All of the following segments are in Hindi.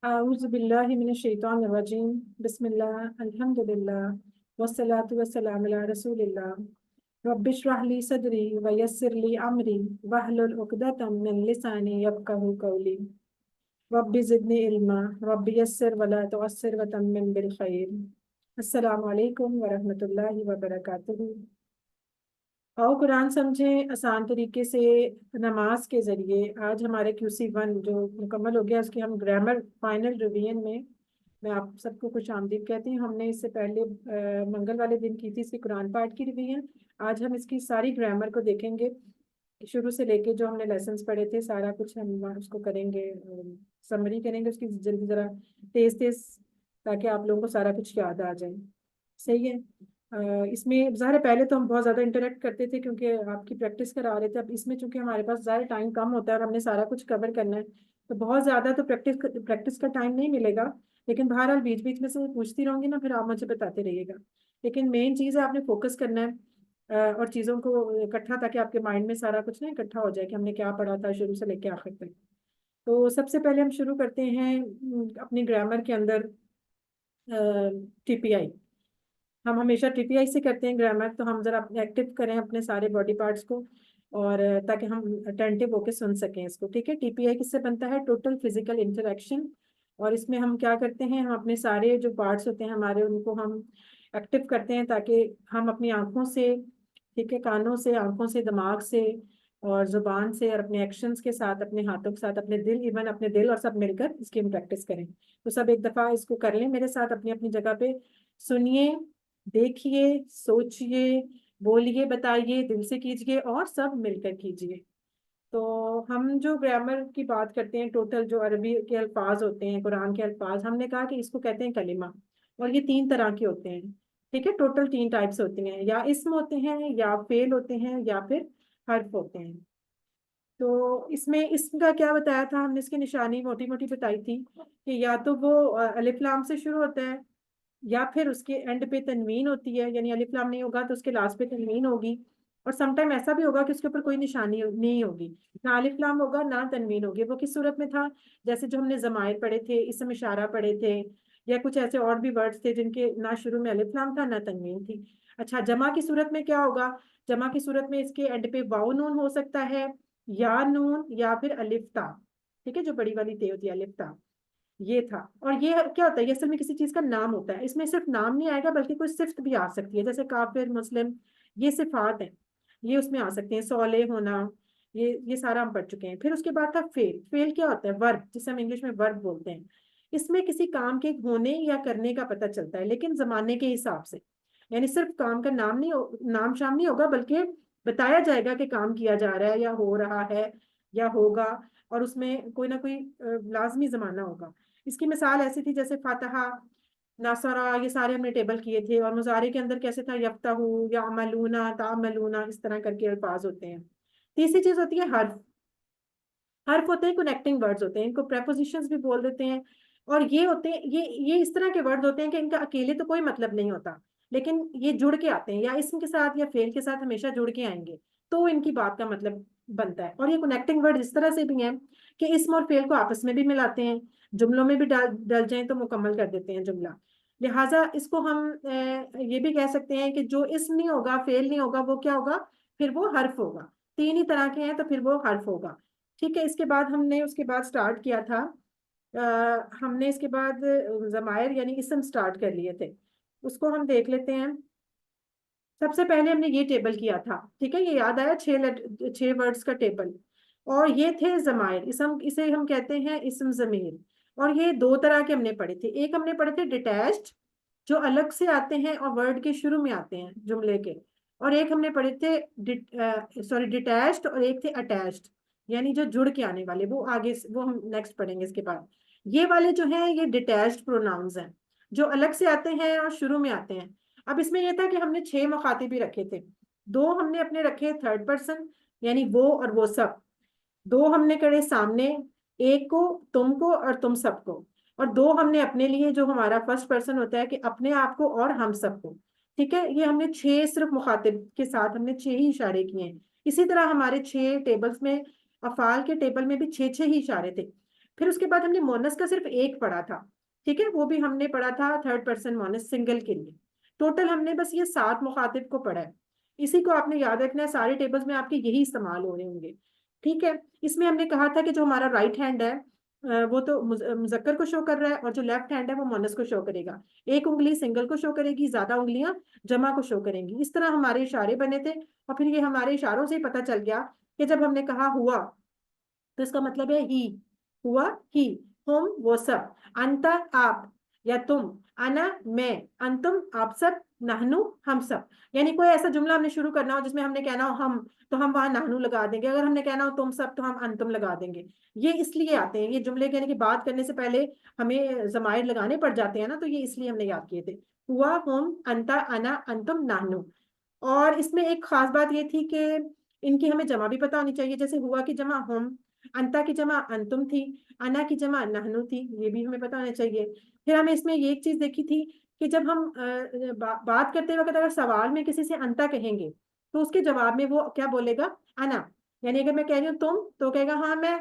आऊज़ु बिल्लाहि मिनश शैतानिर रजीम। बिस्मिल्लाह अल्हम्दुलिल्लाह वस्सलातु वस्सलामु अला रसूलिल्लाह। रब्बिश्रह ली सदरी व यस्सिर ली अमरी वहलुल उक़दतम मिन लिसानी यफ़क़हू क़ौली। रब्बि ज़िदनी इल्मा रब्बि यस्सिर वला तुअस्सिर व तम्मिम बिल खैर। अस्सलामु अलैकुम व रहमतुल्लाहि व बरकातुहू। आओ कुरान समझें आसान तरीके से नमाज के ज़रिए। आज हमारे QC1 जो मुकम्मल हो गया, उसकी हम ग्रामर फाइनल रिवीजन में मैं आप सबको खुश आमदीद कहती हूँ। हमने इससे पहले मंगल वाले दिन की थी इसकी कुरान पाठ की रिवीजन। आज हम इसकी सारी ग्रामर को देखेंगे, शुरू से लेके जो हमने लेसन्स पढ़े थे सारा कुछ हम उसको करेंगे, समरी करेंगे उसकी जल्दी ज़रा तेज़ तेज़, ताकि आप लोगों को सारा कुछ याद आ जाए। सही है। इसमें ज़ाहिर है पहले तो हम बहुत ज़्यादा इंटरेक्ट करते थे क्योंकि आपकी प्रैक्टिस करा रहे थे। अब इसमें चूंकि हमारे पास ज़्यादा टाइम कम होता है और हमने सारा कुछ कवर करना है, तो बहुत ज़्यादा तो प्रैक्टिस का टाइम नहीं मिलेगा। लेकिन बहरहाल बीच बीच में से मैं पूछती रहूँगी ना, फिर आप मुझे बताते रहिएगा। लेकिन मेन चीज़ है आपने फोकस करना है और चीज़ों को इकट्ठा, ताकि आपके माइंड में सारा कुछ ना इकट्ठा हो जाए कि हमने क्या पढ़ा था शुरू से लेकर आखिर तक। तो सबसे पहले हम शुरू करते हैं अपनी ग्रामर के अंदर TPI। हम हमेशा TPI से करते हैं ग्रामर, तो हम जरा एक्टिव करें अपने सारे बॉडी पार्ट्स को, और ताकि हम अटेंटिव होकर सुन सकें इसको। ठीक है। TPI किससे बनता है? Total physical interaction. और इसमें हम क्या करते हैं, हम अपने सारे जो पार्ट्स होते हैं हमारे, उनको हम एक्टिव करते हैं ताकि हम अपनी आंखों से, ठीक है, कानों से, आंखों से, दिमाग से और जुबान से और अपने एक्शंस के साथ, अपने हाथों के साथ, अपने दिल, इवन अपने दिल, और सब मिलकर इसकी हम प्रैक्टिस करें। तो सब एक दफ़ा इसको कर लें मेरे साथ अपनी अपनी जगह पे। सुनिए, देखिए, सोचिए, बोलिए, बताइए, दिल से कीजिए और सब मिलकर कीजिए। तो हम जो ग्रामर की बात करते हैं, टोटल जो अरबी के अल्फाज होते हैं, कुरान के अल्फाज, हमने कहा कि इसको कहते हैं कलिमा। और ये 3 तरह के होते हैं। ठीक है। टोटल 3 टाइप्स होती हैं, या इस्म होते हैं, या फेल होते हैं, या फिर हर्फ होते हैं। तो इसमें इस्म का क्या बताया था हमने? इसकी निशानी मोटी मोटी बताई थी कि या तो वो अलिफ लाम से शुरू होता है, या फिर उसके एंड पे तनवीन होती है, यानी अलिफ लाम नहीं होगा तो उसके लास्ट पे तनवीन होगी। और समटाइम ऐसा भी होगा कि उसके ऊपर कोई निशानी नहीं होगी, ना अलिफ लाम होगा ना तनवीन होगी। वो किस सूरत में था? जैसे जो हमने ज़मायर पढ़े थे, इसम इशारा पढ़े थे, या कुछ ऐसे और भी वर्ड्स थे जिनके ना शुरू में अलिफ लाम था ना तनवीन थी। अच्छा, जमा की सूरत में क्या होगा? जमा की सूरत में इसके एंड पे वाव नून हो सकता है, या नून, या फिर अलिफ ता। ठीक है, जो बड़ी वाली ते होती है, अलिफ ता। ये था। और ये क्या होता है? ये असल में किसी चीज का नाम होता है। इसमें सिर्फ नाम नहीं आएगा बल्कि कोई सिफ्त भी आ सकती है, जैसे काफिर, मुस्लिम, ये सिफात है, ये उसमें आ सकते हैं। सौले होना, ये सारा हम पढ़ चुके हैं। फिर उसके बाद था फेल। फेल क्या होता है? वर्ब, जिसे हम इंग्लिश में वर्ब बोलते हैं। इसमें किसी काम के होने या करने का पता चलता है, लेकिन जमाने के हिसाब से। यानी सिर्फ काम का नाम नहीं नाम शाम नहीं होगा, बल्कि बताया जाएगा कि काम किया जा रहा है या हो रहा है या होगा, और उसमें कोई ना कोई लाजमी जमाना होगा। इसकी मिसाल ऐसी थी जैसे फातहा, नासरा, ये सारे हमने टेबल किए थे। और मुजारे के अंदर कैसे था? यफ्ताहू, या अमलूना, तामलूना, इस तरह करके अल्फाज होते हैं। तीसरी चीज होती है हर्फ। हर्फ होते हैं कनेक्टिंग वर्ड्स होते हैं, इनको प्रेपोजिशंस भी बोल देते हैं। और ये होते हैं, ये इस तरह के वर्ड होते हैं कि इनका अकेले तो कोई मतलब नहीं होता, लेकिन ये जुड़ के आते हैं, या इसम के साथ या फेल के साथ हमेशा जुड़ के आएंगे, तो इनकी बात का मतलब बनता है। और ये कनेक्टिंग वर्ड इस तरह से भी हैं कि इसम और फेल को आपस में भी मिलाते हैं, जुमलों में भी डल डल जाए तो मुकम्मल कर देते हैं जुमला। लिहाजा इसको हम ये भी कह सकते हैं कि जो इसम नहीं होगा, फेल नहीं होगा, वो क्या होगा? फिर वो हर्फ होगा। 3 ही तरह के हैं तो फिर वो हर्फ होगा। ठीक है। इसके बाद हमने उसके बाद स्टार्ट किया था, हमने इसके बाद जमायर यानी इसम स्टार्ट कर लिए थे। उसको हम देख लेते हैं। सबसे पहले हमने ये टेबल किया था, ठीक है, ये याद आया, 6 वर्ड्स का टेबल। और ये थे जमायर, इसम, इसे हम कहते हैं इसम जमीर। और ये 2 तरह के हमने पढ़े थे। एक हमने पढ़े थे डिटैच्ड, जो अलग से आते हैं और वर्ड के शुरू में आते हैं जुमले के। और एक हमने पढ़े थे डिटैच्ड, और एक थे अटैच्ड, यानी जो जुड़ के आने वाले। वो आगे वो हम नेक्स्ट पढ़ेंगे इसके बाद। ये वाले जो हैं ये डिटैच्ड प्रोनाउंस हैं, जो अलग से आते हैं और शुरू में आते हैं। अब इसमें यह था कि हमने 6 मुखातिब भी रखे थे। 2 हमने अपने रखे थर्ड पर्सन, यानी वो और वो सब। 2 हमने करे सामने, एक को, तुमको और तुम सबको। और 2 हमने अपने लिए, जो हमारा फर्स्ट पर्सन होता है, कि अपने आप को और हम सबको। ठीक है। ये हमने 6 सिर्फ मुखातिब के साथ हमने 6 ही इशारे किए हैं। इसी तरह हमारे 6 टेबल्स में, अफाल के टेबल में भी 6 6 ही इशारे थे। फिर उसके बाद हमने मोनस का सिर्फ एक पढ़ा था, ठीक है, वो भी हमने पढ़ा था थर्ड पर्सन मोनस सिंगल के लिए। टोटल हमने बस ये 7 मुखातिब को पढ़ा है। इसी को आपने याद रखना है, सारे टेबल्स में आपके यही इस्तेमाल हो रहे होंगे, ठीक है। इसमें हमने कहा था कि जो हमारा राइट हैंड है वो तो मुजक्कर को शो कर रहा है, और जो लेफ्ट हैंड है वो मोनस को शो करेगा। एक उंगली सिंगल को शो करेगी, ज्यादा उंगलियां जमा को शो करेंगी। इस तरह हमारे इशारे बने थे, और फिर ये हमारे इशारों से ही पता चल गया कि जब हमने कहा हुआ तो इसका मतलब है ही, हुआ ही, हम वो सब, अंता आप या तुम, अना मैं, अंतुम आप सब, नहनु हम सब। यानी कोई ऐसा जुमला हमने शुरू करना हो जिसमें हमने कहना हो हम, तो हम वहां नहनु लगा देंगे। अगर हमने कहना हो तुम सब, तो हम अंतुम लगा देंगे। ये इसलिए आते हैं ये जुमले, यानी कि बात करने से पहले हमें जमायर लगाने पड़ जाते हैं ना, तो ये इसलिए हमने याद किए थे। हुआ, हम, अंता, अना, अंतुम, नाहनु। और इसमें एक खास बात ये थी कि इनकी हमें जमा भी पता होनी चाहिए। जैसे हुआ की जमा हम, अंता की जमा अंतुम थी, अना की जमा नहनु थी, ये भी हमें पता होना चाहिए। फिर हमें इसमें ये एक चीज देखी थी कि जब हम बात करते वक्त अगर सवाल में किसी से अंता कहेंगे, तो उसके जवाब में वो क्या बोलेगा, अना। यानी अगर मैं कह रही हूँ तुम, तो कहेगा हाँ मैं।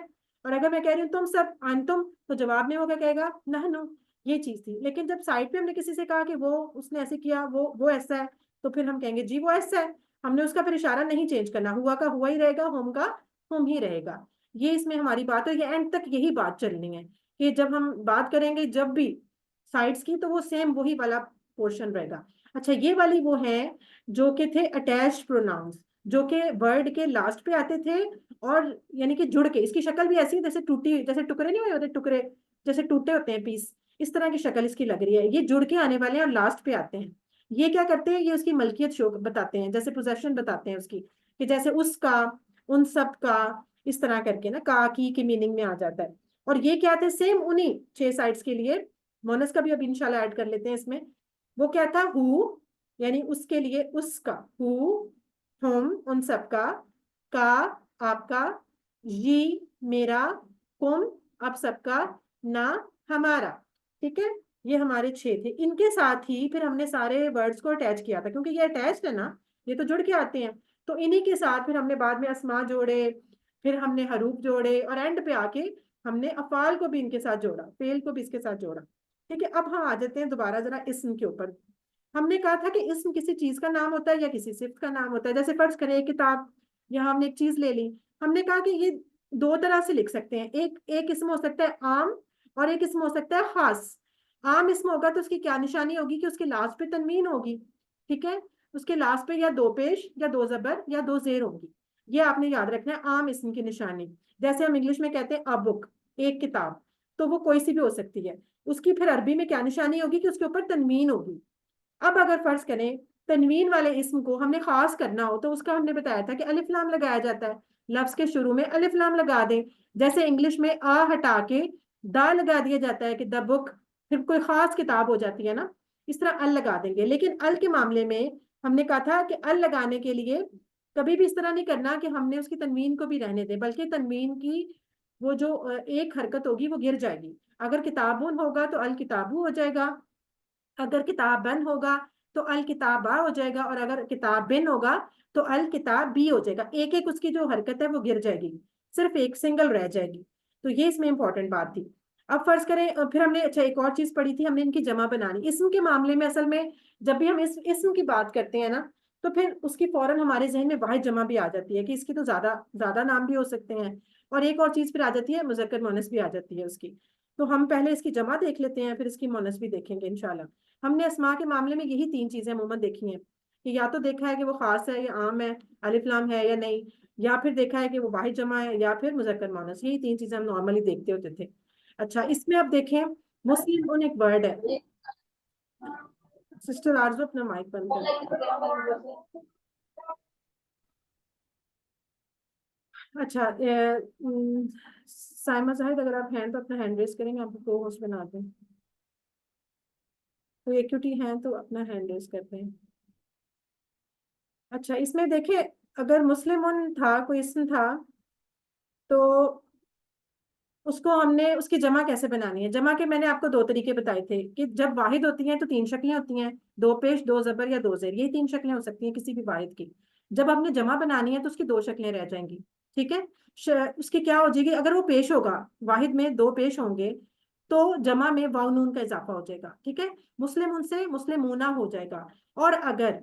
और अगर मैं कह रही हूँ तुम सब, अंतुम, तो जवाब में वो क्या कहेगा, नहनु। ये चीज थी। लेकिन जब साइड पे हमने किसी से कहा कि वो, उसने ऐसे किया, वो ऐसा है, तो फिर हम कहेंगे जी वो ऐसा है। हमने उसका फिर इशारा नहीं चेंज करना, हुआ का हुआ ही रहेगा, होम का होम ही रहेगा। ये इसमें हमारी बात है, ये एंड तक यही बात चलनी है कि जब हम बात करेंगे जब भी साइड्स की, तो वो सेम वही वाला पोर्शन रहेगा। अच्छा, ये वाली वो है जो कि थे अटैच्ड प्रोनाउंस, जो कि वर्ड के लास्ट पे आते थे, और यानी कि जुड़ के। इसकी शक्ल भी ऐसी है जैसे टूटी, जैसे टुकड़े नहीं हुए होते, टुकड़े जैसे टूटे होते हैं पीस, इस तरह की शक्ल इसकी लग रही है। ये जुड़ के आने वाले हैं और लास्ट पे आते हैं। ये क्या करते हैं, ये उसकी मलकियत शो बताते हैं, जैसे पोजेशन बताते हैं उसकी, कि जैसे उसका, उन सब का, इस तरह करके ना का की मीनिंग में आ जाता है। और ये क्या थे, सेम उन्हीं 6 साइड्स के लिए। मोनस का भी अब इंशाल्लाह ऐड कर लेते हैं इसमें। वो क्या था, हु, यानी उसके लिए, उसका, हु, हम उन सब का आपका, ये मेरा, कुम आप सबका, ना हमारा, ठीक है। ये हमारे 6 थे। इनके साथ ही फिर हमने सारे वर्ड्स को अटैच किया था, क्योंकि ये अटैच्ड है ना, ये तो जुड़ के आते हैं। तो इन्हीं के साथ फिर हमने बाद में अस्मा जोड़े, फिर हमने हरूफ जोड़े, और एंड पे आके हमने अफाल को भी इनके साथ जोड़ा, फेल को भी इसके साथ जोड़ा, ठीक है। अब हम आ जाते हैं दोबारा जरा इस्म के ऊपर। हमने कहा था कि इस्म किसी चीज का नाम होता है या किसी सिफ्त का नाम होता है। जैसे फर्ज करें एक किताब, यहाँ हमने एक चीज ले ली। हमने कहा कि ये 2 तरह से लिख सकते हैं। एक एक इस्म हो सकता है आम, और एक इस्म हो सकता है खास। आम इस्म होगा तो उसकी क्या निशानी होगी कि उसके लास्ट पे तनवीन होगी, ठीक है। उसके लास्ट पे या 2 पेश या 2 जबर या 2 जेर होंगी। ये आपने याद रखना है, आम इस्म की निशानी। जैसे हम इंग्लिश में कहते हैं अ बुक, एक किताब, तो वो कोई सी भी हो सकती है। उसकी फिर अरबी में क्या निशानी होगी कि उसके ऊपर तनवीन होगी। अब अगर फर्ज करें तनवीन वाले इस्म को हमने खास करना हो, तो उसका हमने बताया था कि अलिफ लाम लगाया जाता है। लफ्ज के शुरू में अलिफ लाम लगा दें। जैसे इंग्लिश में आ हटा के दा लगा दिया जाता है कि द बुक, फिर कोई खास किताब हो जाती है ना, इस तरह अल लगा देंगे। लेकिन अल के मामले में हमने कहा था कि अल लगाने के लिए कभी भी इस तरह नहीं करना कि हमने उसकी तनवीन को भी रहने दें, बल्कि तनवीन की वो जो एक हरकत होगी वो गिर जाएगी। अगर किताबुन होगा तो अल किताबू हो जाएगा, अगर किताब बन होगा तो अल किताबा हो जाएगा, और अगर किताब बिन होगा तो अल किताब बी हो जाएगा। एक एक उसकी जो हरकत है वो गिर जाएगी, सिर्फ एक सिंगल रह जाएगी। तो ये इसमें इंपॉर्टेंट बात थी। अब फर्ज करें फिर हमने, अच्छा एक और चीज पढ़ी थी हमने, इनकी जमा बनानी। इसम के मामले में असल में जब भी हम इस इसम की बात करते हैं ना, तो फिर उसकी फौरन हमारे जहन में वाहिद जमा भी आ जाती है कि इसकी तो ज्यादा ज्यादा नाम भी हो सकते हैं। और एक और चीज फिर आ जाती है, मुजक्कर मुअन्नस भी आ जाती है उसकी। तो हम पहले इसकी जमा देख लेते हैं, फिर इसकी मुअन्नस भी देखेंगे इंशाल्लाह। हमने अस्मा के मामले में यही 3 चीजें अमूमन देखी हैं, कि या तो देखा है कि वो खास है या आम है, अलिफ लाम है या नहीं, या फिर देखा है कि वो वाहिद जमा है, या फिर मुजक्कर मुअन्नस। यही 3 चीजें हम नॉर्मली देखते होते थे। अच्छा, इसमें अब देखें, मुस्लिम उन एक वर्ड है। सिस्टर आरजू अपना माइक बंद कर। अच्छा, साइमा जाहिद अगर आप हैं तो अपना हैंड रेस करेंगे, आपको को होस्ट बना दें। तो एक्यूटी हैं तो अपना हैंड रेस करते हैं। अच्छा, इसमें देखें, अगर मुस्लिम उन था, कोई इसम था, तो उसको हमने उसकी जमा कैसे बनानी है। जमा के मैंने आपको 2 तरीके बताए थे कि जब वाहिद होती हैं तो 3 शक्लें होती हैं, 2 पेश, 2 जबर या 2 जेर, यही 3 शक्लें हो सकती हैं किसी भी वाहिद की। जब आपने जमा बनानी है तो उसकी 2 शक्लें रह जाएंगी। ठीक है। उसकी क्या हो जाएगी, अगर वो पेश होगा, वाहिद में दो पेश होंगे, तो जमा में वाव नून का इजाफा हो जाएगा, ठीक है। मुस्लिम उनसे मुस्लिमूना हो जाएगा। और अगर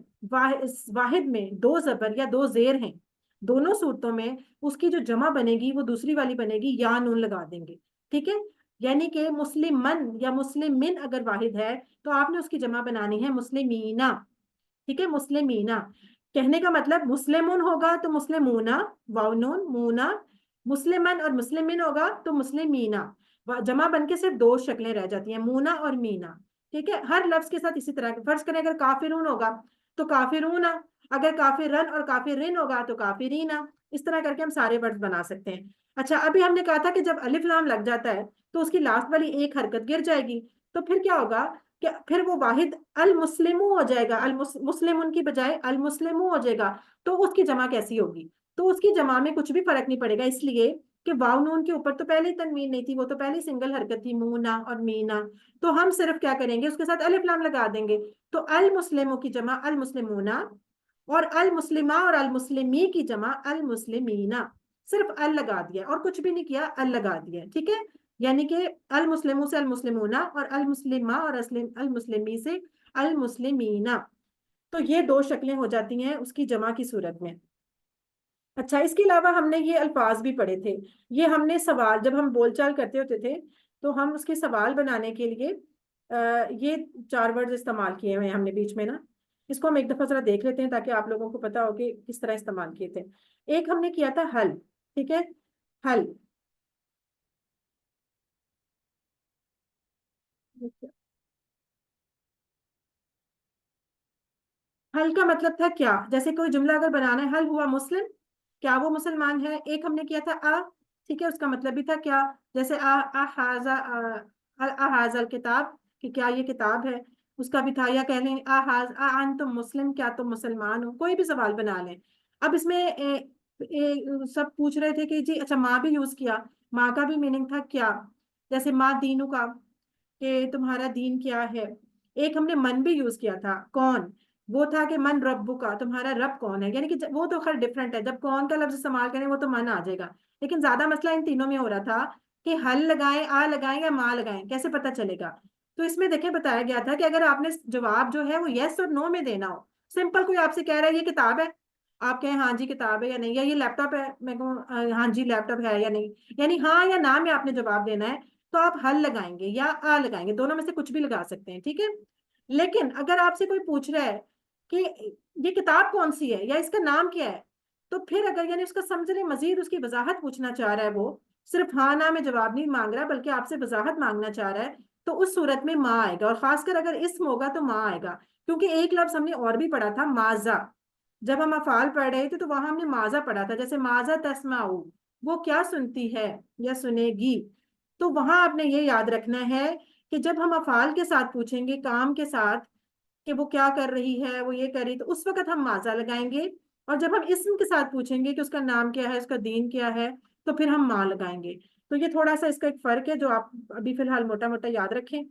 वाहिद में दो जबर या दो जेर हैं, दोनों सूरतों में उसकी जो जमा बनेगी वो दूसरी वाली बनेगी, या नून लगा देंगे, ठीक है। यानी कि मुस्लिमन या मुस्लिमिन अगर वाहिद है, तो आपने उसकी जमा बनानी है मुस्लिमीना, ठीक है, मुस्लिमीना। कहने का मतलब मुस्लिमुन होगा तो मुस्लिमूना, वाउनून मूना, मुस्लिमन और मुस्लिमिन होगा तो मुस्लिमीना। जमा बन के सिर्फ दो शक्लें रह जाती हैं, मूना और मीना, ठीक है। हर लफ्ज के साथ इसी तरह, फर्ज करें अगर काफिरून होगा तो काफिरूना, अगर काफिरन और काफिरिन होगा तो काफिरीना। इस तरह करके हम सारे वर्ड बना सकते हैं। अच्छा, अभी हमने कहा था कि जब अलिफ लाम लग जाता है तो उसकी लास्ट वाली एक हरकत गिर जाएगी, तो फिर क्या होगा कि फिर वो वाहिद अल मुस्लिमू हो जाएगा, अल मुस्लिमुन की बजाय अल मुस्लिमू हो जाएगा। तो उसकी जमा कैसी होगी, तो उसकी जमा में कुछ भी फर्क नहीं पड़ेगा, इसलिए कि वाव नून के ऊपर तो पहले ही तनवीन नहीं थी, वो तो पहले ही सिंगल हरकत थी, मूना और मीना। तो हम सिर्फ क्या करेंगे, उसके साथ अलिफ लाम लगा देंगे। तो अल मुस्लिमों की जमा अल मुस्लिमूना, और अल मुस्लिमा और अल मुस्लिमी की जमा अल मुस्लिमीना। सिर्फ अल लगा दिया और कुछ भी नहीं किया, अल लगा दिया, ठीक है। यानी कि अल मुस्लिमू से अल मुस्लिमूना, और अल मुस्लिमा और अल मुस्लिमी से अल मुस्लिमीना। तो ये दो शक्लें हो जाती हैं उसकी जमा की सूरत में। अच्छा, इसके अलावा हमने ये अल्फाज भी पढ़े थे। ये हमने सवाल, जब हम बोलचाल करते होते थे तो हम उसके सवाल बनाने के लिए ये चार वर्ड इस्तेमाल किए हुए हैं हमने बीच में ना। इसको हम एक दफा जरा देख लेते हैं ताकि आप लोगों को पता हो कि किस तरह इस्तेमाल किए थे। एक हमने किया था हल, ठीक है, हल। हल का मतलब था क्या, जैसे कोई जुमला अगर बनाना है, हल हुआ मुस्लिम, क्या वो मुसलमान है। एक हमने किया था ठीक है, उसका मतलब भी था क्या, जैसे हाजल किताब, कि क्या ये किताब है, उसका भी था। या कह लें आन तुम मुस्लिम, क्या तुम मुसलमान हो, कोई भी सवाल बना लें। अब इसमें सब पूछ रहे थे कि जी अच्छा, माँ भी यूज किया, माँ का भी मीनिंग था क्या, जैसे माँ दीनू का, कि तुम्हारा दीन क्या है। एक हमने मन भी यूज किया था, कौन, वो था कि मन रब्बू का, तुम्हारा रब कौन है। यानी कि वो तो खैर डिफरेंट है, जब कौन का लफ्ज इस्तेमाल करें वो तो मन आ जाएगा। लेकिन ज्यादा मसला इन तीनों में हो रहा था कि हल लगाएं, आ लगाएं या माँ लगाएं, कैसे पता चलेगा। तो इसमें देखिए बताया गया था कि अगर आपने जवाब जो है वो यस और नो में देना हो, सिंपल कोई आपसे कह रहा है ये किताब है, आप कहें हाँ जी किताब है या नहीं, या ये लैपटॉप है, मैं कहूँ हाँ जी लैपटॉप है या नहीं, यानी हाँ या ना में आपने जवाब देना है, तो आप हल लगाएंगे या आ लगाएंगे, दोनों में से कुछ भी लगा सकते हैं, ठीक है। लेकिन अगर आपसे कोई पूछ रहा है कि ये किताब कौन सी है या इसका नाम क्या है, तो फिर अगर यानी उसका समझने मजीद उसकी वजाहत पूछना चाह रहा है, वो सिर्फ हाँ ना में जवाब नहीं मांग रहा बल्कि आपसे वजाहत मांगना चाह रहा है, तो उस सूरत में माँ आएगा। और खासकर अगर इस्म होगा तो माँ आएगा, क्योंकि एक लफ्ज हमने और भी पढ़ा था, माजा। जब हम अफाल पढ़ रहे थे तो वहां हमने माजा पढ़ा था, जैसे माजा तस्माऊ, वो क्या सुनती है या सुनेगी। तो वहां आपने ये याद रखना है कि जब हम अफाल के साथ पूछेंगे, काम के साथ, कि वो क्या कर रही है, वो ये कर रही, तो उस वक्त हम माजा लगाएंगे। और जब हम इसम के साथ पूछेंगे कि उसका नाम क्या है, उसका दीन क्या है, तो फिर हम माँ लगाएंगे। तो ये थोड़ा सा इसका एक फर्क है जो आप अभी फिलहाल मोटा मोटा याद रखें।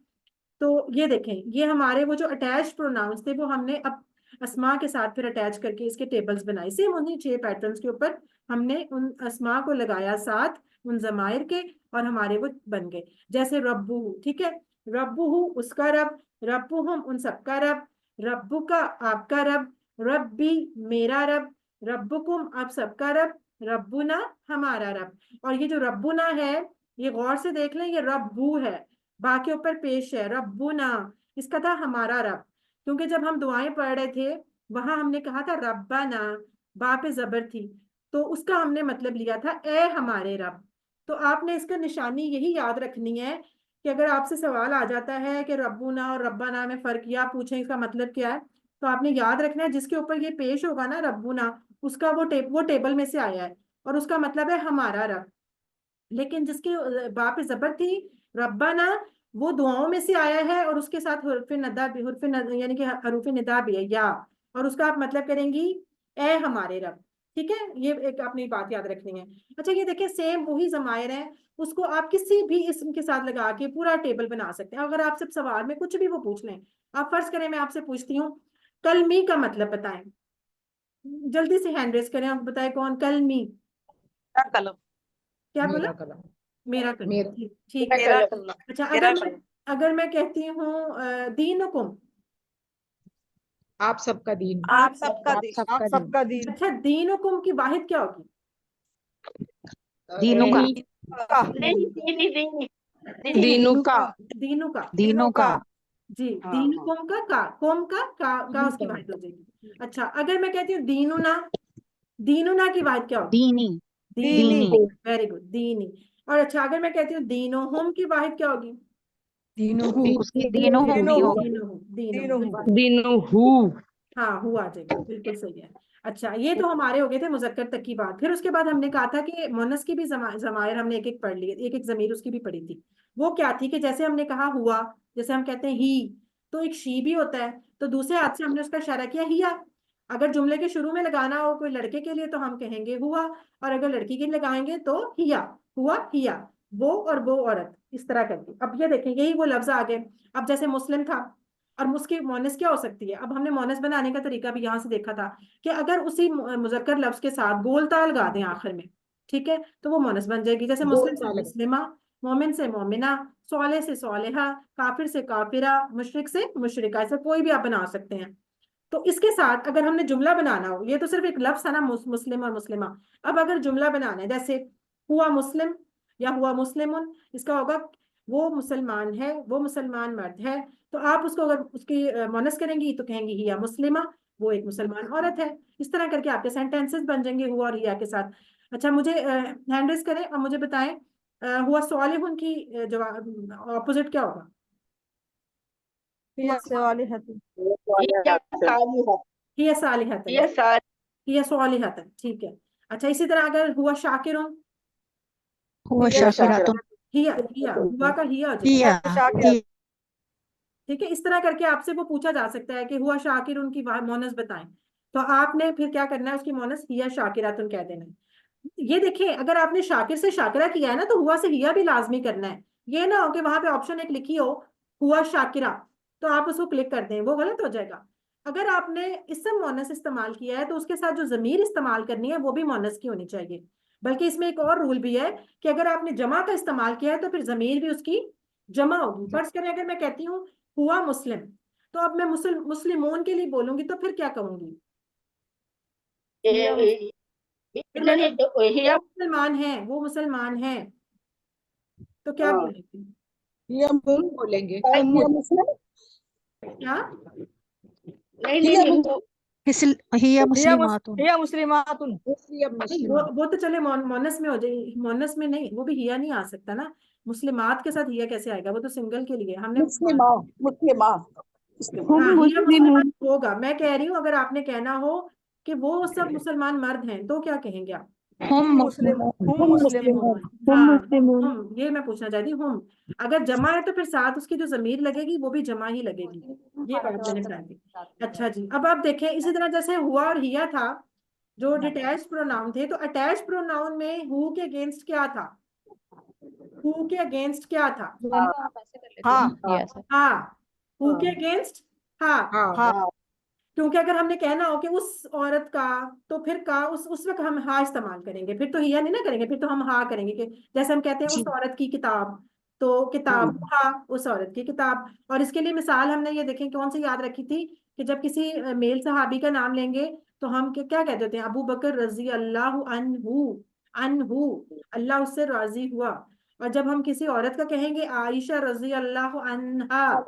तो ये देखें, ये हमारे वो जो अटैच प्रोनाउंस थे वो हमने अब अस्मा के साथ फिर अटैच करके इसके टेबल्स बनाए, सेम उन्हीं 6 पैटर्न्स के ऊपर हमने उन अस्मा को लगाया साथ उन जमायर के, और हमारे वो बन गए। जैसे रब्बू, ठीक है, रब्बू उसका रब, रब्बुहुम उन सबका रब, रब्बू का आपका रब, रब्बी मेरा रब, रब्बुकुम आप सबका रब, रब्बुना हमारा रब। और ये जो रब्बुना है, ये गौर से देख लें, ये रब्बू है, बा के ऊपर पेश है, रब्बुना, इसका था हमारा रब। क्योंकि जब हम दुआएं पढ़ रहे थे वहां हमने कहा था रब्बाना, बा पे जबर थी, तो उसका हमने मतलब लिया था ए हमारे रब। तो आपने इसका निशानी यही याद रखनी है कि अगर आपसे सवाल आ जाता है कि रब्बुना और रब्बाना में फर्क, या पूछें इसका मतलब क्या है, तो आपने याद रखना है जिसके ऊपर ये पेश होगा ना रब्बुना, उसका वो टेबल में से आया है और उसका मतलब है हमारा रब। लेकिन जिसकी बा पे जबर थी, रब्बाना, वो दुआओं में से आया है और उसके साथ हुर्फ नदा भी, यानी कि हरूफ निदा भी है या, और उसका आप मतलब करेंगी ए हमारे रब, ठीक है। ये एक आपने बात याद रखनी है। अच्छा, ये देखिए सेम वही जमायर है, उसको आप किसी भी इसम के साथ लगा के पूरा टेबल बना सकते हैं। अगर आपसे सवाल में कुछ भी वो पूछ लें, आप फर्ज करें मैं आपसे पूछती हूँ कलमी का मतलब बताएं, जल्दी से हैंड रेस करें, आप बताएं कौन कलमी। कलम। क्या बोला? मेरा कलम। मेरा कलम। मेरा ठीक ठीक है। मेरा कलम। अच्छा, मेरा अगर मैं कहती हूँ दीनुकुम। आप सबका दीन। आप सबका आप दिन। सबका दिन। सबका दिन। अच्छा, दीनुकुम की वाहिद क्या होगी? दीनों का। दीनू का। दीनु का। दीनों का। जी, हाँ, दीनुकुम का कोम का उसकी वाहिद हो जाएगी। अच्छा, अगर मैं कहती हूँ दीनुना, दीनुना की वाहिद क्या होगी? दीनी। दीनी। दीनी। वेरी गुड, दीनी। और अच्छा, अगर मैं कहती हूँ दीनोहुम की वाहिद क्या होगी? उसकी दीनों दीनों होमी हु। होगी। दीनोहुम। दीनू हु। हाँ, हुआ आ जाएगा, बिल्कुल सही है। अच्छा, ये तो हमारे हो गए थे मुजक्कर तक की बात। फिर उसके बाद हमने कहा था कि मुन्नस की भी जमायर हमने एक एक पढ़ ली, एक एक जमीर उसकी भी पढ़ी थी। वो क्या थी कि जैसे हमने कहा हुआ, जैसे हम कहते हैं ही, तो एक शी भी होता है, तो दूसरे हाथ से हमने उसका इशारा किया हिया। अगर जुमले के शुरू में लगाना हो कोई लड़के के लिए तो हम कहेंगे हुआ, और अगर लड़की के लिए लगाएंगे तो हिया। हुआ हिया, वो और वो औरत, इस तरह करके। अब ये देखें, यही वो लफ्ज आ गए। अब जैसे मुस्लिम था, और उसकी मोनस क्या हो सकती है? अब हमने मोनस बनाने का तरीका भी यहाँ से देखा था कि अगर उसी मुजक्कर लफ्ज के साथ गोल ताल गा दें आखिर में, ठीक है, तो वो मोनस बन जाएगी। जैसे मुस्लिम से मुस्लिमा, मोमिन से मोमिना, सोले से सोलेहा, काफिर से काफिरा, मुशरिक से मुशरिका, ऐसा कोई भी आप बना सकते हैं। तो इसके साथ अगर हमने जुमला बनाना हो, ये तो सिर्फ एक लफ्ज है ना, मुस्लिम और मुस्लिमा। अब अगर जुमला बनाना है, जैसे हुआ मुस्लिम या हुआ मुस्लिमुन, इसका होगा वो मुसलमान है, वो मुसलमान मर्द है। तो आप उसको अगर उसकी मोनस करेंगी तो कहेंगी हिया मुस्लिमा, वो एक मुसलमान औरत है। इस तरह करके आपके सेंटेंसेस बन जाएंगे हुआ और हिया के साथ। अच्छा, मुझे हैंड रेस करें और मुझे बताएं, हुआ सालिहुन की जवाब ऑपोजिट क्या होगा? हिया सालिहतुन। हिया सालिहतन। हिया साल। हिया सालिहतन, ठीक है। अच्छा, इसी तरह अगर हुआ शाकिरुन, हुआ हिया शाकिरातुन। हिया हिया हुआ का हिया हो जाएगा। हिया। शाकिरा। ठीक है, इस तरह करके आपसे वो पूछा जा सकता है कि हुआ शाकिर उनकी मोनस बताएं, तो आपने फिर क्या करना है, उसकी मोनस हिया शाकिरातुन कह देना है। ये देखिए, अगर आपने शाकिर से शाकिरा किया है ना, तो हुआ से हिया भी लाजमी करना है। ये ना हो कि वहां पे ऑप्शन एक लिखी हो हुआ शाकिरा, तो आप उसको क्लिक कर दें, वो गलत हो जाएगा। अगर आपने इसम मोनस इस्तेमाल किया है तो उसके साथ जो जमीर इस्तेमाल करनी है वो भी मोनस की होनी चाहिए। बल्कि इसमें एक और रूल भी है कि अगर आपने जमा का इस्तेमाल किया है तो फिर जमीर भी उसकी जमा होगी। फर्ज करें अगर मैं कहती हूँ हुआ मुस्लिम, तो अब मैं मुस्लिमोन के लिए बोलूंगी तो फिर क्या कहूंगी? फिर मैंने हिया मुसलमान है, वो मुसलमान है, तो क्या बोलेंगे? बोलेंगे। क्या? हिया मुस्लिमातुन। हिया मुस्लिमातुन। नहीं, वो तो चले मोनस में हो जाए, मोनस में नहीं, वो भी हिया नहीं आ सकता ना। मुस्लिमात के साथ हिया कैसे आएगा? वो तो सिंगल के लिए हमने। मुस्लिमा। हाँ, हिया मुसलमान होगा। मैं कह रही हूँ अगर आपने कहना हो कि वो सब मुसलमान मर्द हैं तो क्या कहेंगे आप? हम मुस्लिम। हम मुस्लिमून। हाँ, हम, ये मैं पूछना चाहती हूँ, हम। अगर जमा है तो फिर साथ उसकी जो जमीर लगेगी वो भी जमा ही लगेगी। ये बात मैंने बता दी। अच्छा जी, अब आप देखें, इसी तरह जैसे हुआ और हिया था, जो डिटैच प्रोनाउन थे, तो अटैच प्रोनाउन में हु के अगेंस्ट क्या था? हु के अगेंस्ट क्या था? हाँ। हाँ। हु के अगेंस्ट हाँ। हाँ। क्योंकि अगर हमने कहना हो कि उस औरत का, तो फिर का उस वक्त हम हा इस्तेमाल करेंगे, फिर तो हिया नहीं ना करेंगे, फिर तो हम हा करेंगे कि जैसे हम कहते हैं उस औरत की किताब, तो किताब हा, उस औरत की किताब। और इसके लिए मिसाल हमने ये देखें कौन सी याद रखी थी, कि जब किसी मेल सहाबी का नाम लेंगे तो हम क्या कह देते हैं? अबू बकर रजी अल्लाह अनहु। अनहु, अल्लाह उससे राजी हुआ। और जब हम किसी औरत का कहेंगे आयशा रजी अल्लाह अनहा,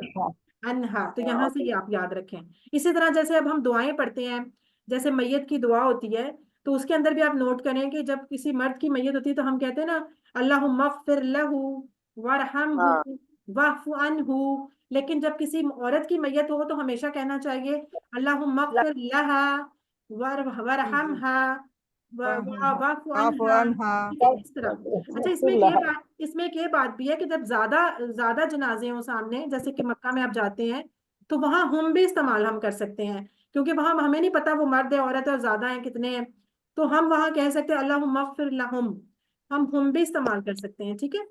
अनहा, तो यहाँ से ये आप याद रखें। इसी तरह जैसे अब हम दुआएं पढ़ते हैं, जैसे मैयत की दुआ होती है, तो उसके अंदर भी आप नोट करें कि जब किसी मर्द की मैयत होती है तो हम कहते हैं ना अल्लाहुम्मा फ़िर लहू वरहमहू वाफ़ु अन्हु। लेकिन जब किसी औरत की मैयत हो तो हमेशा कहना चाहिए अल्लाहुम्मा फ़िर लहा वरहमहा वाफ़ु अन्हा। ठीक है, इस तरह। अच्छा, इसमें एक ये बात भी है कि जब ज्यादा ज्यादा जनाजे हो सामने, जैसे कि मक्का में आप जाते हैं, तो वहां हम भी इस्तेमाल हम कर सकते हैं, क्योंकि वहां हमें नहीं पता वो मर्द है औरत है और ज्यादा है कितने हैं। तो हम वहां कह सकते हैं अल्लाहुम्मा फ़िर लहुम, हम भी इस्तेमाल कर सकते हैं। ठीक है।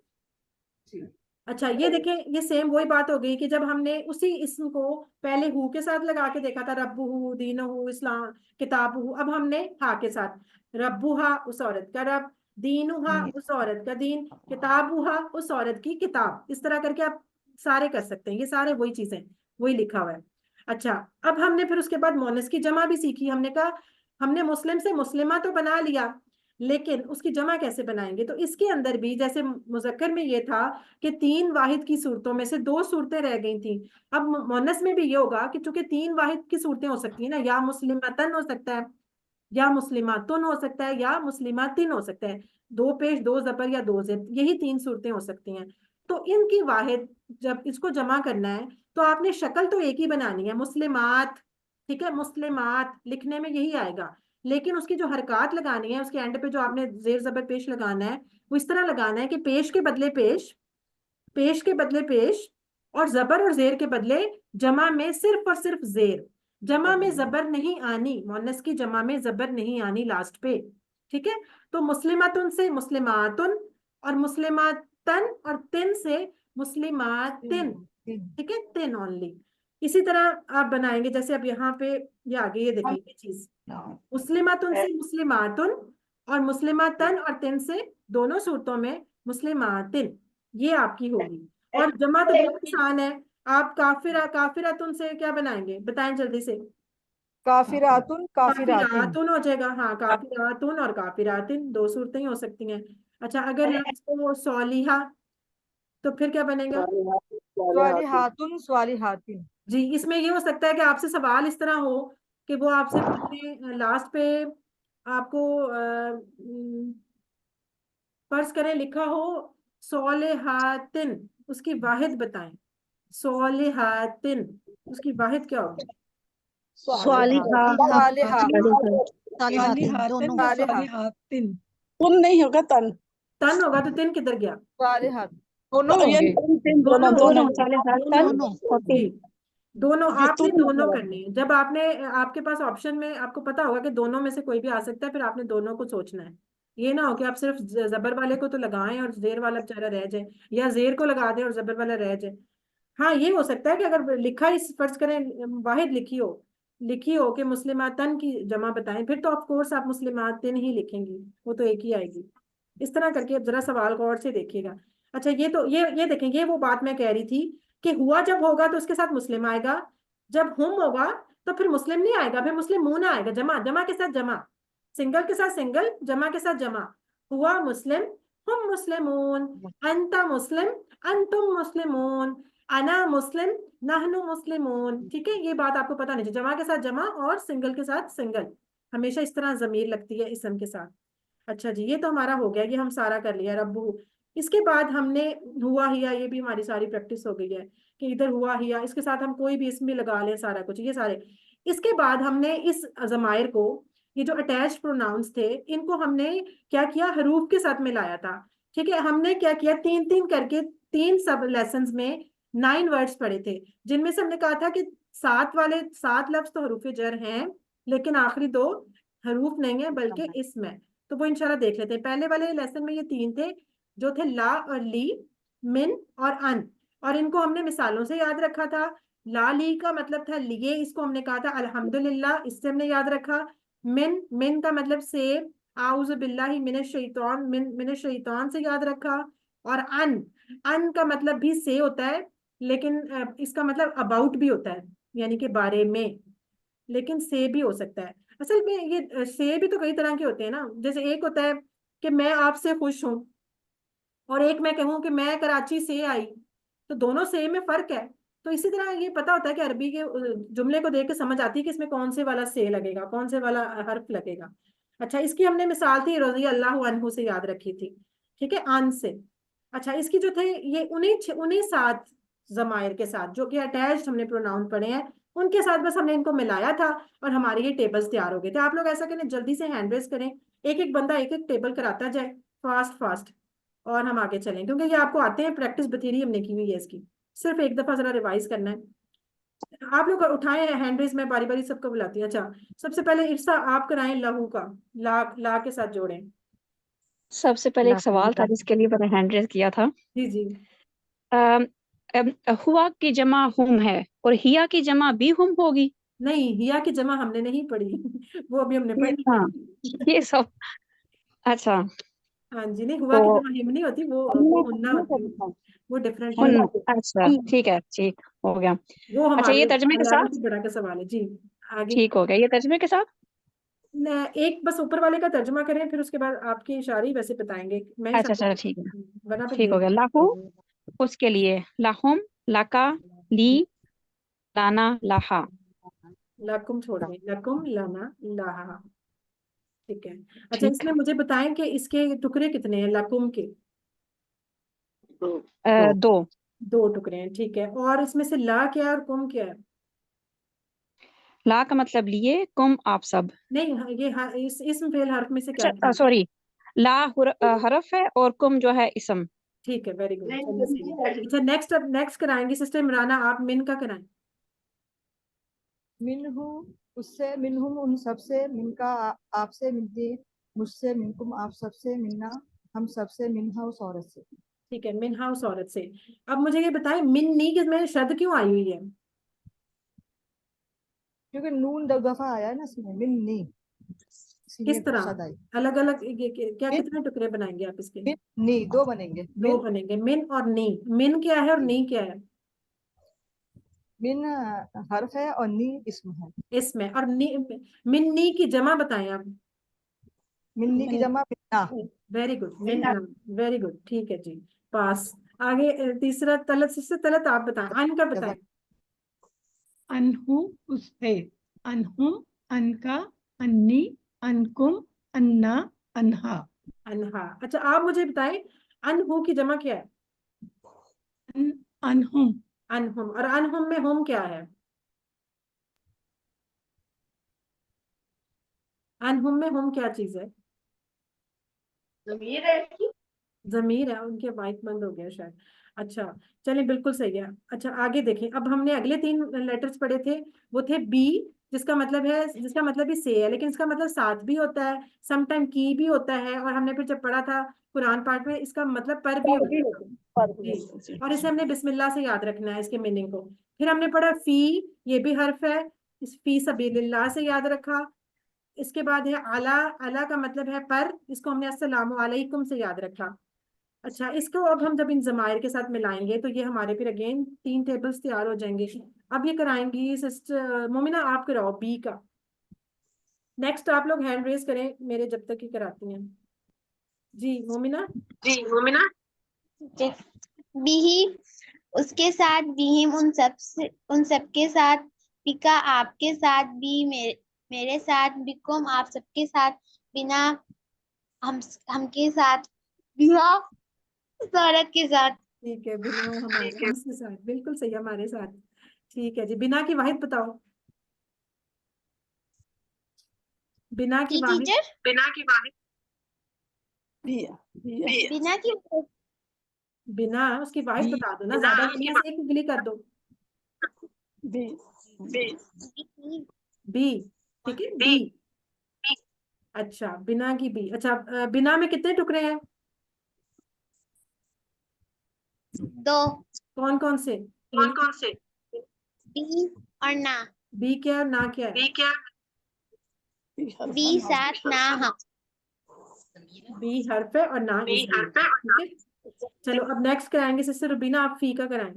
अच्छा, ये देखें, ये सेम वही बात हो गई कि जब हमने उसी इसम को पहले हु के साथ लगा के देखा था, रब्बुहु दीनुहु इस्लाम किताबुहु, अब हमने हा के साथ, रब्बुहा उस औरत का रब, दीनुहा उस औरत का दीन, किताबुहा उस औरत की किताब, इस तरह करके आप सारे कर सकते हैं, ये सारे वही चीजें, वही लिखा हुआ है। अच्छा, अब हमने फिर उसके बाद मोनस की जमा भी सीखी। हमने कहा हमने मुस्लिम से मुस्लिमा तो बना लिया, लेकिन उसकी जमा कैसे बनाएंगे? तो इसके अंदर भी जैसे मुजक्कर में ये था कि 3 वाहिद की सूरतों में से 2 सूरतें रह गई थी। अब मुअन्नस में भी ये होगा कि चूंकि 3 वाहिद की सूरतें हो सकती है ना, या मुस्लिमतन हो सकता है, या मुस्लिमातुन हो सकता है, या मुस्लिमातिन हो सकता है। 2 पेश 2 जबर या 2 जेर, यही 3 सूरतें हो सकती हैं। तो इनकी वाहिद जब इसको जमा करना है तो आपने शक्ल तो एक ही बनानी है, मुस्लिमात, ठीक है, मुस्लिमात लिखने में यही आएगा, लेकिन उसकी जो हरकत लगानी है, उसके एंड पे जो आपने जेर जबर पेश लगाना है, वो इस तरह लगाना है कि पेश के बदले पेश, पेश के बदले पेश, और जबर और जेर के बदले जमा में सिर्फ और सिर्फ जेर। जमा में जबर नहीं आनी, मुअन्नस की जमा में जबर नहीं आनी लास्ट पे, ठीक है। तो मुस्लिमातुन से मुस्लिमातुन, और मुस्लिमातन और तिन से मुस्लिमातिन, ठीक है, तिन ओनली। इसी तरह आप बनाएंगे, जैसे अब यहाँ पे ये आगे ये देखिए ये चीज, मुस्लिमातुन से मुस्लिमातुन, और मुस्लिमातन और तिन से दोनों सूरतों में मुस्लिमातिन, ये आपकी होगी। और जमा तो बहुत आसान है, आप काफिरा काफिरातुन से क्या बनाएंगे, बताएं जल्दी से। काफिरातुन काफिरातिन। काफिरातुन हो जाएगा, हाँ, काफिरातुन और काफिरातिन 2 सूरतें ही हो सकती हैं। अच्छा, अगर लास्ट को सौलिहा, तो फिर क्या बनेगा? स्वालिहातुन स्वालिहातिन। जी, इसमें ये हो सकता है कि आपसे सवाल इस तरह हो कि वो आपसे पूछे लास्ट पे, आपको फर्ज करें लिखा हो सोलेहातिन, उसकी वाहिद बताएं, सोलेहातिन उसकी वाहिद क्या होगी? स्वालिहा सालिहा। सालिहातिन दोनों। सालिहातिन। तुम नहीं होगा तन। तन होगा तो तिन किधर गया? सालिहात। दोनों होंगे। दोनों दोनों जी, दोनों ये आपने तुम दोनों करने हैं। जब आपने, आपके पास ऑप्शन में आपको पता होगा कि दोनों में से कोई भी आ सकता है, फिर आपने दोनों को सोचना है। ये ना हो कि आप सिर्फ जबर वाले को तो लगाएं और जेर वाला बेचारा रह जाए, या जेर को लगा दें और जबर वाला रह जाए। हाँ, ये हो सकता है कि अगर लिखा इस फर्ज करें वाहिद लिखी हो कि मुस्लिमातन की जमा बताएं, फिर तो ऑफ कोर्स आप मुस्लिमातिन ही लिखेंगी, वो तो एक ही आएगी। इस तरह करके अब जरा सवाल गौर से देखिएगा। अच्छा, ये तो ये देखें, ये वो बात मैं कह रही थी कि हुआ जब होगा तो उसके साथ मुस्लिम आएगा, जब हुम होगा तो फिर मुस्लिम नहीं आएगा, फिर मुस्लिम मुन आएगा, जमा जमा के साथ जमा, सिंगल के साथ सिंगल, जमा के साथ जमा। हुआ मुस्लिम, हुम मुस्लिमून, अंता मुस्लिम, अंतुम मुस्लिमून, अना मुस्लिम, नहनु मुस्लिमून, ठीक है। ये बात आपको पता नहीं चाहिए, जमा के साथ जमा और सिंगल के साथ सिंगल, हमेशा इस तरह जमीर लगती है इसम के साथ। अच्छा जी, ये तो हमारा हो गया, ये हम सारा कर लिया रब्बू। इसके बाद हमने हुआ हिया, ये भी हमारी सारी प्रैक्टिस हो गई है कि इधर हुआ हिया, इसके साथ हम कोई भी इसम भी लगा लें, सारा कुछ ये सारे। इसके बाद हमने इस जमायर को, ये जो अटैच्ड प्रोनाउंस थे, इनको हमने क्या किया, हरूफ के साथ मिलाया था, ठीक है। हमने क्या किया, 3-3 करके 3 सब लेसन में 9 वर्ड्स पढ़े थे, जिनमें से हमने कहा था कि 7 लफ्ज तो हरूफ जर हैं, लेकिन आखिरी 2 हरूफ नहीं है बल्कि इसम है। तो वो इंशाल्लाह देख लेते हैं। पहले वाले लेसन में ये 3 थे, जो थे ला और ली, मिन और अन, और इनको हमने मिसालों से याद रखा था। ला ली का मतलब था लिए, इसको हमने कहा था अल्हम्दुलिल्लाह, इससे हमने याद रखा। मिन का मतलब से, आउज़ु बिल्लाहि मिनश शैतान, मिनश शैतान से याद रखा। और अन का मतलब भी से होता है, लेकिन इसका मतलब अबाउट भी होता है, यानी कि बारे में, लेकिन से भी हो सकता है। असल में ये से भी तो कई तरह के होते हैं ना, जैसे एक होता है कि मैं आपसे खुश हूँ, और एक मैं कहूँ कि मैं कराची से आई, तो दोनों से में फर्क है। तो इसी तरह ये पता होता है कि अरबी के जुमले को देख के समझ आती है कि इसमें कौन से वाला से लगेगा, कौन से वाला हर्फ लगेगा। अच्छा, इसकी हमने मिसाल थी रज़ी अल्लाह अन्हु से याद रखी थी, ठीक है, आन से। अच्छा, इसकी जो थे ये उन्हीं 7 जमायर के साथ जो कि अटैच्ड हमने प्रोनाउन पढ़े हैं, उनके साथ बस हमने इनको मिलाया था, और हमारे ये टेबल्स तैयार हो गए थे। आप लोग ऐसा करें, जल्दी से हैंड रेस करें, एक एक बंदा एक एक टेबल कराता जाए, फास्ट फास्ट, और हम आगे चलें, क्योंकि ये आपको आते हैं, प्रैक्टिस बथेरी हमने की हुई है इसकी, सिर्फ एक दफा जरा रिवाइज करना है। आप लोग उठाएं हैंड रेस, मैं बारी बारी सबको बुलाती हूँ। अच्छा, सबसे पहले इर्सा आप कराएं लहू का, ला के साथ जोड़ें। सबसे पहले एक सवाल था जिसके लिए मैंने हैंड रेज किया था। जी जी। अम, हुआ की जमा हुम है और हिया की जमा भी हुम होगी। नहीं, हिया की जमा हमने नहीं पढ़ी वो अभी हमने पढ़ी हाँ, है। ये सब। अच्छा, हाँ जी, नहीं हुआ की तो जमा हिम नहीं होती, वो हुन्ना होती है, वो डिफरेंट है, अच्छा ठीक है, ठीक हो गया। वो अच्छा, ये हमारे तर्जमे के 11वीं साथ की पढ़ा का सवाल है जी। आगे ठीक हो गया, ये तर्जमे के साथ एक बस ऊपर वाले का तर्जमा करें, फिर उसके बाद आपकी इशारे वैसे बताएंगे, मैं ही अच्छा साथ चलो ठीक है, वरना फिर ठीक हो गया। देख लाहू उसके लिए, लाहुम, लाका, ली, लाना, लाहा। लकुम छोड़ दें, लकुम लाना लाहा, ठीक है। अच्छा, ठीक। इसमें मुझे बताएं कि इसके टुकड़े कितने हैं लकुम के? दो। दो टुकड़े हैं, ठीक है। और इसमें से ला क्या है और कुम क्या है? ला का मतलब लिए, कुम आप सब। नहीं ये इस इसम फेल हर्फ में से क्या अच्छा चीज? सॉरी, ला हरफ है और कुम जो है इसम। ठीक है, वेरी गुड, चलिए सही है। अच्छा, नेक्स्ट अब नेक्स्ट कराएंगे सिस्टर इमराना, आप मिन का कराएं। मिनहु उससे, मिनहुम उन सबसे, मिनका आपसे, मिनती मुझसे, मिनकुम आप सबसे, मिन्ना हम सबसे, मिन्हा उस औरत से। ठीक है, मिन हाउस औरत से। अब मुझे ये बताएं मिन नी के में शब्द क्यों आई हुई है? क्योंकि नून दो दफा आया है ना इसमें, मिन्नी, किस इसलिए तरह? सद आई। अलग अलग क्या मिन कितने टुकड़े बनाएंगे आप इसके? मिन्नी दो बनेंगे। दो बनेंगे, मिन और नी। मिन क्या है और नी क्या है? मिन हर्फ है और नी इसम है। इसमें और नी, मिन नी की जमा बताएं आप। मिन्नी की जमा मिन्ना। वेरी गुड, मिन्ना, वेरी गुड, ठीक है जी, पास। आगे तीसरा तलत से तलत आप बताएं, अन का बताएं। अनहु उससे, अनहुम अनका, अन्नी, अनकुम, अन्ना, अनहा। अनहा। अच्छा, आप मुझे बताएं अनहु की जमा क्या है? अनहुम अनहुम। और अनहुम में हुम क्या है? अनहुम में हुम क्या चीज है? जमीर है, उनके माइक बंद हो गया शायद। अच्छा, चलिए बिल्कुल सही है। अच्छा, आगे देखें, अब हमने अगले 3 लेटर्स पढ़े थे, वो थे बी, जिसका मतलब भी से है, लेकिन इसका मतलब साथ भी होता है, समटाइम की भी होता है, और हमने फिर जब पढ़ा था कुरान पाठ में, इसका मतलब पर भी होता है जी। और इसे हमने बिस्मिल्लाह से याद रखना है, इसके मीनिंग को। फिर हमने पढ़ा फी, ये भी हर्फ है, इस फी सबीलिल्लाह से याद रखा। इसके बाद है अला, अला का मतलब है पर, इसको हमने अस्सलामु अलैकुम से याद रखा। अच्छा, इसको अब हम जब इन जमायर के साथ मिलाएंगे तो ये हमारे फिर अगेन 3 टेबल्स तैयार हो जाएंगे। अब ये कराएंगी सिस्टर मोमिना, आप कराओ बी का। नेक्स्ट आप लोग हैंड रेज करें मेरे जब तक ही कराती हैं जी। मोमिना। बिही उसके साथ, बिहिम उन सब के साथ, बिका आपके साथ, बी मेरे साथ, बिकुम आप सबके साथ, बिना हमके साथ, बिहा उस औरत के साथ। ठीक है, बिना हमारे हमसे साथ, बिल्कुल सही, हमारे साथ। ठीक है जी, बिना की वाहिद बताओ। बिना की जी वाहिद। टीचर, बिना की बिना उसकी वाहिद बता दो ना, ज्यादा नहीं है, एक उंगली कर दो। बी, ठीक है, बी। अच्छा, बिना की बी। अच्छा, बिना में कितने टुकड़े हैं? दो, कौन कौन से? बी और ना, बी क्या है और ना क्या है? बी साथ ना हम। बी हर्फ है और ना इसम, ठीक है। चलो अब नेक्स्ट कराएंगे सिस्टर रुबीना, आप फी का कराएं,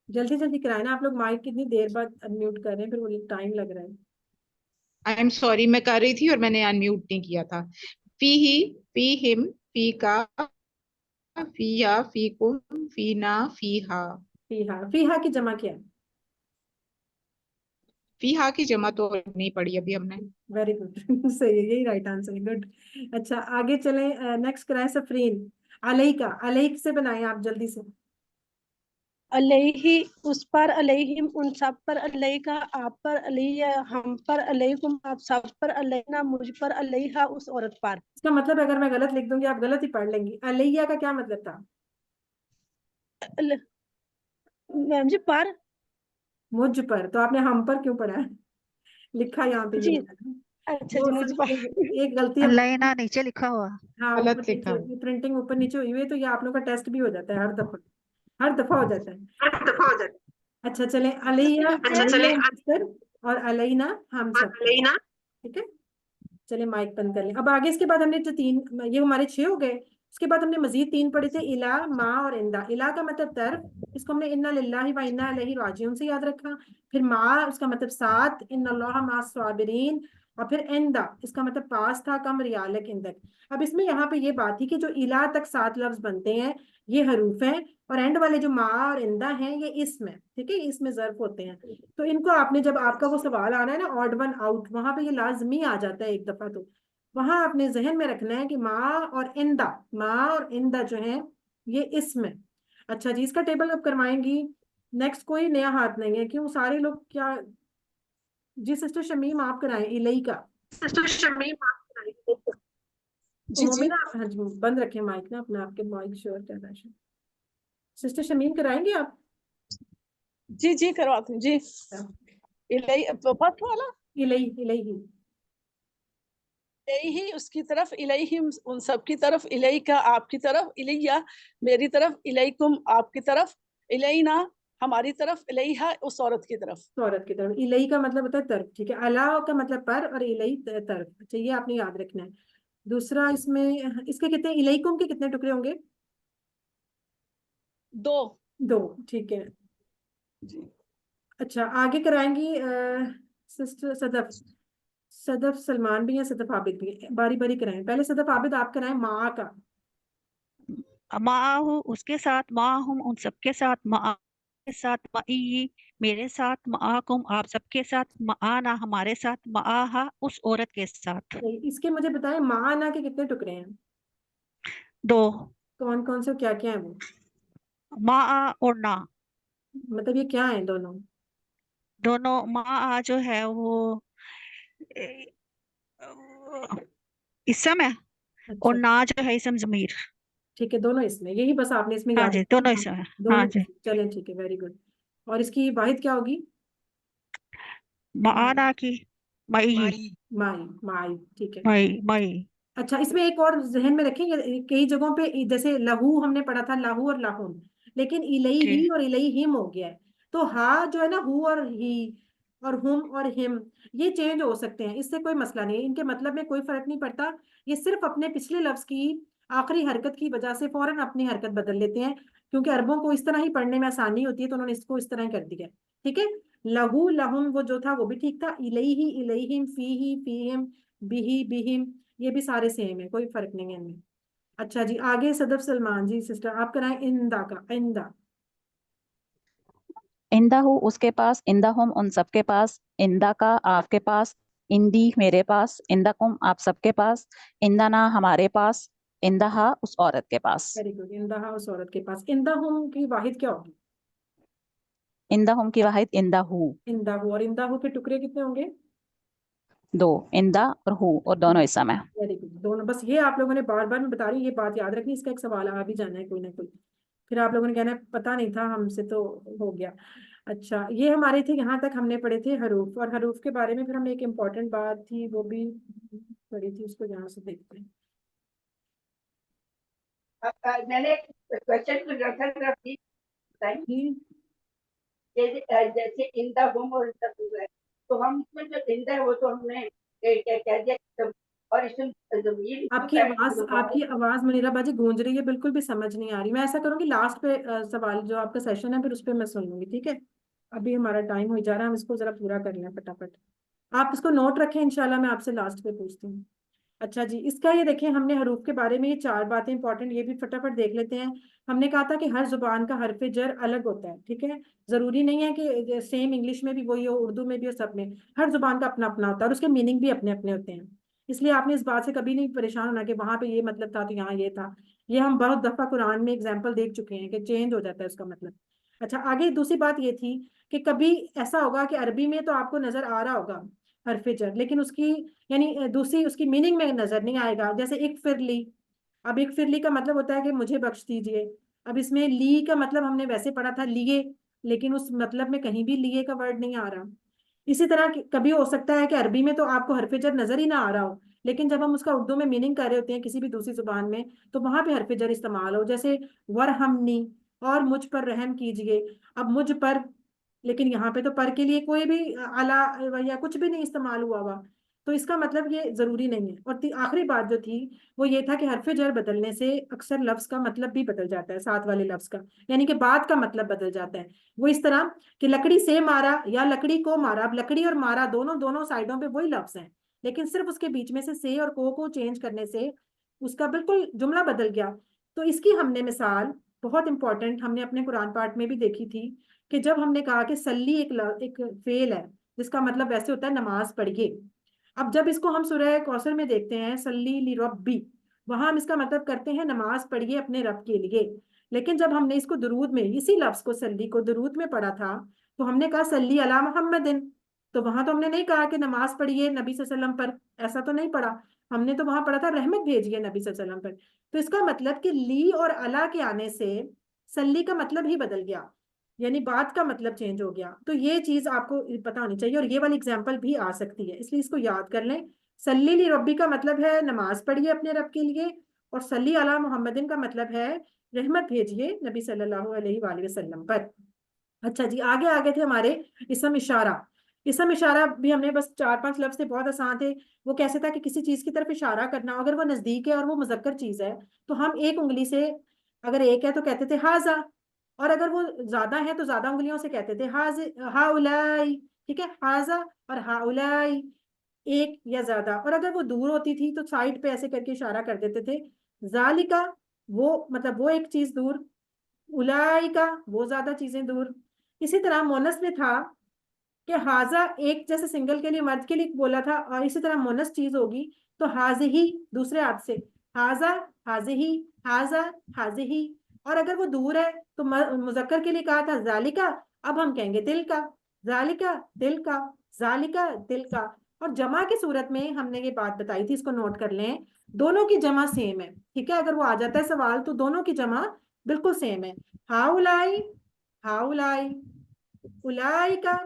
जल्दी जल्दी कराएं ना आप लोग, माइक कितनी देर बाद अनम्यूट कर रहे हैं, फिर वो टाइम लग रहा है। आई एम सॉरी, मैं कर रही थी और मैंने अनम्यूट नहीं किया था। फी ही, फी हिम, फी का, फीया, फीकुम, फीना, फीहा। फीहा, फीहा की जमा क्या है? फीहा की जमा तो नहीं पढ़ी अभी हमने। वेरी गुड सही है, यही राइट आंसर है, गुड। अच्छा, आगे चलें, नेक्स्ट कराएं सफरीन। अलई का, अलई से बनाएं आप जल्दी से। अलैहि उस पर, अलैहिम उन सब पर, अलैका आप पर, अलैया हम पर, अलैकुम आप सब पर, अलैना मुझ पर, अलैहा उस औरत पर। इसका मतलब अगर मैं गलत लिख दूंगी आप गलत ही पढ़ लेंगी। अलैया का क्या मतलब था? मैम जी पर मुझ पर, तो आपने हम पर क्यों पढ़ा है? लिखा यहाँ पे ये जी, है। अच्छा वो जी मुझ पर। एक गलती हम, लाइना नीचे लिखा हुआ। हाँ ऊपर गलत लिखा है। नीचे प्रिंटिंग ऊपर नीचे हुई हुई है, तो ये आप लोग का टेस्ट भी हो जाता है हर दफा, हर दफा हो जाता है। अच्छा, चले अलैया, टीचर, अलैया हम पर और अलैना हम सब पर, ठीक है। चलिए माइक बंद कर लें। अब आगे इसके बाद हमने जो 3, ये हमारे 6 हो गए। उसके बाद हमने मजीद 3 पढ़े थे, इला, मा और इंदा। इला का मतलब तरफ, इसको हमने इन्ना लिल्लाहि व इन्ना इलैहि राजिऊन से याद रखा। फिर मा, उसका मतलब साथ, इन्नल्लाह मा साबिरीन। और फिर इंदा, इसका मतलब पास था, कम रियालक इंदक। अब इसमें यहाँ पे ये बात थी कि जो इला तक 7 लफ्ज बनते हैं ये हरूफ हैं, और एंड वाले जो मा और इंदा हैं ये इसमें, ठीक है, इसमें ज़र्फ होते हैं। तो इनको आपने, जब आपका वो सवाल आना है ना ऑड वन आउट, वहां पे ये लाजमी आ जाता है एक दफा, तो वहां आपने जहन में रखना है कि माँ और इंदा जो है ये इसमें। अच्छा जी, इसका टेबल अब करवाएंगी। नेक्स्ट कोई नया हाथ नहीं है, क्यों सारे लोग क्या? जी सिस्टर शमीम आप कराएं इलई का। सिस्टर शमीम आप कराएं। जी जी मोमिना, हाँ जी, बंद रखें माइक ना अपना, आपके माइक श्योर करना है। सिस्टर शमीम कराएंगे आप? जी जी करवाती हूँ जी। इलही फर्स्ट वाला, इलई, इलई ही। इलही ही उसकी तरफ, इलही ही उन सब की तरफ, इलही का आपकी तरफ, इलैया मेरी तरफ, इलैकुम आपकी तरफ, इलैना हमारी तरफ, इलैहा उस औरत की तरफ। औरत की तरफ। इलई का मतलब होता है तरफ, ठीक है। अला का मतलब पर, और इलई तरफ। अच्छा, ये आपने याद रखना है। दूसरा, इसमें इसके कितने, इलईकुम के कितने टुकड़े होंगे? 2 2, ठीक है। जी। अच्छा, आगे कराएंगी सिस्टर सदफ। सदफ सलमान भी है, सदफ आबिद भी है, बारी बारी कराएं। पहले सदफ आबिद आप कराएं माँ का। माहू उसके साथ, माहुम उन सबके साथ, मा के साथ, मई मेरे साथ, माकुम आप सबके साथ, माना हमारे साथ, माहा उस औरत के साथ। इसके मुझे बताएं माँ ना के कितने टुकड़े हैं? 2 कौन कौन से, क्या क्या है वो? मा और ना, मतलब ये क्या है दोनों? दोनों। मा जो है वो ए, इसम है, और अच्छा, ना जो है इसम जमीर। ठीक है, दोनों इसमें, यही बस आपने इसमें हाँ याद जी, रखना दोनों हाँ, इसम है। हाँ दोनों जी, इसमें। चलें, ठीक है, वेरी गुड। और इसकी वाहिद क्या होगी? माना की मई, माई, माई, ठीक है। मई मई। अच्छा, इसमें एक और जहन में रखेंगे, कई जगहों पे जैसे लहू हमने पढ़ा था, लाहू और लाहुन, लेकिन इलई जी ही और इलई हिम हो गया है। तो हा जो है ना, हु और ही, और हुम और हिम, ये चेंज हो सकते हैं, इससे कोई मसला नहीं है, इनके मतलब में कोई फर्क नहीं पड़ता। ये सिर्फ अपने पिछले लफ्ज की आखिरी हरकत की वजह से फौरन अपनी हरकत बदल लेते हैं, क्योंकि अरबों को इस तरह ही पढ़ने में आसानी होती है, तो उन्होंने इसको इस तरह ही कर दिया। ठीक है, लहू लहुम वो जो था वो भी ठीक था, इलई इलईहिम, फीही फीहिम, बिही बिहिम, ये भी सारे सेम है, कोई फर्क नहीं है इनमें। अच्छा जी, आगे सदफ सलमान जी सिस्टर आप कराएं इंदा का। इंदा, इंदा हूँ उसके पास, इंदा हम उन सबके पास, इंदा का आपके पास, इंदी मेरे पास, इंदा कुम आप सबके पास, इंदा ना हमारे पास, इंदा हा उस औरत के पास। Very good. इंदा उस औरत के पास। इंदा हम की वाहिद क्या होगी? इंदा हम की वाहिद इंदा हूँ। इंदा हु, और इंदा हु के टुकड़े कितने होंगे? 2 इंदा और हूँ, और दोनों इसम है। वेरी गुड, दोनों। बस ये आप लोगों ने बार बार मैं बता रही हूँ, ये बात याद रखनी, इसका एक सवाल आ भी जाना है कोई ना कोई, फिर आप लोगों ने कहना है पता नहीं था हमसे, तो हो गया। अच्छा, ये हमारे थे, यहाँ तक हमने पढ़े थे हरूफ, और हरूफ के बारे में फिर हमने एक इम्पोर्टेंट बात थी वो भी पढ़ी थी, उसको यहाँ से देखते हैं। मैंने क्वेश्चन को रखा था जैसे इन द होम और है, तो हम इसमें जो इन है वो तो हमने कह दिया, और इसमें जमीर आपकी आवाज मुनीरा बाजी गूंज रही है, बिल्कुल भी समझ नहीं आ रही। मैं ऐसा करूंगी लास्ट पे सवाल जो आपका सेशन है फिर उस पर मैं सुन लूंगी, ठीक है? अभी हमारा टाइम हो जा रहा है, हम इसको जरा पूरा कर लें फटाफट। आप इसको नोट रखें, इंशाल्लाह मैं आपसे लास्ट पे पूछती हूँ। अच्छा जी, इसका ये देखें, हमने हरूफ के बारे में ये 4 बातें इंपॉर्टेंट, ये भी फटाफट देख लेते हैं। हमने कहा था कि हर जुबान का हरफ जर अलग होता है, ठीक है? जरूरी नहीं है कि सेम इंग्लिश में भी वही हो, उर्दू में भी हो, सब में हर जुबान का अपना अपना होता है, और उसके मीनिंग भी अपने अपने होते हैं। इसलिए आपने इस बात से कभी नहीं परेशान होना कि वहां पे ये मतलब था तो यहाँ ये था। ये हम बहुत दफा कुरान में एग्जाम्पल देख चुके हैं कि चेंज हो जाता है उसका मतलब। अच्छा, आगे दूसरी बात ये थी कि कभी ऐसा होगा कि अरबी में तो आपको नजर आ रहा होगा हरफ जर, लेकिन उसकी यानी दूसरी उसकी मीनिंग में नजर नहीं आएगा। जैसे एक फिरली, अब एक फिरली का मतलब होता है कि मुझे बख्श दीजिए। अब इसमें ली का मतलब हमने वैसे पढ़ा था लिए, लेकिन उस मतलब में कहीं भी लिए का वर्ड नहीं आ रहा। इसी तरह कभी हो सकता है कि अरबी में तो आपको हरफ जर नजर ही ना आ रहा हो, लेकिन जब हम उसका उर्दू में मीनिंग कर रहे होते हैं किसी भी दूसरी जुबान में, तो वहां पे हरफ जर इस्तेमाल हो, जैसे वरहमनी, और मुझ पर रहम कीजिए। अब मुझ पर, लेकिन यहाँ पे तो पर के लिए कोई भी अला या कुछ भी नहीं इस्तेमाल हुआ हुआ। तो इसका मतलब ये जरूरी नहीं है। और आखिरी बात जो थी वो ये था कि हरफ जर बदलने से अक्सर लफ्ज का मतलब भी बदल जाता है, साथ वाले लफ्ज का, यानी कि बात का मतलब बदल जाता है। वो इस तरह कि लकड़ी से मारा या लकड़ी को मारा। अब लकड़ी और मारा दोनों दोनों साइडों पे वही लफ्ज हैं, लेकिन सिर्फ उसके बीच में से और को चेंज करने से उसका बिल्कुल जुमला बदल गया। तो इसकी हमने मिसाल बहुत इंपॉर्टेंट हमने अपने कुरान पाठ में भी देखी थी कि जब हमने कहा कि सल्ली एक फेल है जिसका मतलब वैसे होता है नमाज पढ़िए। अब जब इसको हम सूरह कौसर में देखते हैं सल्ली ली रब्बी, वहां हम इसका मतलब करते हैं नमाज पढ़िए अपने रब के लिए। लेकिन जब हमने इसको दुरूद में इसी लफ्ज को सल्ली को दुरूद में पढ़ा था तो हमने कहा सल्ली अला मुहम्मदिन। तो वहां तो हमने नहीं कहा कि नमाज पढ़िए नबी सल्लल्लाहु अलैहि वसल्लम पर, ऐसा तो नहीं पढ़ा हमने, तो वहां पढ़ा था रहमत भेजिए नबी सल्लल्लाहु अलैहि वसल्लम पर। तो इसका मतलब कि ली और अला के आने से सल्ली का मतलब ही बदल गया, यानी बात का मतलब चेंज हो गया। तो ये चीज आपको पता होनी चाहिए, और ये वाली एग्जांपल भी आ सकती है, इसलिए इसको याद कर लें। सल्ली ली रब्बी का मतलब है नमाज पढ़िए अपने रब के लिए, और सल्ली अला मुहम्मदिन का मतलब है रहमत भेजिए नबी सल्लल्लाहु अलैहि वसल्लम पर। अच्छा जी, आगे आगे थे हमारे इसम इशारा। इसम इशारा भी हमने बस 4-5 लफ्ज थे, बहुत आसान थे। वो कैसे था कि किसी चीज की तरफ इशारा करना, अगर वो नजदीक है और वो मुजक्कर चीज है तो हम एक उंगली से, अगर एक है तो कहते थे हाजा, और अगर वो ज्यादा है तो ज्यादा उंगलियों से कहते थे हाज हाउलाई। ठीक है, हाजा और हाउलाई, एक या ज्यादा। और अगर वो दूर होती थी तो साइड पे ऐसे करके इशारा कर देते थे। जालिका, वो मतलब वो एक चीज दूर, उलाई का वो ज्यादा चीजें दूर। इसी तरह मोनस में था कि हाजा एक जैसे सिंगल के लिए मर्द के लिए बोला था, और इसी तरह मोनस चीज होगी तो हाजिही दूसरे हाथ से, हाजा हाजिही, हाजा हाजिही। और अगर वो दूर है तो मुजक्कर के लिए कहा था जालिका, अब हम कहेंगे दिल का, जालिका दिल का, जालिका दिल का। और जमा की सूरत में हमने ये बात बताई थी, इसको नोट कर लें, दोनों की जमा सेम है। ठीक है, अगर वो आ जाता है सवाल तो दोनों की जमा बिल्कुल सेम है। हाउलाई हाउलाई, उलाइका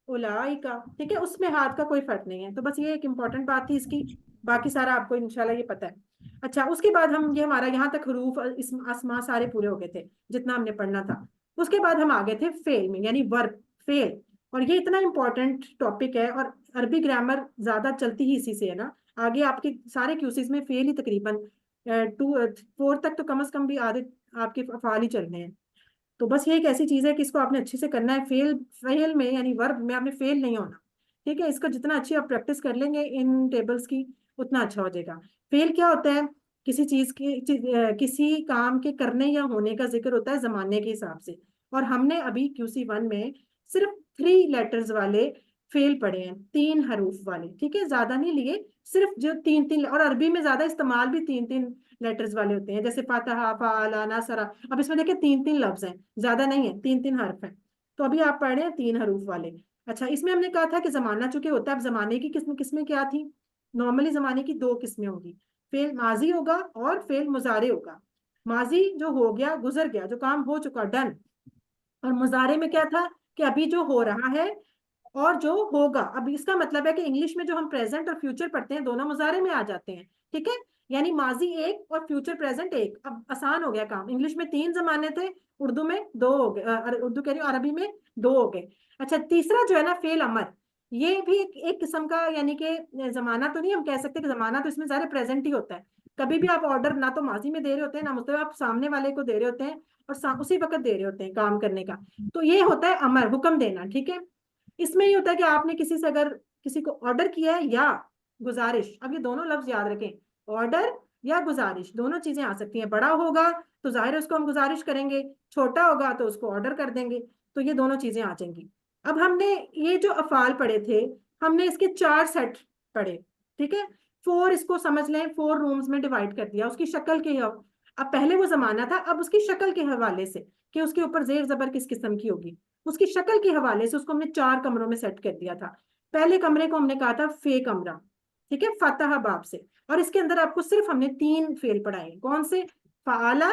उलाइका। ठीक है, उसमें हाथ का कोई फर्क नहीं है। तो बस ये एक इंपॉर्टेंट बात थी इसकी, बाकी सारा आपको इंशाल्लाह ये पता है। अच्छा, उसके बाद हम ये हमारा यहाँ तक हरूफ अस्मा सारे पूरे हो गए थे जितना हमने पढ़ना था। उसके बाद हम आ गए थे फेल में, यानी वर्ब फेल। और ये इतना इंपॉर्टेंट टॉपिक है, और अरबी ग्रामर ज्यादा चलती ही इसी से है ना। आगे आपके सारे क्यूसीज में फेल ही तकरीबन 4 तक तो कम से कम भी आधे आपके अफाल ही चल रहे हैं। तो बस ये एक ऐसी चीज है कि इसको आपने अच्छे से करना है। फेल फेल में यानी वर्ब में आपने फेल नहीं होना। ठीक है, इसका जितना अच्छी आप प्रैक्टिस कर लेंगे इन टेबल्स की उतना अच्छा हो जाएगा। फेल क्या होता है? किसी चीज की किसी काम के करने या होने का जिक्र होता है जमाने के हिसाब से। और हमने अभी QC1 में सिर्फ 3 लेटर्स वाले फेल पढ़े हैं, 3 हरूफ वाले। ठीक है, ज्यादा नहीं लिए, सिर्फ जो 3-3, और अरबी में ज्यादा इस्तेमाल भी 3-3 लेटर्स वाले होते हैं, जैसे फातहा फाला नासरा। अब इसमें देखिए 3-3 लफ्ज हैं, ज्यादा नहीं है, 3-3 हर्फ हैं। तो अभी आप पढ़ रहे हैं 3 हरूफ वाले। अच्छा, इसमें हमने कहा था कि जमाना चूंकि होता है, अब जमाने की किस्में क्या थी? नॉर्मली जमाने की 2 किस्में होंगी, फेल माजी होगा और फेल मुजारे होगा। माजी जो हो गया, गुजर गया, जो काम हो चुका, डन। और मुजारे में क्या था कि अभी जो हो रहा है और जो होगा। अब इसका मतलब है कि इंग्लिश में जो हम प्रेजेंट और फ्यूचर पढ़ते हैं दोनों मुजारे में आ जाते हैं। ठीक है, यानी माजी एक और फ्यूचर प्रेजेंट एक। अब आसान हो गया काम। इंग्लिश में 3 जमाने थे, उर्दू में 2 हो गए, उर्दू कह रही हूँ, अरबी में 2 हो गए। अच्छा, तीसरा जो है ना फेल अमर, ये भी एक किस्म का, यानी कि जमाना तो नहीं हम कह सकते कि जमाना, तो इसमें सारे प्रेजेंट ही होता है। कभी भी आप ऑर्डर ना तो माजी में दे रहे होते हैं ना मतलब आप सामने वाले को दे रहे होते हैं, और उसी वक्त दे रहे होते हैं काम करने का। तो ये होता है अमर, हुक्म देना। ठीक है, इसमें ये होता है कि आपने किसी से अगर किसी को ऑर्डर किया है या गुजारिश, अब ये दोनों लफ्ज याद रखें, ऑर्डर या गुजारिश दोनों चीजें आ सकती हैं। बड़ा होगा तो जाहिर है उसको हम गुजारिश करेंगे, छोटा होगा तो उसको ऑर्डर कर देंगे। तो ये दोनों चीजें आ जाएंगी। अब हमने ये जो अफाल पढ़े थे, हमने इसके 4 सेट पढ़े। ठीक है, 4 इसको समझ लें, 4 रूम्स में डिवाइड कर दिया उसकी शक्ल के। अब पहले वो जमाना था, अब उसकी शक्ल के हवाले से कि उसके ऊपर जेर जबर किस किस्म की होगी, उसकी शक्ल के हवाले से उसको हमने 4 कमरों में सेट कर दिया था। पहले कमरे को हमने कहा था फे कमरा। ठीक है, फतह बाब से। और इसके अंदर आपको सिर्फ हमने 3 फेल पढ़ाए। कौन से? फाला,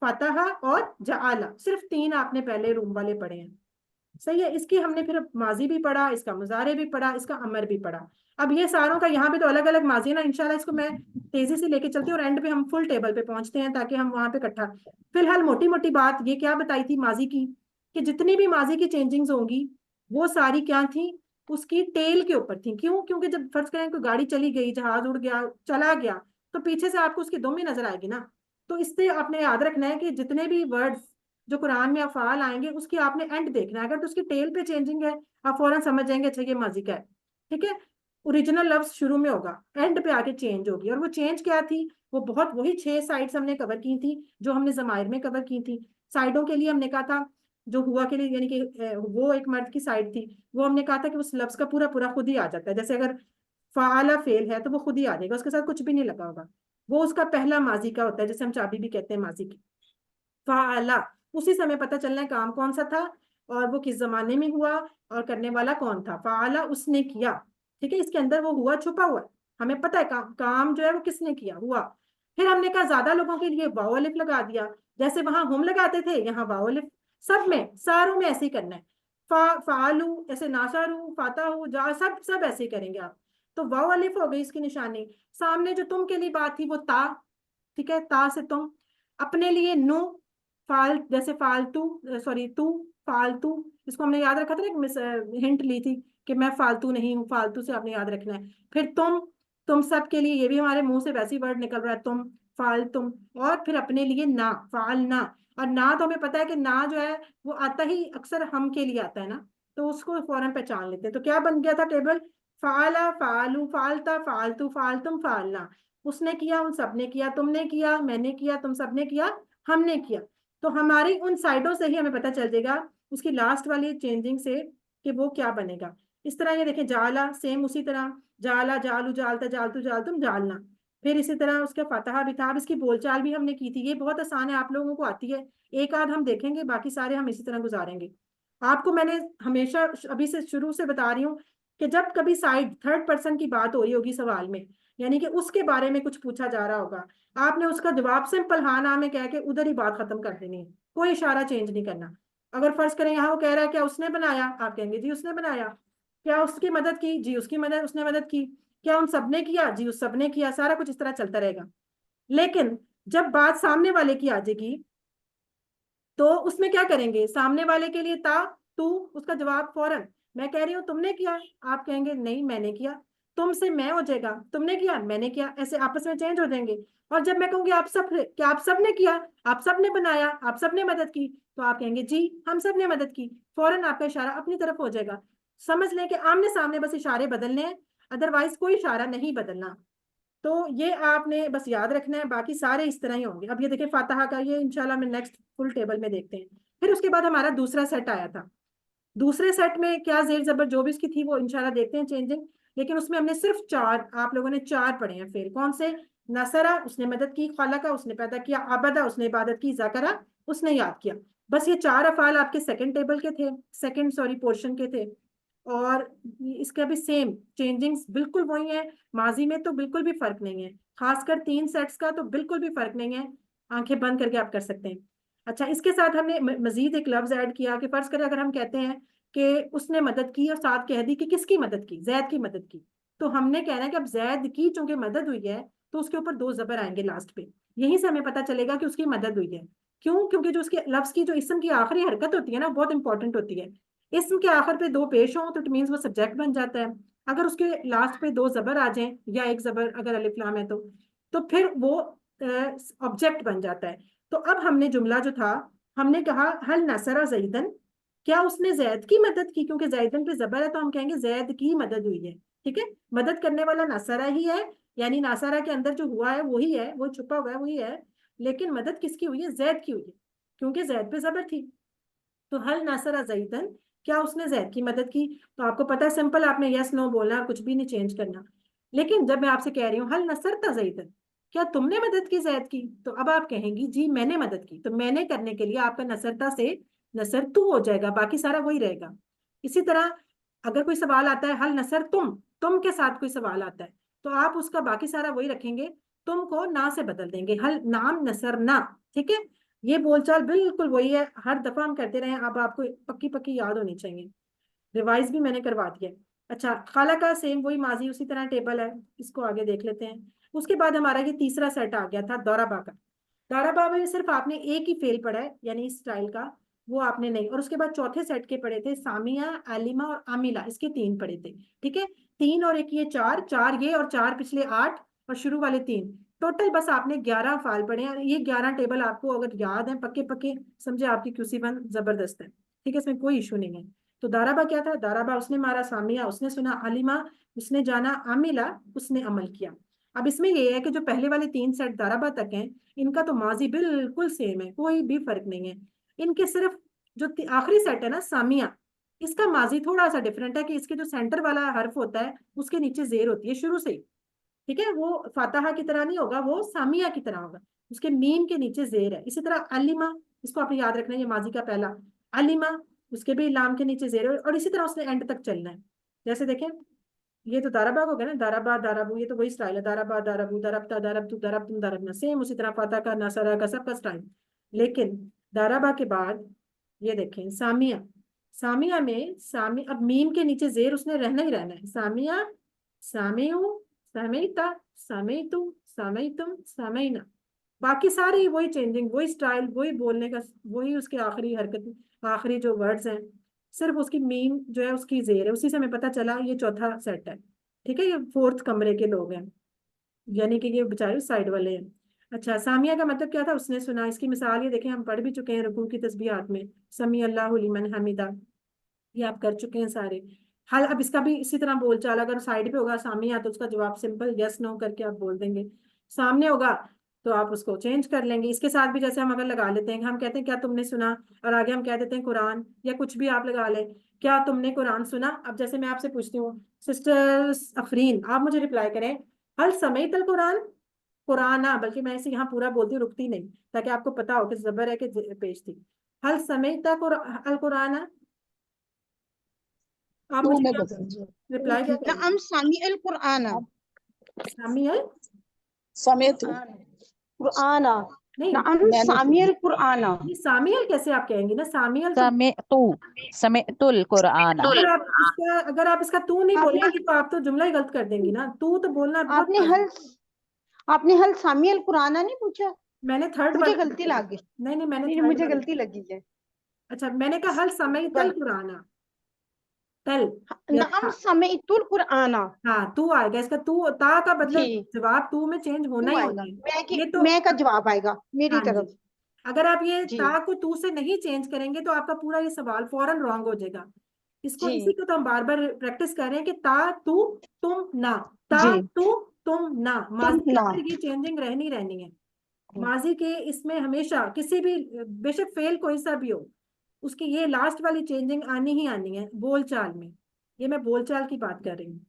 फतह और जाला, सिर्फ 3 आपने पहले रूम वाले पढ़े हैं। सही है, इसकी हमने फिर माजी भी पढ़ा, इसका मुजारे भी पढ़ा, इसका अमर भी पढ़ा। अब ये सारों का यहाँ पे तो अलग अलग माजी है ना, इंशाल्लाह इसको मैं तेजी से लेके चलती हूँ और एंड पे हम फुल टेबल पे पहुंचते हैं ताकि हम वहां पे इकट्ठा। फिलहाल मोटी मोटी बात ये क्या बताई थी माजी की, कि जितनी भी माजी की चेंजिंग्स होंगी वो सारी क्या थी? उसकी टेल के ऊपर थी। क्यों? क्योंकि जब फर्ज करें कोई गाड़ी चली गई, जहाज उड़ गया, चला गया, तो पीछे से आपको उसकी दुम ही नजर आएगी ना। तो इससे आपने याद रखना है कि जितने भी वर्ड्स जो कुरान में अफाल आएंगे उसकी आपने एंड देखना है। अगर तो उसकी टेल पे चेंजिंग है, आप फौरन समझ जाएंगे अच्छा ये माजी का है, ठीक है। ओरिजिनल लफ्ज शुरू में होगा, एंड पे आके चेंज होगी। और वो चेंज क्या थी? वो बहुत वही 6 साइड्स हमने कवर की थी जो हमने जमायर में कवर की थी। साइडों के लिए हमने कहा था, जो हुआ के लिए यानी कि वो एक मर्द की साइड थी, वो हमने कहा था कि उस लफ्ज का पूरा पूरा खुद ही आ जाता है। जैसे अगर फाला फेल है तो वो खुद ही आ जाएगा, उसके साथ कुछ भी नहीं लगा होगा। वो उसका पहला माजी का होता है, जैसे हम चाबी भी कहते हैं माजी की। फाला, उसी समय पता चलना है काम कौन सा था और वो किस जमाने में हुआ और करने वाला कौन था। फाला, उसने किया, ठीक है। इसके अंदर वो हुआ छुपा हुआ है, हमें पता है काम जो है वो किसने किया, हुआ। फिर हमने कहा ज्यादा लोगों के लिए वाव अलिफ लगा दिया, जैसे वहां हम लगाते थे यहाँ वाव अलिफ। सब में, सारों में ऐसे ही करना है। फालू, ऐसे नासारू, फाताहू, जा, सब सब ऐसे ही करेंगे आप। तो वाव अलिफ हो गई इसकी निशानी। सामने जो तुम के लिए बात थी वो ता, ठीक है, ता से तुम। अपने लिए नु, जैसे फालतू, सॉरी तू, फालतू, इसको हमने याद रखा था ना, हिंट ली थी कि मैं फालतू नहीं हूँ, फालतू से आपने याद रखना है। फिर तुम सब के लिए, ये भी हमारे मुंह से वैसी वर्ड निकल रहा है, तुम, फाल तुम। और फिर अपने लिए ना, फाल ना। और ना तो हमें पता है कि ना जो है वो आता ही अक्सर हम के लिए आता है ना, तो उसको फौरन पहचान लेते हैं। तो क्या बन गया था टेबल? फाला, फालू, फालता, फालतू, फालतुम, फालना। उसने किया, उन सबने किया, तुमने किया, मैंने किया, तुम सबने किया, हमने किया। तो हमारी उन साइडों से ही हमें पता चल जाएगा उसकी लास्ट वाली चेंजिंग से कि वो क्या बनेगा। इस तरह ये देखें, जाला सेम उसी तरह, जाला, जालू, जालता, जालतू, जालतुम, जालना। फिर इसी तरह उसका फतहा भी था। अब इसकी बोलचाल भी हमने की थी, ये बहुत आसान है, आप लोगों को आती है। एक आध हम देखेंगे, बाकी सारे हम इसी तरह गुजारेंगे। आपको मैंने हमेशा अभी से शुरू से बता रही हूँ कि जब कभी साइड थर्ड पर्सन की बात हो रही होगी सवाल में, यानी कि उसके बारे में कुछ पूछा जा रहा होगा, आपने उसका जवाब सिंपल हाँ ना में कह के उधर ही बात खत्म कर देनी है, कोई इशारा चेंज नहीं करना। अगर फर्ज करें यहाँ वो कह रहा है क्या उसने बनाया, आप कहेंगे जी उसने बनाया। क्या उसकी मदद की? जी उसकी मदद, उसने मदद की। क्या उन सबने किया? जी उस सबने किया। सारा कुछ इस तरह चलता रहेगा। लेकिन जब बात सामने वाले की आ जाएगी तो उसमें क्या करेंगे? सामने वाले के लिए ता, तू, उसका जवाब फौरन, मैं कह रही हूँ तुमने किया, आप कहेंगे नहीं मैंने किया। तुमसे मैं हो जाएगा, तुमने किया, मैंने किया, ऐसे आपस में चेंज हो जाएंगे। और जब मैं कहूंगी आप सब, क्या आप सब ने किया, आप सब ने बनाया, आप सब ने मदद की, तो आप कहेंगे जी हम सब ने मदद की। फौरन आपका इशारा अपनी तरफ हो जाएगा। समझ लें कि आमने सामने बस इशारे बदलने हैं, अदरवाइज कोई इशारा नहीं बदलना। तो ये आपने बस याद रखना है, बाकी सारे इस तरह ही होंगे। अब ये देखिए फातिहा का, ये इंशाल्लाह में नेक्स्ट फुल टेबल में देखते हैं। फिर उसके बाद हमारा दूसरा सेट आया था। दूसरे सेट में क्या जेर जबर जो भी इसकी थी वो इंशाल्लाह देखते हैं चेंजिंग। लेकिन उसमें हमने सिर्फ 4, आप लोगों ने 4 पढ़े हैं। फिर कौन से? नसरा, उसने मदद की, खलका, उसने पैदा किया, अबदा, उसने इबादत की, ज़करा, उसने याद किया। बस ये 4 अफ़ाल आपके सेकंड टेबल के थे, सेकंड सॉरी पोर्शन के थे। और इसका भी सेम चेंजिंग्स बिल्कुल वही है, माजी में तो बिल्कुल भी फर्क नहीं है, खासकर 3 सेट्स का तो बिल्कुल भी फर्क नहीं है। आंखें बंद करके आप कर सकते हैं। अच्छा, इसके साथ हमने मजीद एक लफ्ज ऐड किया कि फर्ज करें अगर हम कहते हैं कि उसने मदद की और साथ कह दी कि किसकी मदद की, जैद की मदद की, तो हमने कहना है कि अब जैद की चूंकि मदद हुई है तो उसके ऊपर 2 जबर आएंगे लास्ट पे। यहीं से हमें पता चलेगा कि उसकी मदद हुई है। क्यों? क्योंकि जो उसके लफ्ज की जो इसम की आखिरी हरकत होती है ना, बहुत इंपॉर्टेंट होती है। इसम के आखिर पे 2 पेश हों तो इट मीन्स वो सब्जेक्ट बन जाता है। अगर उसके लास्ट पे 2 जबर आ जाएं या एक जबर अगर अलिफ लाम है तो फिर वो ऑब्जेक्ट बन जाता है। तो अब हमने जुमला जो था, हमने कहा हल नसरा जैदन, क्या उसने जैद की मदद की? क्योंकि जैदन पे जबर है तो हम कहेंगे जैद की मदद हुई है, ठीक है। मदद करने वाला नसरा ही है, यानी नासरा के अंदर जो हुआ है वही है, वो छुपा हुआ है वही है। लेकिन मदद किसकी हुई है? जैद की हुई है, क्योंकि जैद पे जबर थी। तो हल नसरा जैदन, क्या उसने जैद की मदद की? तो आपको पता है सिंपल, आपने यस नो बोलना, कुछ भी नहीं चेंज करना। लेकिन जब मैं आपसे कह रही हूँ हल नसरता जैदन, क्या तुमने मदद की जैद की, तो अब आप कहेंगी जी मैंने मदद की। तो मैंने करने के लिए आपका नसरता से नसर तू हो जाएगा, बाकी सारा वही रहेगा। इसी तरह अगर कोई सवाल आता है हल नसर तुम के साथ कोई सवाल आता है तो आप उसका बाकी सारा वही रखेंगे, तुम को ना से बदल देंगे, हल नाम नसर ना, ठीक है। ये बोलचाल बिल्कुल वही है, हर दफा हम करते रहे, अब आपको पक्की पक्की याद होनी चाहिए। रिवाइज भी मैंने करवा दिया। अच्छा, खाला का सेम वही माजी उसी तरह टेबल है, इसको आगे देख लेते हैं। उसके बाद हमारा ये तीसरा सेट आ गया था दौराबा का। दौराबा में सिर्फ आपने एक ही फेल पढ़ा है, यानी इस स्टाइल का, वो आपने नहीं। और उसके बाद चौथे सेट के पढ़े थे सामिया, आलिमा और आमिला, इसके 3 पढ़े थे। ठीक है, 3 और एक ये 4, 4 ये और 4 पिछले 8 और शुरू वाले 3, टोटल बस आपने 11 फाल पढ़े हैं। ये 11 टेबल आपको अगर याद है पक्के पक्के, समझे आपकी QC1 जबरदस्त है। ठीक है, इसमें कोई इशू नहीं है। तो दाराबा क्या था, दाराबा उसने मारा सामिया, उसने सुना आलिमा, उसने जाना आमिला, उसने अमल किया। अब इसमें ये है कि जो पहले वाले 3 सेट दाराबा तक हैं, इनका तो माजी बिल्कुल सेम है, कोई भी फर्क नहीं है। इनके सिर्फ जो आखिरी सेट है ना सामिया, इसका माजी थोड़ा सा डिफरेंट है कि इसके जो सेंटर वाला हर्फ होता है उसके नीचे जेर होती है शुरू से ही। ठीक है, वो फातहा की तरह नहीं होगा, वो सामिया की तरह होगा, उसके मीम के नीचे जेर है। इसी तरह अलिमा, इसको आपने याद रखना है, ये माजी का पहला अलिमा, उसके भी लाम के नीचे जेर है, और इसी तरह उसने एंड तक चलना है। जैसे देखें, ये तो दाराबाग हो गया ना, दाराबा दाराबू, ये तो वही स्टाइल है, दाराबा दाराबू, दरबता दरबतू, दरबतुम दरबना, सेम उसी तरह फातहा का, नसरा का, सबका स्टाइल। लेकिन दाराबा के बाद ये देखें सामिया, सामिया में सामी, अब मीम के नीचे जेर उसने रहना ही रहना है। सामिया, सामियू, सामयिता, सामयितु, सामयितुम, सामयिना, बाकी सारी वही चेंजिंग, वही स्टाइल, वही बोलने का, वही उसके आखिरी हरकत, आखिरी जो वर्ड्स हैं, सिर्फ उसकी मीम जो है उसकी जेर है। उसी से हमें पता चला ये चौथा सेट है। ठीक है, ये 4th कमरे के लोग हैं, यानी कि ये बेचारे साइड वाले हैं। अच्छा, सामिया का मतलब क्या था, उसने सुना। इसकी मिसाल ये देखें, हम पढ़ भी चुके हैं रुकू की तस्बीहात में, समी अल्लाहु लिमन हमिदा, ये आप कर चुके हैं सारे। हल अब इसका भी इसी तरह बोलचाल, अगर साइड पे होगा सामिया तो उसका जवाब सिंपल यस नो करके आप बोल देंगे, सामने होगा तो आप उसको चेंज कर लेंगे। इसके साथ भी जैसे हम अगर लगा लेते हैं, हम कहते हैं क्या तुमने सुना, और आगे हम कह देते हैं कुरान, या कुछ भी आप लगा लें, क्या तुमने कुरान सुना। अब जैसे मैं आपसे पूछती हूँ सिस्टर अफरीन, आप मुझे रिप्लाई करें, हल समयत अल कुरान, कुराना, बल्कि मैं इसे यहाँ पूरा बोलती हूँ, रुकती नहीं, ताकि आपको पता हो कि जबर है कि पेश थी। हल समयत अल कुराना, आप तो मुझे मैं क्या बदल रिप्लाई क्या करेंगे? नअम सामी अल कुरान सामियल समेत कुराना, नहीं, नअम सामी अल कुरान ये सामियल कैसे आप कहेंगे ना, सामियल तो समेतुल कुरान। अगर आप इसका तू नहीं आपने बोलेंगी तो आप तो जुमला ही गलत कर देंगी ना, तू तो बोलना बहुत आपने आसान। हल आपने हल सामी अल कुराना नहीं पूछा, मैंने थर्ड मुझे वाला गलती लग गई। नहीं, मैंने नहीं थर्ड मुझे वाला, गलती लगी है। अच्छा मैंने कहा हल समय तल कुराना, तल या नअम समेतुल कुरान हाँ तू आएगा, इसका तू ता का बदला, जी जवाब तू में चेंज होना तू ही आएगा, होना है। मैं की ये तो मैं का जवाब आएगा मेरी हाँ तरफ। जी, अगर आप ये जी ता को तू से नहीं चेंज करेंगे तो आपका पूरा ये सवाल फौरन रॉन्ग हो जाएगा। इसको, जी इसी को तो हम बार बार प्रैक्टिस कर रहे हैं कि ता तू तुम ना, ता जी तू तुम ना, तुम माजी के ना अंदर ये चेंजिंग रहनी है। माजी के इसमें हमेशा किसी भी, बेशक फेल कोई सा भी हो, उसकी ये लास्ट वाली चेंजिंग आनी ही आनी है बोलचाल में। ये मैं बोलचाल की बात कर रही हूँ।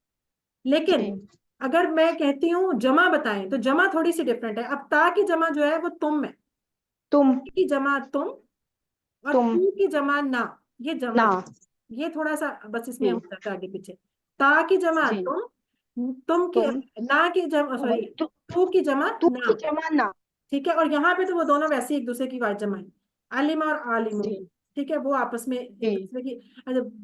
लेकिन जी अगर मैं कहती हूँ जमा बताएं, तो जमा थोड़ी सी डिफरेंट है। अब ता की जमा जो है वो तुम है, तुम की जमा तुम, और तुम तू की जमा ना, ये जमा ना है। ये थोड़ा सा बस इसमें जी हो जाता है आगे पीछे। ता की जमा जी तुम की, तुम ना की जमा, सॉरी, तू तू की जमा तू ना। की जमा ना ठीक है, और यहाँ पे तो वो दोनों वैसे ही एक दूसरे की वाहिद जमा है, आलिमा और आलिमो। जी ठीक है, वो आपस में एक जी दूसरे की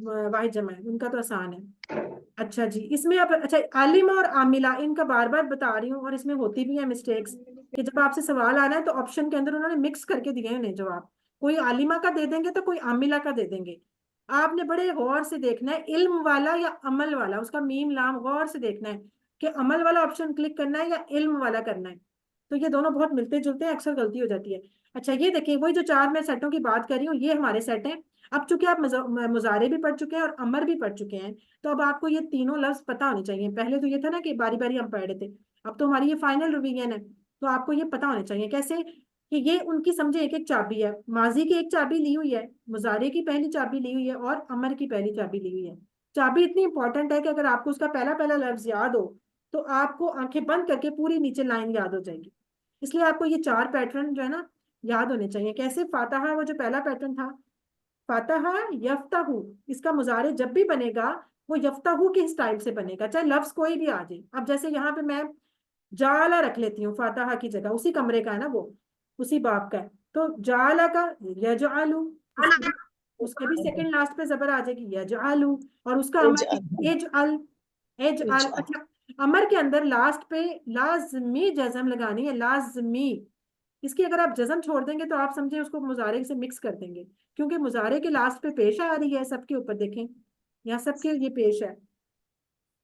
वाहिद जमा है, उनका तो आसान है। अच्छा जी, इसमें आप, अच्छा आलिमा और आमिला, इनका बार बार बता रही हूँ, और इसमें होती भी है मिस्टेक्स कि जब आपसे सवाल आना है तो ऑप्शन के अंदर उन्होंने मिक्स करके दिए हैं उन्हें जवाब, कोई आलिमा का दे देंगे तो कोई आमिला का दे देंगे। आपने बड़े गौर से देखना है, इल्म वाला या अमल वाला, उसका मीम लाम गौर से देखना है कि अमल वाला ऑप्शन क्लिक करना है या इल्म वाला करना है। तो ये दोनों बहुत मिलते जुलते हैं, अक्सर गलती हो जाती है। अच्छा ये देखिए, वही जो 4 मैं सेटों की बात कर रही हूँ, ये हमारे सेट हैं। अब चूंकि आप मुजारे भी पढ़ चुके हैं और अमर भी पढ़ चुके हैं, तो अब आपको ये तीनों लफ्ज पता होने चाहिए। पहले तो ये था ना कि बारी बारी हम पढ़ रहे थे, अब तो हमारी ये फाइनल रिवीजन है, तो आपको ये पता होने चाहिए। कैसे कि ये उनकी समझे एक एक चाबी है, माजी की एक चाबी ली हुई है, मुजारे की पहली चाबी ली हुई है, और अमर की पहली चाबी ली हुई है। चाबी इतनी इंपॉर्टेंट है कि अगर आपको उसका पहला पहला लफ्ज याद हो तो आपको आंखें बंद करके पूरी नीचे लाइन याद हो जाएगी। इसलिए आपको ये 4 पैटर्न जो है ना याद होने चाहिए। कैसे, फातहा वो जो पहला पैटर्न था, फातहा यफ्ताहू, इसका मुजारे जब भी बनेगा वो यफ्ताहू के स्टाइल से बनेगा, चाहे लफ्ज कोई भी आ जाए। अब जैसे यहाँ पे मैं जाला रख लेती हूँ फातहा की जगह, उसी कमरे का है ना वो, उसी बाप का है, तो जाला का यजआलू, उसके भी सेकंड लास्ट पे जबर आ जाएगी यजआलू, और उसका अमर इजअल, इजअल। अच्छा, अमर के अंदर लास्ट पे लाजमी जज़म लगानी है, लाजमी। इसकी अगर आप जज़म छोड़ देंगे तो आप समझें उसको मुजारे से मिक्स कर देंगे, क्योंकि मुजारे के लास्ट पे पेश आ रही है सबके ऊपर। देखें यहाँ सबके ये पेश है,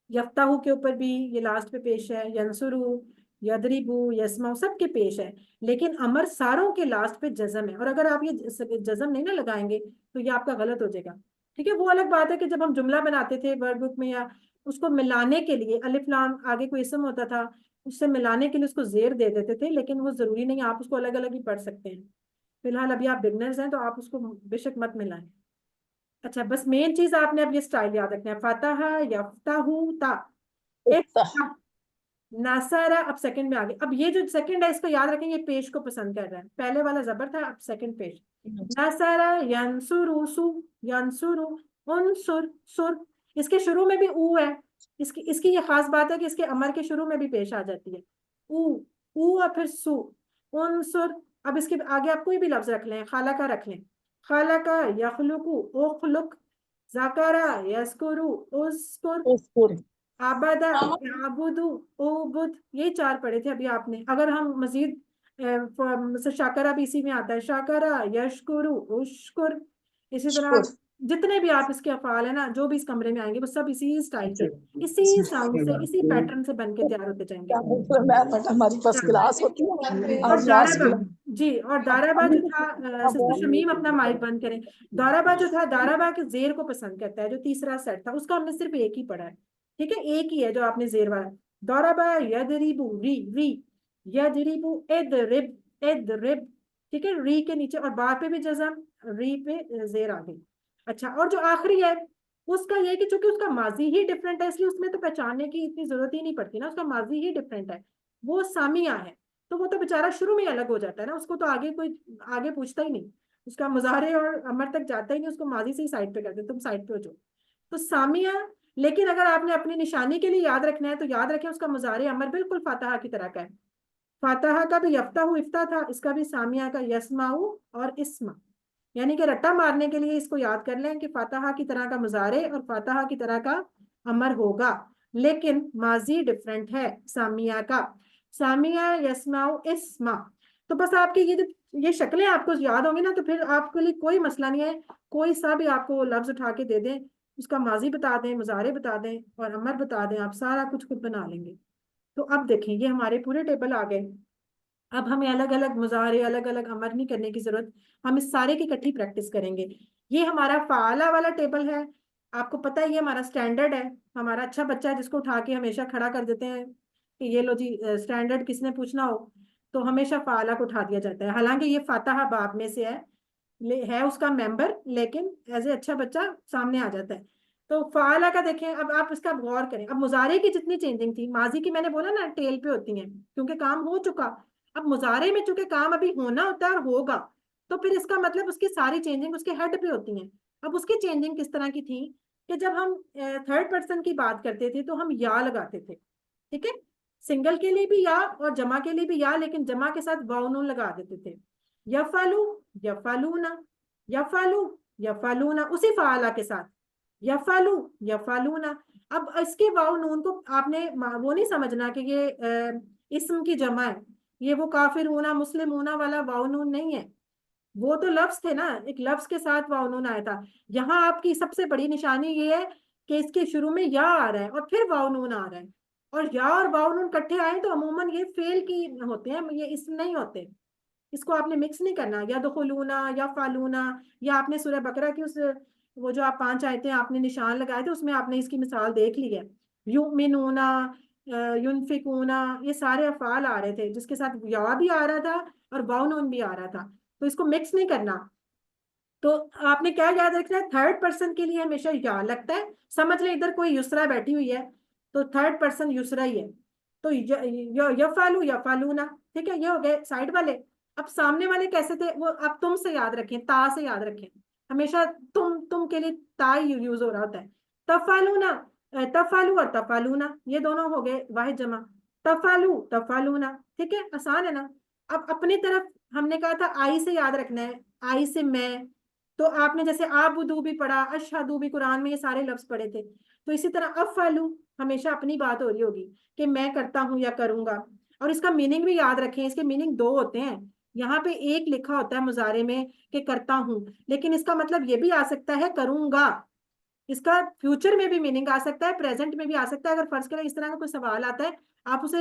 यफ्ताहू के ऊपर भी ये लास्ट पे पेश है, यंसुरु, यदरिबु, यस्माउ सबके पेश है, लेकिन अमर सारों के लास्ट पे जज़म है। और अगर आप ये जज़म नहीं ना लगाएंगे तो ये आपका गलत हो जाएगा। ठीक है, वो अलग बात है कि जब हम जुमला बनाते थे वर्ड बुक में, या उसको मिलाने के लिए अलिफ लाम आगे कोई इसम होता था, उससे मिलाने के लिए उसको जेर दे देते थे, लेकिन वो जरूरी नहीं, आप उसको अलग अलग ही पढ़ सकते हैं। फिलहाल अभी आप बिगनर्स हैं तो आप उसको बेशक मत मिलाएं। अच्छा, बस मेन चीज आपने अब ये स्टाइल याद रखना है, फतह, यफ्ताहू, ता, इफ्ताह, नासारा। अब सेकंड में आ गए। अब ये जो सेकंड है इसको याद रखें, ये पेश को पसंद कर रहा है, पहले वाला जबर था, अब सेकंड पेश। नासारा यंसुरु, सु, यंसुरु, उनसुर, सुर। इसके शुरू में भी ऊ है, इसकी ये खास बात है कि इसके अमर के शुरू में भी पेश आ जाती है ऊ और फिर सु, उनसुर। अब इसके आगे आप कोई भी लफ्ज रख लें, खाला का रख लें, खाला का, यखलुकु, उखलुक, ज़करा, यस्कुरु, उस्कुर, आबादा, याबुदु, उबुद। ये 4 पढ़े थे अभी आपने। अगर हम मजीद शाकरा भी इसी में आता है, शाकरा, यशकुरु, उशकुर। इसी तरह जितने भी आप इसके अफाल है ना, जो भी इस कमरे में आएंगे वो सब इसी स्टाइल के, इसी साउंड से, इसी पैटर्न से बन के तैयार होते जाएंगे। हमारी फर्स्ट क्लास होती है। और दाराबा जी, और दाराबा जो था, सिस्टर शमीम अपना माइक बंद करें। दाराबा जो था, दाराबा के जेर को पसंद करता है, जो तीसरा सेट था उसका हमने सिर्फ एक ही पढ़ा है। ठीक है, एक ही है जो आपने जेर वाला। दाराबा यदरिबु, री री, यदरिबु, इदरिब, इदरिब। ठीक है, री के नीचे और बा पे भी जज़म, री पे जेर आ गई। अच्छा, और जो आखिरी है उसका ये कि चूंकि उसका माजी ही डिफरेंट है, इसलिए उसमें तो पहचानने की इतनी जरूरत ही नहीं पड़ती ना, उसका माजी ही डिफरेंट है, वो सामिया है, तो वो तो बेचारा शुरू में अलग हो जाता है ना, उसको तो आगे कोई आगे पूछता ही नहीं, उसका मुजारे और अमर तक जाता ही नहीं, उसको माजी से ही साइड पे करते, तुम साइड पे हो जाओ। तो सामिया, लेकिन अगर आपने अपनी निशानी के लिए याद रखना है तो याद रखें उसका मुजारे अमर बिल्कुल फातहा की तरह का है। फातहा का भी यफ्ताहू इफ्ता था, इसका भी सामिया का यस्माऊ और इस्मा, यानी कि रट्टा मारने के लिए इसको याद कर लें कि फातहा की तरह का मुजारे और फातहा की तरह का अमर होगा, लेकिन माजी डिफरेंट है सामिया का। सामिया, यस्माउ, इस्मा। तो बस आपकी ये शक्लें आपको याद होंगी ना, तो फिर आपके लिए कोई मसला नहीं है, कोई सा भी आपको लफ्ज उठा के दे दें, उसका माजी बता दें, मुजारे बता दें और अमर बता दें, आप सारा कुछ खुद बना लेंगे। तो अब देखें, ये हमारे पूरे टेबल आ गए। अब हमें अलग अलग मुजारे, अलग अलग अमर नहीं करने की जरूरत, हम इस सारे की इकट्ठी प्रैक्टिस करेंगे। ये हमारा फाला वाला टेबल है, आपको पता है ये हमारा स्टैंडर्ड है, हमारा अच्छा बच्चा है जिसको उठा के हमेशा खड़ा कर देते हैं कि ये लो जी स्टैंडर्ड, किसने पूछना हो तो हमेशा फाला को उठा दिया जाता है, हालांकि ये फातहा बाब में से है उसका मेंबर, लेकिन एज ए अच्छा बच्चा सामने आ जाता है। तो फाला का देखें, अब आप इसका गौर करें। अब मुजारे की जितनी चेंजिंग थी, माजी की मैंने बोला ना टेल पे होती है क्योंकि काम हो चुका, अब मुजारे में चूंकि काम अभी होना होता है और होगा, तो फिर इसका मतलब उसकी सारी चेंजिंग उसके हेड पे होती हैं। अब उसकी चेंजिंग किस तरह की थी कि जब हम थर्ड पर्सन की बात करते थे तो हम या लगाते थे, ठीक है, सिंगल के लिए भी या और जमा के लिए भी या, लेकिन जमा के साथ वाव नून लगा देते थे। यफालू, यफालूना, यफालू, यफालूना, उसी फाला के साथ यफालू, यफालूना। अब इसके वाव नून को आपने वो नहीं समझना कि ये इस्म की जमा है, ये वो काफिर ऊना मुस्लिम ऊना वाला वाव नून नहीं है, वो तो लफ्ज थे ना, एक लफ्ज के साथ वाव नून आया था। यहाँ आपकी सबसे बड़ी निशानी ये है कि इसके शुरू में या आ रहा है और फिर वाव नून आ रहा है, और या और वाव नून इकट्ठे आए तो अमूमन ये फेल की होते हैं, ये इसम नहीं होते, इसको आपने मिक्स नहीं करना। या दुखुलूना, या फालूना, या आपने सूरह बकरा की उस वो जो आप 5 आयतें आपने निशान लगाए थे उसमें आपने इसकी मिसाल देख ली है। युमिनूना, युनफिकूना, ये सारे अफाल आ रहे थे जिसके साथ या भी आ रहा था और वाव नून भी आ रहा था, तो इसको मिक्स नहीं करना। तो आपने क्या याद रखना है, थर्ड पर्सन के लिए हमेशा या लगता है, समझ ले इधर कोई युसरा बैठी हुई है तो थर्ड पर्सन युसरा ही है, तो यफालू, यफालूना, ठीक है, ये हो गए साइड वाले। अब सामने वाले कैसे थे, वो अब तुम से याद रखें, ता से याद रखें, हमेशा तुम के लिए ता यूज हो रहा होता है। तफालूना, तफालू और तफालूना, ये दोनों हो गए वाहिद जमा, तफालू, तफालूना, ठीक है, आसान है ना। अब अपनी तरफ हमने कहा था आई से याद रखना है, आई से मैं, तो आपने जैसे आबुदू भी पढ़ा, अशहदू भी, कुरान में ये सारे लफ्ज पढ़े थे, तो इसी तरह अफालू हमेशा अपनी बात हो रही होगी कि मैं करता हूं या करूंगा। और इसका मीनिंग भी याद रखें, इसके मीनिंग 2 होते हैं, यहाँ पे एक लिखा होता है मुजारे में कि करता हूँ, लेकिन इसका मतलब ये भी आ सकता है करूंगा। इसका फ्यूचर में भी मीनिंग आ सकता है, प्रेजेंट में भी आ सकता है। अगर फर्ज करें इस तरह का कोई सवाल आता है, आप उसे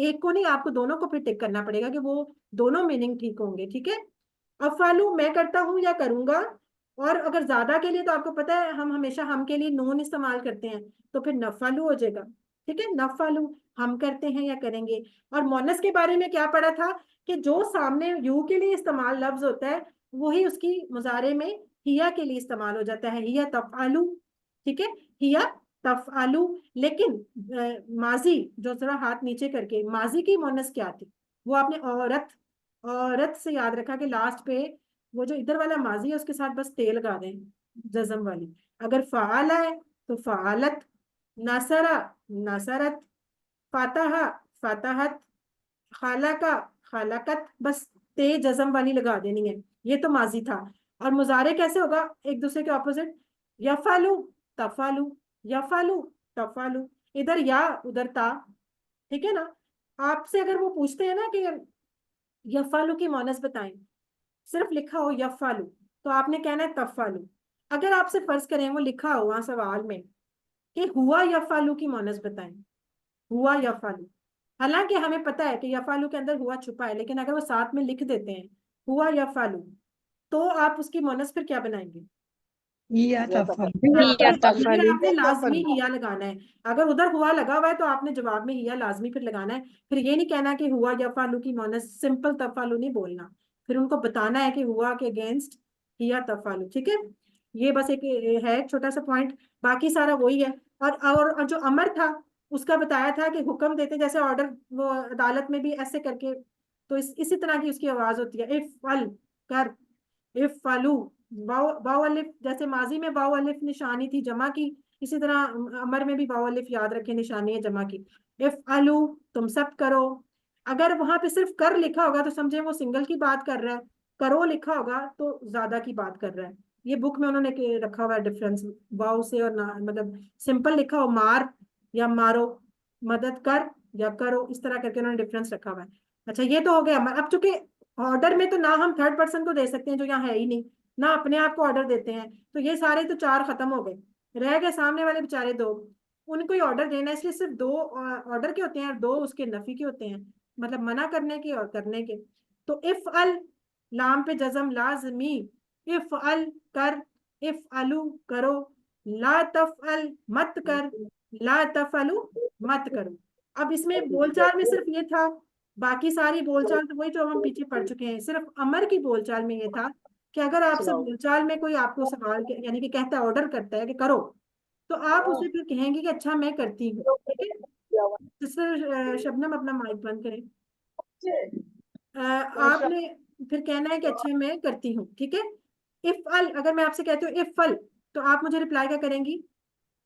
एक को नहीं, आपको दोनों को फिर टिक करना पड़ेगा कि वो दोनों मीनिंग ठीक होंगे, ठीक है। अफालू मैं करता हूँ या करूंगा, और अगर ज्यादा के लिए तो आपको पता है हम हमेशा हम के लिए नून इस्तेमाल करते हैं, तो फिर नफालू हो जाएगा, ठीक है। नफालू हम करते हैं या करेंगे। और मोनस के बारे में क्या पढ़ा था कि जो सामने यू के लिए इस्तेमाल लफ्ज होता है वही उसकी मुजारे में हिया के लिए इस्तेमाल हो जाता है, हिया तफआलू, ठीक है, हिया तफआलू। लेकिन माजी, जो जरा हाथ नीचे करके, माजी की मोनस क्या थी, वो आपने औरत, औरत से याद रखा कि लास्ट पे वो जो इधर वाला माजी है उसके साथ बस तेल लगा दें, जज्म वाली। अगर फाला है तो फालत, नसरा नसरत, फातहा फातहत, खालाका खालाकत, बस ते जज्म वाली लगा देनी है। ये तो माजी था। और मुजारे कैसे होगा एक दूसरे के ऑपोजिट, यफालू तफालू, यफालू तफालू, इधर या उधर ता, ठीक है ना। आपसे अगर वो पूछते हैं ना कि यफालू की मोनस बताएं, सिर्फ लिखा हो यफालू, तो आपने कहना है तफालू। अगर आपसे फर्ज करें वो लिखा हो वहां सवाल में कि हुआ यफालू की मोनस बताएं, हुआ यफालू, हालांकि हमें पता है कि यफालू के अंदर हुआ छुपा है, लेकिन अगर वो साथ में लिख देते हैं हुआ यफालू, तो आप उसकी मोनस फिर क्या बनाएंगे? हिया तफालू। हाँ, हिया फिर तफालू। आपने लाजमी हिया लगाना है। अगर उधर हुआ लगा हुआ है तो आपने जवाब में हिया लाजमी फिर लगाना है। फिर ये नहीं कहना कि हुआ यफालू की मोनस सिंपल तफालू नहीं बोलना, फिर उनको बताना है कि हुआ के अगेंस्ट हिया तफालू, ठीक है। ये बस एक है छोटा सा पॉइंट, बाकी सारा वही है। और जो अमर था उसका बताया था कि हुक्म देते जैसे ऑर्डर, वो अदालत में भी ऐसे करके, तो इसी तरह की उसकी आवाज होती है, इफ फल कर, इफ फालू, वाव अलिफ, जैसे माजी में वाव अलिफ निशानी थी जमा की, इसी तरह अमर में भी वाव अलिफ याद रखे निशानी है जमा की। इफ अलू तुम सब करो। अगर वहां पे सिर्फ कर लिखा होगा तो समझे वो सिंगल की बात कर रहा है, करो लिखा होगा तो ज्यादा की बात कर रहा है। ये बुक में उन्होंने रखा हुआ है डिफरेंस वाव से और ना, मतलब सिंपल लिखा हो मार या मारो, मदद कर या करो, इस तरह करके उन्होंने डिफरेंस रखा हुआ है। अच्छा ये तो हो गया। अब चूंकि ऑर्डर में तो ना हम थर्ड पर्सन को दे सकते हैं जो यहाँ है ही नहीं, ना अपने आप को ऑर्डर देते हैं, तो ये सारे तो चार खत्म हो गए, रह गए सामने वाले बेचारे दो। उनको ही ऑर्डर देना है, इसलिए सिर्फ दो ऑर्डर के होते हैं और दो उसके नफी के होते हैं, मतलब मना करने के और करने के। तो इफ अल, लाम पे जज्म लाजमी, इफ अल कर, इफ अलू करो, ला तफ अल मत कर, ला तफअलू मत करो। अब इसमें बोलचाल में सिर्फ ये था, बाकी सारी बोलचाल तो वही जो हम पीछे पढ़ चुके हैं। सिर्फ अमर की बोलचाल में ये था कि अगर आपसे बोलचाल में कोई आपको सवाल यानी कि कहता है, ऑर्डर करता है कि करो, तो आप उसे फिर कहेंगे कि अच्छा मैं करती हूँ, ठीक है। सिस्टर शबनम अपना माइक बंद करें। आपने फिर कहना है कि अच्छा मैं करती हूँ, ठीक है। इफ अल, अगर मैं आपसे कहती हूँ इफ अल, तो आप मुझे रिप्लाई क्या करेंगी?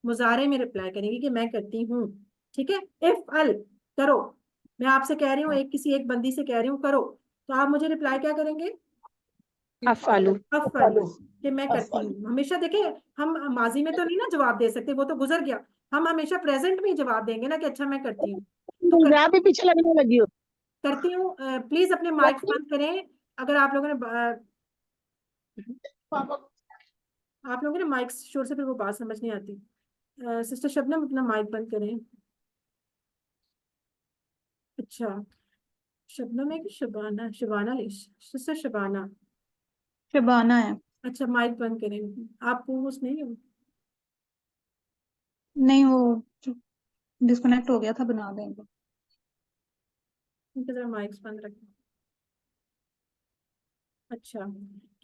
मुजारे में रिप्लाई करेंगी कि मैं करती हूँ, ठीक है। इफ अल करो, मैं आपसे कह रही हूँ, किसी एक बंदी से कह रही हूँ करो, तो आप मुझे रिप्लाई क्या करेंगे? अफालू। अफअलू, कि मैं करती हूँ। हमेशा देखे हम माजी में तो नहीं ना जवाब दे सकते, वो तो गुजर गया, हम हमेशा प्रेजेंट में ही जवाब देंगे ना कि अच्छा मैं करती हूँ। तो भी पीछे लगने लगी हो। करती हूँ। प्लीज अपने माइक बंद करें। अगर आप लोगों ने माइक शोर से फिर वो बात समझ नहीं आती। सिस्टर शबनम अपना माइक बंद करें। अच्छा शबनम है कि शबाना? शबाना, सिस्टर शबाना, शबाना है। अच्छा माइक बंद करें। आप होस्ट नहीं हो? नहीं, वो डिस्कनेक्ट हो गया था, बना देंगे। जरा माइक बंद रखें। अच्छा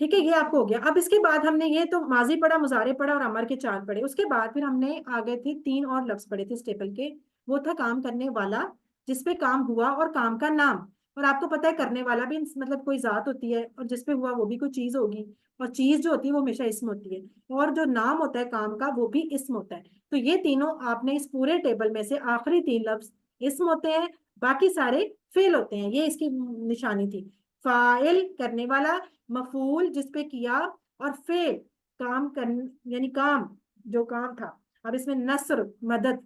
ठीक है, ये आपको हो गया। अब इसके बाद हमने ये तो माजी पढ़ा, मुजारे पढ़ा और अमर के चार पढ़े। उसके बाद फिर हमने आ गए थे तीन और लफ्ज पढ़े थे इस टेबल के। वो था काम करने वाला, जिसपे काम हुआ, और काम का नाम। और आपको पता है करने वाला भी मतलब कोई जात होती है, और जिसपे हुआ वो भी कोई चीज होगी, और चीज जो होती है वो हमेशा इस्म होती है, और जो नाम होता है काम का वो भी इस्म होता है। तो ये तीनों आपने इस पूरे टेबल में से आखिरी तीन लफ्ज इस्म होते हैं, बाकी सारे फेल होते हैं, ये इसकी निशानी थी। फाइल करने वाला, मफूल जिसपे किया, और फेल काम कर यानी काम जो काम था। अब इसमें नस्र मदद,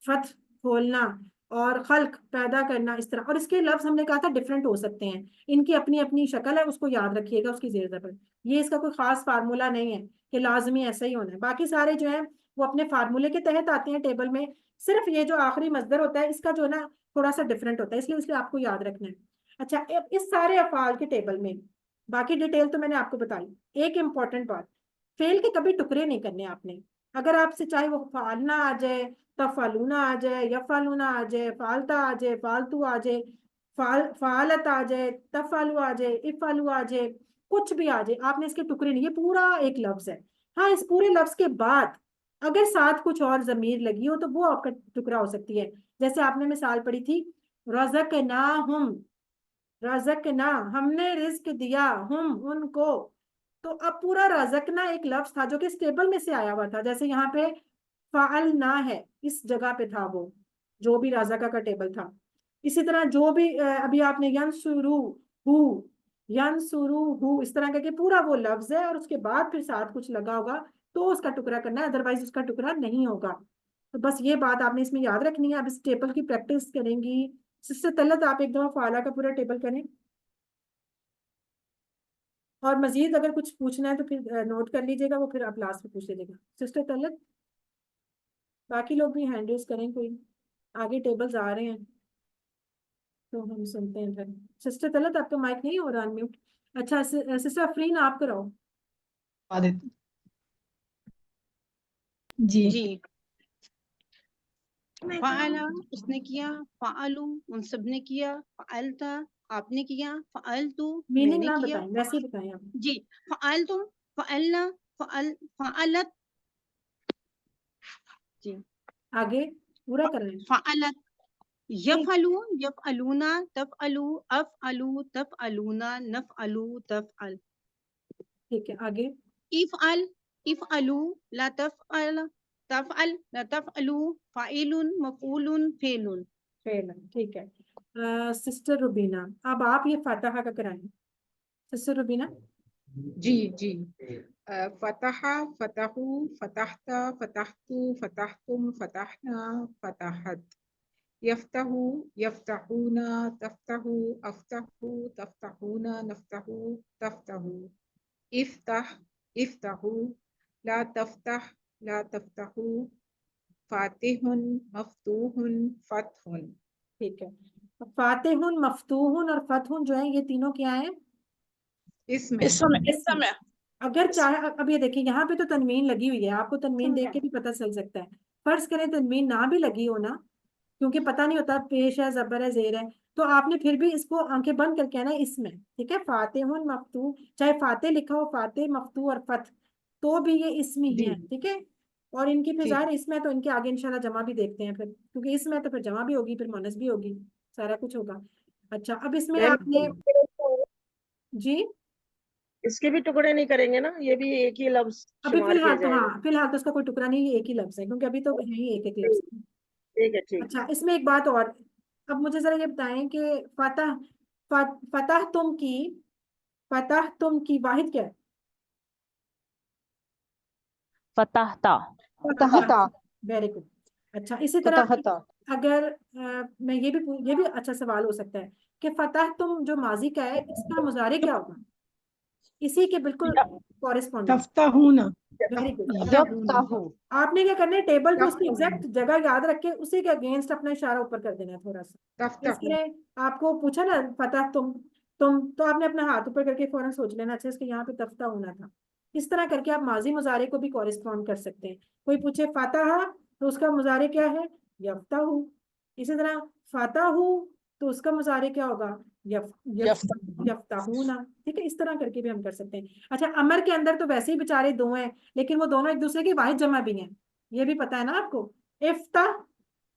फत खोलना, और खल्क पैदा करना, इस तरह। और इसके लफ्ज हमने कहा था डिफरेंट हो सकते हैं, इनकी अपनी अपनी शक्ल है, उसको याद रखिएगा उसकी जेर ज़बर। ये इसका कोई खास फार्मूला नहीं है कि लाजमी ऐसा ही होना है, बाकी सारे जो है वो अपने फार्मूले के तहत आते हैं टेबल में। सिर्फ ये जो आखिरी मजदर होता है इसका जो है ना थोड़ा सा डिफरेंट होता है, इसलिए आपको याद रखना है। अच्छा, अब इस सारे अफआल के टेबल में बाकी डिटेल तो मैंने आपको बताई। एक इम्पॉर्टेंट बात, फेल के कभी टुकड़े नहीं करने आपने। अगर आपसे चाहे वो फालना आ जाए, तफालूना आ जाए, यफालूना आ जाए, फालता आ जाए, फालतू आ जाए, फालत आ जाए, तफालू आ जाए, इफालू आ जाए, कुछ भी आ जाए, आपने इसके टुकड़े नहीं, ये पूरा एक लफ्ज है। हाँ, इस पूरे लफ्ज के बाद अगर साथ कुछ और जमीर लगी हो तो वो आपका टुकड़ा हो सकती है। जैसे आपने मिसाल पढ़ी थी, रज़क़नाहुम, रज़क़ना हमने रिज्क दिया, हम उनको। तो अब पूरा रज़क़ना एक लफ्ज था जो कि इस टेबल में से आया हुआ था। जैसे यहाँ पे फ़अलना है, इस जगह पे था वो जो भी राज़क़ा का टेबल था। इसी तरह जो भी अभी आपने यंसुरू, इस तरह करके पूरा वो लफ्ज है और उसके बाद फिर साथ कुछ लगा होगा तो उसका टुकड़ा करना है, अदरवाइज उसका टुकड़ा नहीं होगा। तो बस ये बात आपने इसमें याद रखनी है। आप इस टेबल की प्रैक्टिस करेंगी। सिस्टर तलत, आप एक दफा फाला का पूरा टेबल करें, और मजीद अगर कुछ पूछना है तो फिर नोट कर लीजिएगा, वो फिर आप लास्ट में पूछ लीजिएगा। सिस्टर तलत, बाकी लोग भी हैंड रेज करें, कोई आगे टेबल्स आ रहे हैं तो हम सुनते हैं फिर। सिस्टर तलत, आपका माइक नहीं हो रहा अनम्यूट। अच्छा, सिस्टर अफरीन आप कराओ। जी जी। फ़अला उसने किया, फ़अलू उन सब ने किया, फ़अलता आपने किया, फ़अलतु मीनिंग मैंने ना किया। बताएं, वैसे ही बताएं आप। जी, फ़अलतुम, फ़अलना, फ़अलत। जी, आगे पूरा करें। फ़अलत, नहीं, यफ़अलू, यफ़अलूना, तफ़अलू, अफ़अलू, तफ़अलूना, नफ़अलू, तफ़अल। ठीक है, आगे। इफ़अल, इफ़अलू, ला तफ़अल, तफ़अल, ला तफ़अलू, फ़ाइलुन, मफ़ऊलुन, फ़ेलुन। फेल, ठीक है। सिस्टर रुबीना, अब आप ये फातिहा का कराएं। सिस्टर रुबीना। जी जी। फतहा, फतहू, फतहता, फतहतु, फतहतुम, फतहना, फतहत। यफ्तहू, यफ्तहूना, तफ्तहू, अफ्तहू, तफ्तहूना, नफ्तहू, तफ्तहू। इफ्तह, इफ्तहू, ला तफ्तह, ला तफ्तहू, फातिहुन, मफ्तूहुन, फतहुन। ठीक है, फातिहुन, मफ्तूहुन और फतहुन जो है ये तीनों क्या है? इसमें इस इसमें। समय अगर चाहे, अब ये देखिए यहाँ पे तो तनवीन लगी हुई है, आपको तनवीन देख के भी पता चल सकता है। फर्ज करें तनवीन ना भी लगी हो ना, क्योंकि पता नहीं होता पेश है, जबर है, जेर है, तो आपने फिर भी इसको आंखें बंद करके आना है इसमें। ठीक है, फातिहुन मफ्तू, चाहे फाते लिखा हो, फाते मफ्तू और फत, तो भी ये इसमें ही जी है। ठीक है, और इनकी फिर जी जाहिर इसमें है, तो इनके आगे इंशाल्लाह जमा भी देखते हैं फिर, क्योंकि इसमें तो फिर जमा भी होगी, फिर मुअन्नस भी होगी, सारा कुछ होगा। अच्छा, अब इसमें मैम आपने जी, इसके भी टुकड़े नहीं करेंगे ना, ये भी एक ही लफ्ज अभी शुमार किया फिलहाल तो, जाएगा। हाँ फिलहाल तो उसका कोई टुकड़ा नहीं, ये एक ही लफ्ज है, क्योंकि अभी तो है ही एक एक लफ्ज। ठीक है ठीक। अच्छा, इसमें एक बात और, अब मुझे जरा ये बताएं कि फतह, फतह तुम की, फतह तुम की वाहिद क्या है? फतहता, फतहता, वेरी गुड। अच्छा, इसी तरह फतहता, अगर मैं ये भी अच्छा सवाल हो सकता है कि फतह तुम जो माजी का है इसका मुजारे क्या होगा, इसी के बिल्कुल कॉरेस्पॉन्डिंग। तफ्ताहूना, वेरी गुड। यफ्ताहु, आपने क्या करना है, टेबल पे उसकी तफ्तहू, एग्जैक्ट जगह याद रख के उसी के अगेंस्ट अपना इशारा ऊपर कर देना है थोड़ा सा। तफ्तहू। इसलिए आपको पूछा ना फतह तुम तो आपने अपना हाथ ऊपर करके फौरन सोच लेना, अच्छा इसके यहाँ पे तफ्ता होना था। इस तरह करके आप माजी मुजारे को भी कॉरेस्पॉन्ड कर सकते हैं। कोई पूछे फातहा तो उसका मुजारे क्या है? यफ्ताहू। इसी तरह फातहू तो उसका मुजारे क्या होगा? यफ यफ यफ्ताहूना। ठीक है, इस तरह करके भी हम कर सकते हैं। अच्छा, अमर के अंदर तो वैसे ही बेचारे दो हैं, लेकिन वो दोनों एक दूसरे की वाहिद जमा भी हैं, ये भी पता है ना आपको। इफ्ता और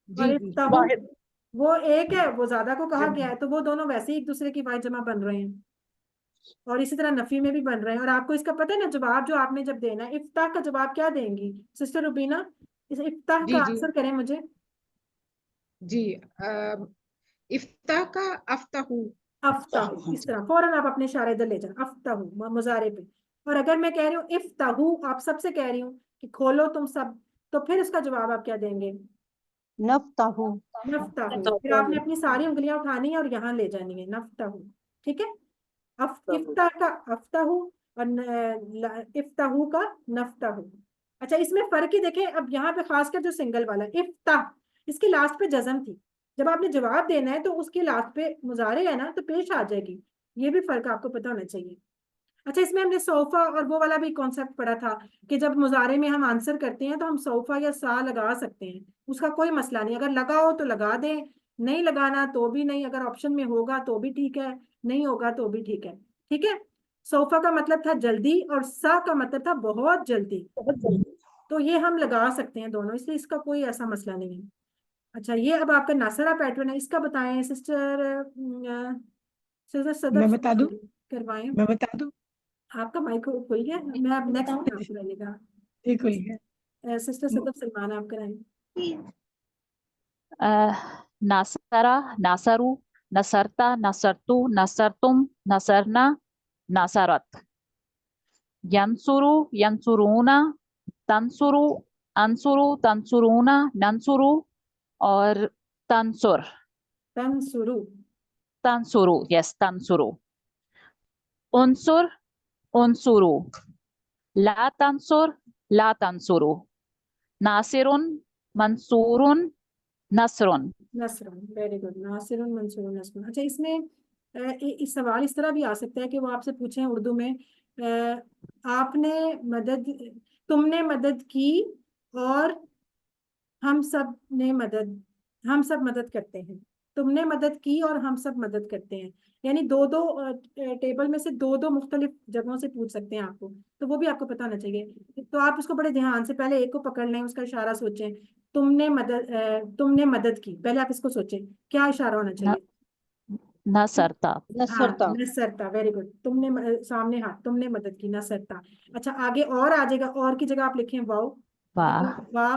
जी जी इफ्ताहू, वाहिद। वो एक है, वो ज्यादा को कहा गया है, तो वो दोनों वैसे ही एक दूसरे की वाहिद जमा बन रहे हैं। और इसी तरह नफी में भी बन रहे हैं। और आपको इसका पता है ना जवाब जो आपने जब देना है, इफ्ताह का जवाब क्या देंगी सिस्टर रुबीना? इस इफ्ताह जी का जी आंसर करें मुझे। जी। इफ्ता का अफ्ताहू। अफ्ताहू, इस तरह फौरन आप अपने इशारे इधर ले जाए, अफ्ताहू मुजारे पे। और अगर मैं कह रही हूँ इफ्ताहू, आप सबसे कह रही हूँ कि खोलो तुम सब, तो फिर उसका जवाब आप क्या देंगे? नफ्ताहु नफ्ताहु, फिर आपने अपनी सारी उंगलियां उठानी है और यहाँ ले जानी है, नफ्ताहु, ठीक है। इफ्ता का अफ्ताहु और इफ्ताहु का नफ्ताहु। अच्छा, इसमें फर्क ही देखें अब यहाँ पे, खासकर जो सिंगल वाला इफ्ताह, इसके लास्ट पे जज़म थी, जब आपने जवाब देना है तो उसके लास्ट पे मुजारे है ना, तो पेश आ जाएगी। ये भी फर्क आपको पता होना चाहिए। अच्छा, इसमें हमने सोफा और वो वाला भी कॉन्सेप्ट पढ़ा था कि जब मुजारे में हम आंसर करते हैं तो हम सोफा या सा लगा सकते हैं, उसका कोई मसला नहीं, अगर लगाओ तो लगा दें, नहीं लगाना तो भी नहीं, अगर ऑप्शन में होगा तो भी ठीक है, नहीं होगा तो भी ठीक है, ठीक है। सोफा का मतलब था जल्दी और सा का मतलब था बहुत जल्दी, तो ये हम लगा सकते हैं दोनों, इसलिए इसका कोई ऐसा मसला नहीं है। अच्छा, ये अब आपका नासरा पैटर्न है, इसका बताएं सिस्टर, सिस्टर सदफ मैं बता दूं करवाएं। मैं बता दूं आपका माइक खुल गया, मैं अब नेक्स्ट आपको रहने का। ठीक है। सिस्टर सदफ सलमान, आप कराएं। नासरा, नासरू, नसरता, नसरतु, नसरतुम, नसरना, नासरत। यंसुरु, यंसुरूना, तंसुरु, अंसुरु, तंसुरूना, नंसुरु और तंसुर। तंसुरु, तंसुरु, यस तंसुरु। उनसुर, उनसुरु। ला तंसुर, ला तंसुरु। नासिरुन, मंसूरुन, नसरुन। नसरुन, वेरी गुड, नासिरुन मंसूरुन नसरुन। अच्छा, इसमें इस सवाल इस तरह भी आ सकता है कि वो आपसे पूछें उर्दू में, आपने मदद, तुमने मदद की और हम सब ने मदद, हम सब मदद करते हैं, तुमने मदद की और हम सब मदद करते हैं, यानी दो दो टेबल में से दो दो मुख्तलिफ जगहों से पूछ सकते हैं आपको, तो वो भी आपको पता होना चाहिए। तो आप उसको बड़े ध्यान से पहले एक को पकड़ लें, उसका इशारा सोचें, तुमने मदद की, पहले आप इसको सोचें क्या इशारा होना चाहिए। नसरता। हाँ, नसरता, वेरी गुड, तुमने सामने हाथ, तुमने मदद की, नसरता। अच्छा, आगे और आ जाएगा, और की जगह आप लिखें वाओ, वाह। वाह,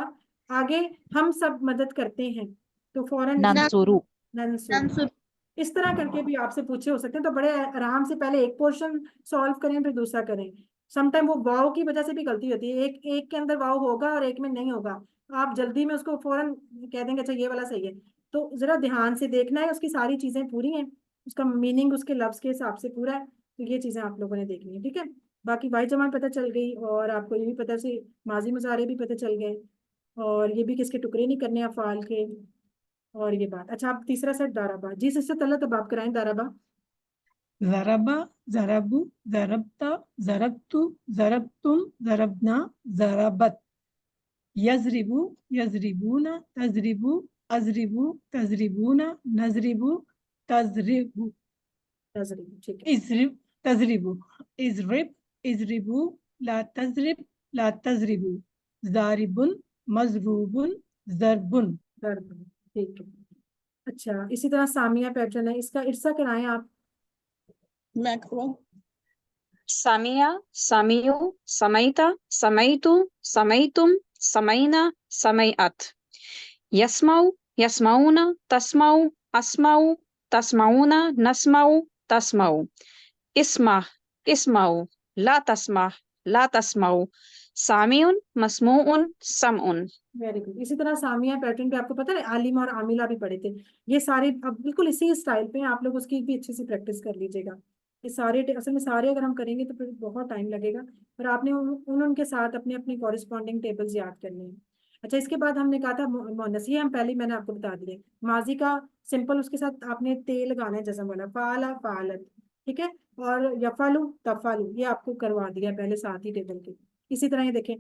आगे हम सब मदद करते हैं, तो फौरन नंसुरु। नंसुर, इस तरह करके भी आपसे पूछे हो सकते हैं। तो बड़े आराम से पहले एक पोर्शन सॉल्व करें, फिर दूसरा करें। समटाइम वो वाव की वजह से भी गलती होती है, एक एक के अंदर वाव होगा और एक में नहीं होगा, आप जल्दी में उसको फौरन कह देंगे अच्छा ये वाला सही है। तो जरा ध्यान से देखना है, उसकी सारी चीजें पूरी हैं, उसका मीनिंग उसके लफ्ज के हिसाब से पूरा है, तो ये चीजें आप लोगों ने देखनी है, ठीक है। बाकी वाई जमा पता चल गई, और आपको ये भी पता से माजी मुजारे भी पता चल गए, और ये भी किसके टुकड़े नहीं करने अफ़ाल के, और ये बात। अच्छा, आप तीसरा सेट दाराबा, जी सिस्टर तल्ला, तब आप कराएं दाराबा। ज़रबा, ज़रबु, ज़रबता, ज़रबतु, ज़रबतुम, ज़रबना, ज़रबत। यज़रिबु, यज़रिबूना, तज़रिबु, अज़रिबु, तज़रिबूना, नज़रिबु, तज़रिबु। तजरीब, ठीक है। इज़रिब, तज़रिबु, इज़रिब, इज़रिबु, ला तज़रिब, ला तज़रिबु। ज़ारिबुन, मज़रूबुन, ज़रबुन। दर्द, ठीक है। अच्छा, इसी तरह सामिया पैटर्न है, इसका इर्सा कराएं आप। मैं करूँ? सामिया, सामियु, समैता, समैतु, समैतुम, समैना, समैअत। यस्मौ, यस्मौना, तस्मौ, अस्मौ, तस्मौना, नस्मौ, तस्मौ। इस्मा, इस्मौ, ला तस्मा, ला तस्मौ। सामिउन, मस्मूउन, समउन। Very good. इसी तरह सामिया पैटर्न पे आपको पता है आलिम और आमिला भी पढ़े थे, ये सारे अब बिल्कुल इसी स्टाइल पे हैं, आप लोग उसकी भी अच्छे से प्रैक्टिस कर लीजिएगा। ये सारे असल में सारे अगर हम करेंगे तो फिर बहुत टाइम लगेगा, पर आपने उनके साथ अपने अपने कॉरेस्पॉन्डिंग टेबल्स याद करने हैं। अच्छा, इसके बाद हमने कहा था मोनस, ये हम पहले मैंने आपको बता दिया, माजी का सिंपल, उसके साथ आपने ते लगाना है जज़म वाला, फाला फालत, ठीक है। और यफालू तफालू, ये आपको करवा दिया पहले साथ ही टेबल के। इसी तरह ये देखें,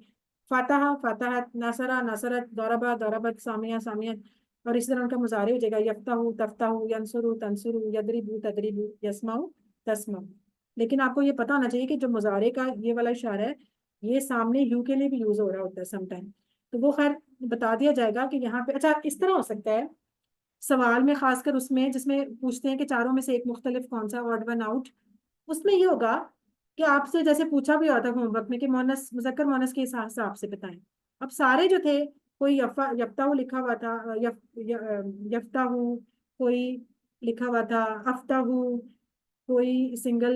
फातहा फातहत, नसरा नसरत, दरबा दरबत, सामिया सामियत, और इसी तरह उनका मुजारे हो जाएगा, यफ्ताहु तफ्ताहु, यंसुरु तंसुरु, यदरिबु तदरिबु, यस्माउ तस्माउ। लेकिन आपको ये पता होना चाहिए कि जो मुजारे का ये वाला इशारा है, ये सामने यू के लिए भी यूज हो रहा होता है समटाइम, तो वो खैर बता दिया जाएगा कि यहाँ पे। अच्छा, इस तरह हो सकता है सवाल में, खासकर उसमें जिसमें पूछते हैं कि चारों में से एक मुख्तलिफ कौन सा, ऑड वन आउट, उसमें ये होगा कि आपसे जैसे पूछा भी होता है होमवर्क में कि मोनस मुजक्कर मोनस के हिसाब से बताएं। अब सारे जो थे, कोई यफ्ताहु लिखा हुआ था, यफ्ताहु, कोई लिखा हुआ था अफ्ताहु, कोई सिंगल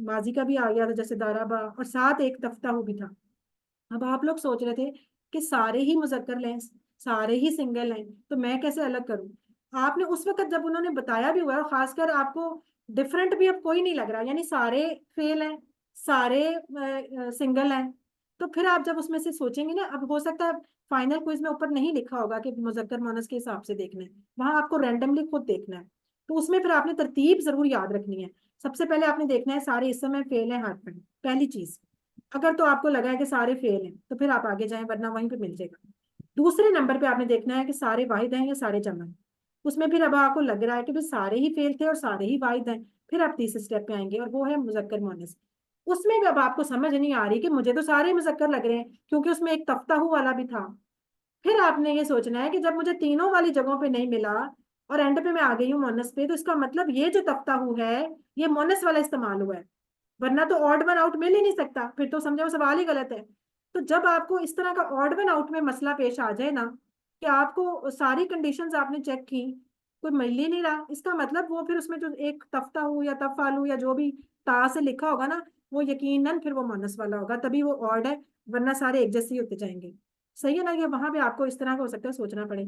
माजी का भी आ गया था जैसे दाराबा, और साथ एक तफ्ताहु भी था। अब आप लोग सोच रहे थे कि सारे ही मुजक्कर लें, सारे ही सिंगल हैं, तो मैं कैसे अलग करूं? आपने उस वक्त जब उन्होंने बताया भी हुआ है, और खासकर आपको डिफरेंट भी अब कोई नहीं लग रहा, यानी सारे फेल हैं, सारे सिंगल हैं, तो फिर आप जब उसमें से सोचेंगे ना, अब हो सकता है फाइनल क्विज में ऊपर नहीं लिखा होगा कि मुज़क्कर मुअन्नस के हिसाब से देखना है, वहां आपको रैंडमली खुद देखना है, तो उसमें फिर आपने तरतीब जरूर याद रखनी है। सबसे पहले आपने देखना है सारे इस समय फेल है हाथ में, पहली चीज। अगर तो आपको लगा है कि सारे फेल हैं तो फिर आप आगे जाएं, वरना वहीं पे मिल जाएगा। दूसरे नंबर पे आपने देखना है कि सारे वाहिद हैं या सारे जमा हैं। उसमें फिर अब आपको लग रहा है कि भाई सारे ही फेल थे और सारे ही वाहिद हैं, फिर आप तीसरे स्टेप पे आएंगे और वो है मुज़क्कर मुअन्नस। उसमें भी अब आपको समझ नहीं आ रही कि मुझे तो सारे मुज़क्कर लग रहे हैं, क्योंकि उसमें एक तफ्ताहू वाला भी था। फिर आपने ये सोचना है कि जब मुझे तीनों वाली जगहों पे नहीं मिला और एंड पे मैं आ गई हूँ मुअन्नस पे, तो इसका मतलब ये जो तफ्ताहू है ये मुअन्नस वाला इस्तेमाल हुआ है, वरना तो ऑड वन आउट मिल ही नहीं सकता, फिर तो समझो सवाल ही गलत है। तो जब आपको इस तरह का ऑड वन आउट में मसला पेश आ जाए ना, कि आपको सारी कंडीशंस आपने चेक की, कोई मिल ही नहीं रहा, इसका मतलब वो फिर उसमें जो एक तफ्ताहू या तफालू या जो भी ता से लिखा होगा ना, वो यकीनन फिर वो मुअन्नस वाला होगा, तभी वो ऑड है, वरना सारे एक जैसे ही होते जाएंगे। सही है ना? ये वहां पे आपको इस तरह का हो सकता है सोचना पड़े।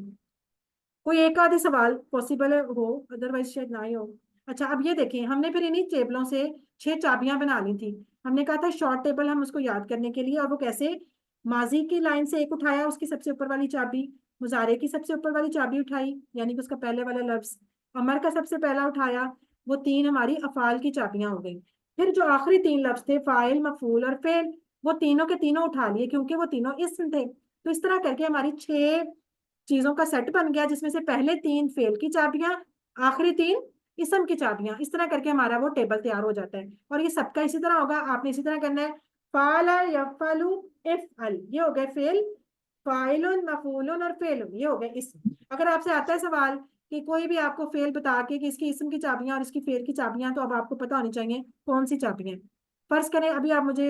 कोई एक आधे सवाल पॉसिबल हो, अदरवाइज शायद ना ही हो। अच्छा, अब ये देखिए, हमने फिर इन्हीं टेबलों से 6 चाबियां बना ली थी। हमने कहा था शॉर्ट टेबल हम उसको याद करने के लिए, और वो कैसे, माजी की लाइन से एक उठाया, उसकी सबसे ऊपर वाली चाबी, मुजारे की सबसे ऊपर वाली चाबी उठाई, यानी कि उसका पहले वाला लफ्ज, अमर का सबसे पहला उठाया, वो 3 हमारी अफाल की चाबियां हो गई। फिर जो आखिरी 3 लफ्ज थे, फाइल, मफूल और फेल, वो तीनों के तीनों उठा लिए, क्योंकि वो तीनों इसम थे। तो इस तरह करके हमारी 6 चीजों का सेट बन गया, जिसमें से पहले 3 फेल की चाबियां, आखिरी 3 इसम की चाबियां। इस तरह करके हमारा वो टेबल तैयार हो जाता है, और ये सबका इसी तरह होगा। आपने इसी तरह करना है, फाला यफअलु इफ़अल, ये हो गए फेल, फाइलुन मफूलुन और फेलुन, ये हो गए इसम। अगर आपसे आता है सवाल कि कोई भी आपको फेल बता के कि इसकी इसम की चाबियां और इसकी फेल की चाबियां, तो अब आपको पता होनी चाहिए कौन सी चाबियां। फर्ज करें अभी आप मुझे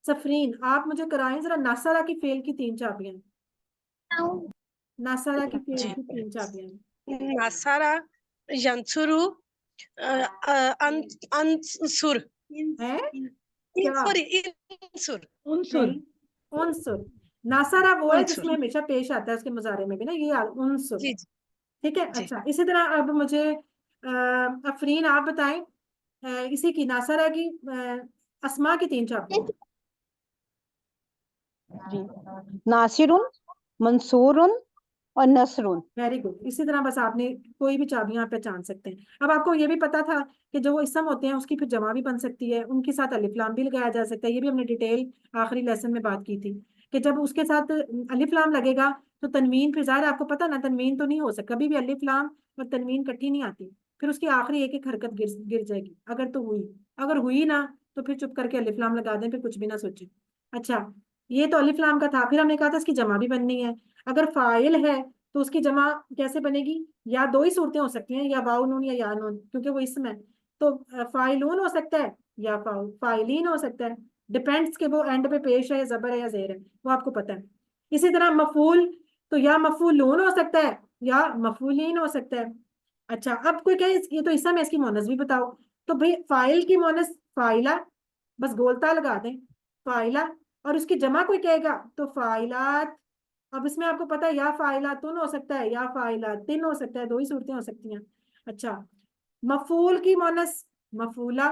सफरीन, आप मुझे कराएं जरा नासारा की फेल की 3 चाबियां, नासारा की फेल की 3 चाबियां। नासारा, यंसुरु, अंसुर, है क्या? सॉरी, इंसुर, उनसुर। नहीं, उनसुर। नासारा वो है उनसुर, जिसमें हमेशा पेश आता है उसके मुजारे में भी ना, ये उनसुर। जी जी ठीक है, जी। अच्छा, इसी तरह अब मुझे अफरीन आप बताएं इसी की नासारा की अस्मा की 3 चाबियां। जी, नासिरुन, मंसूरुन और नसरुन। Very good. इसी तरह बस आपने कोई भी चाबियां आप पहचान सकते हैं। अब आपको ये भी पता था कि जो वो इसम होते हैं उसकी फिर जमा भी बन सकती है, उनके साथ अलिफ लाम भी लगाया जा सकता है, ये भी हमने डिटेल आखिरी लेसन में बात की थी कि जब उसके साथ अलिफ लाम लगेगा तो तनवीन, फिर ज़ाहिर आपको पता ना, तनवीन तो नहीं हो सकता कभी भी, अलिफ लाम और तनवीन इकट्ठी नहीं आती, फिर उसकी आखिरी एक एक हरकत गिर जाएगी। अगर तो हुई, अगर हुई ना तो फिर चुप करके अलिफ लाम लगा दें, फिर कुछ भी ना सोचें। अच्छा, ये तो अलिफ लाम का था। फिर हमने कहा था इसकी जमा भी बननी है। अगर फाइल है तो उसकी जमा कैसे बनेगी? या 2 ही सूरतें हो सकती हैं, या वाउ नून या नून, क्योंकि वो इसम है। तो फाइलून हो सकता है या फाइलीन हो सकता है, डिपेंड्स कि वो एंड पे पेश है या जबर है या जेर है, वो आपको पता है। इसी तरह मफूल, तो या मफूलून हो सकता है या मफूलीन हो सकता है। अच्छा, अब कोई कहे ये तो इसम है, इसकी मोनस भी बताओ। तो भाई फाइल की मोनस फाइला, बस गोलता लगा दें, फाइला। और उसकी जमा कोई कहेगा तो फाइलात। अब इसमें आपको पता है या फाइलातुन हो सकता है या फाइलातिन हो सकता है, 2 ही सूरतें हो सकती हैं। अच्छा, मफूल की मोनस मफूला,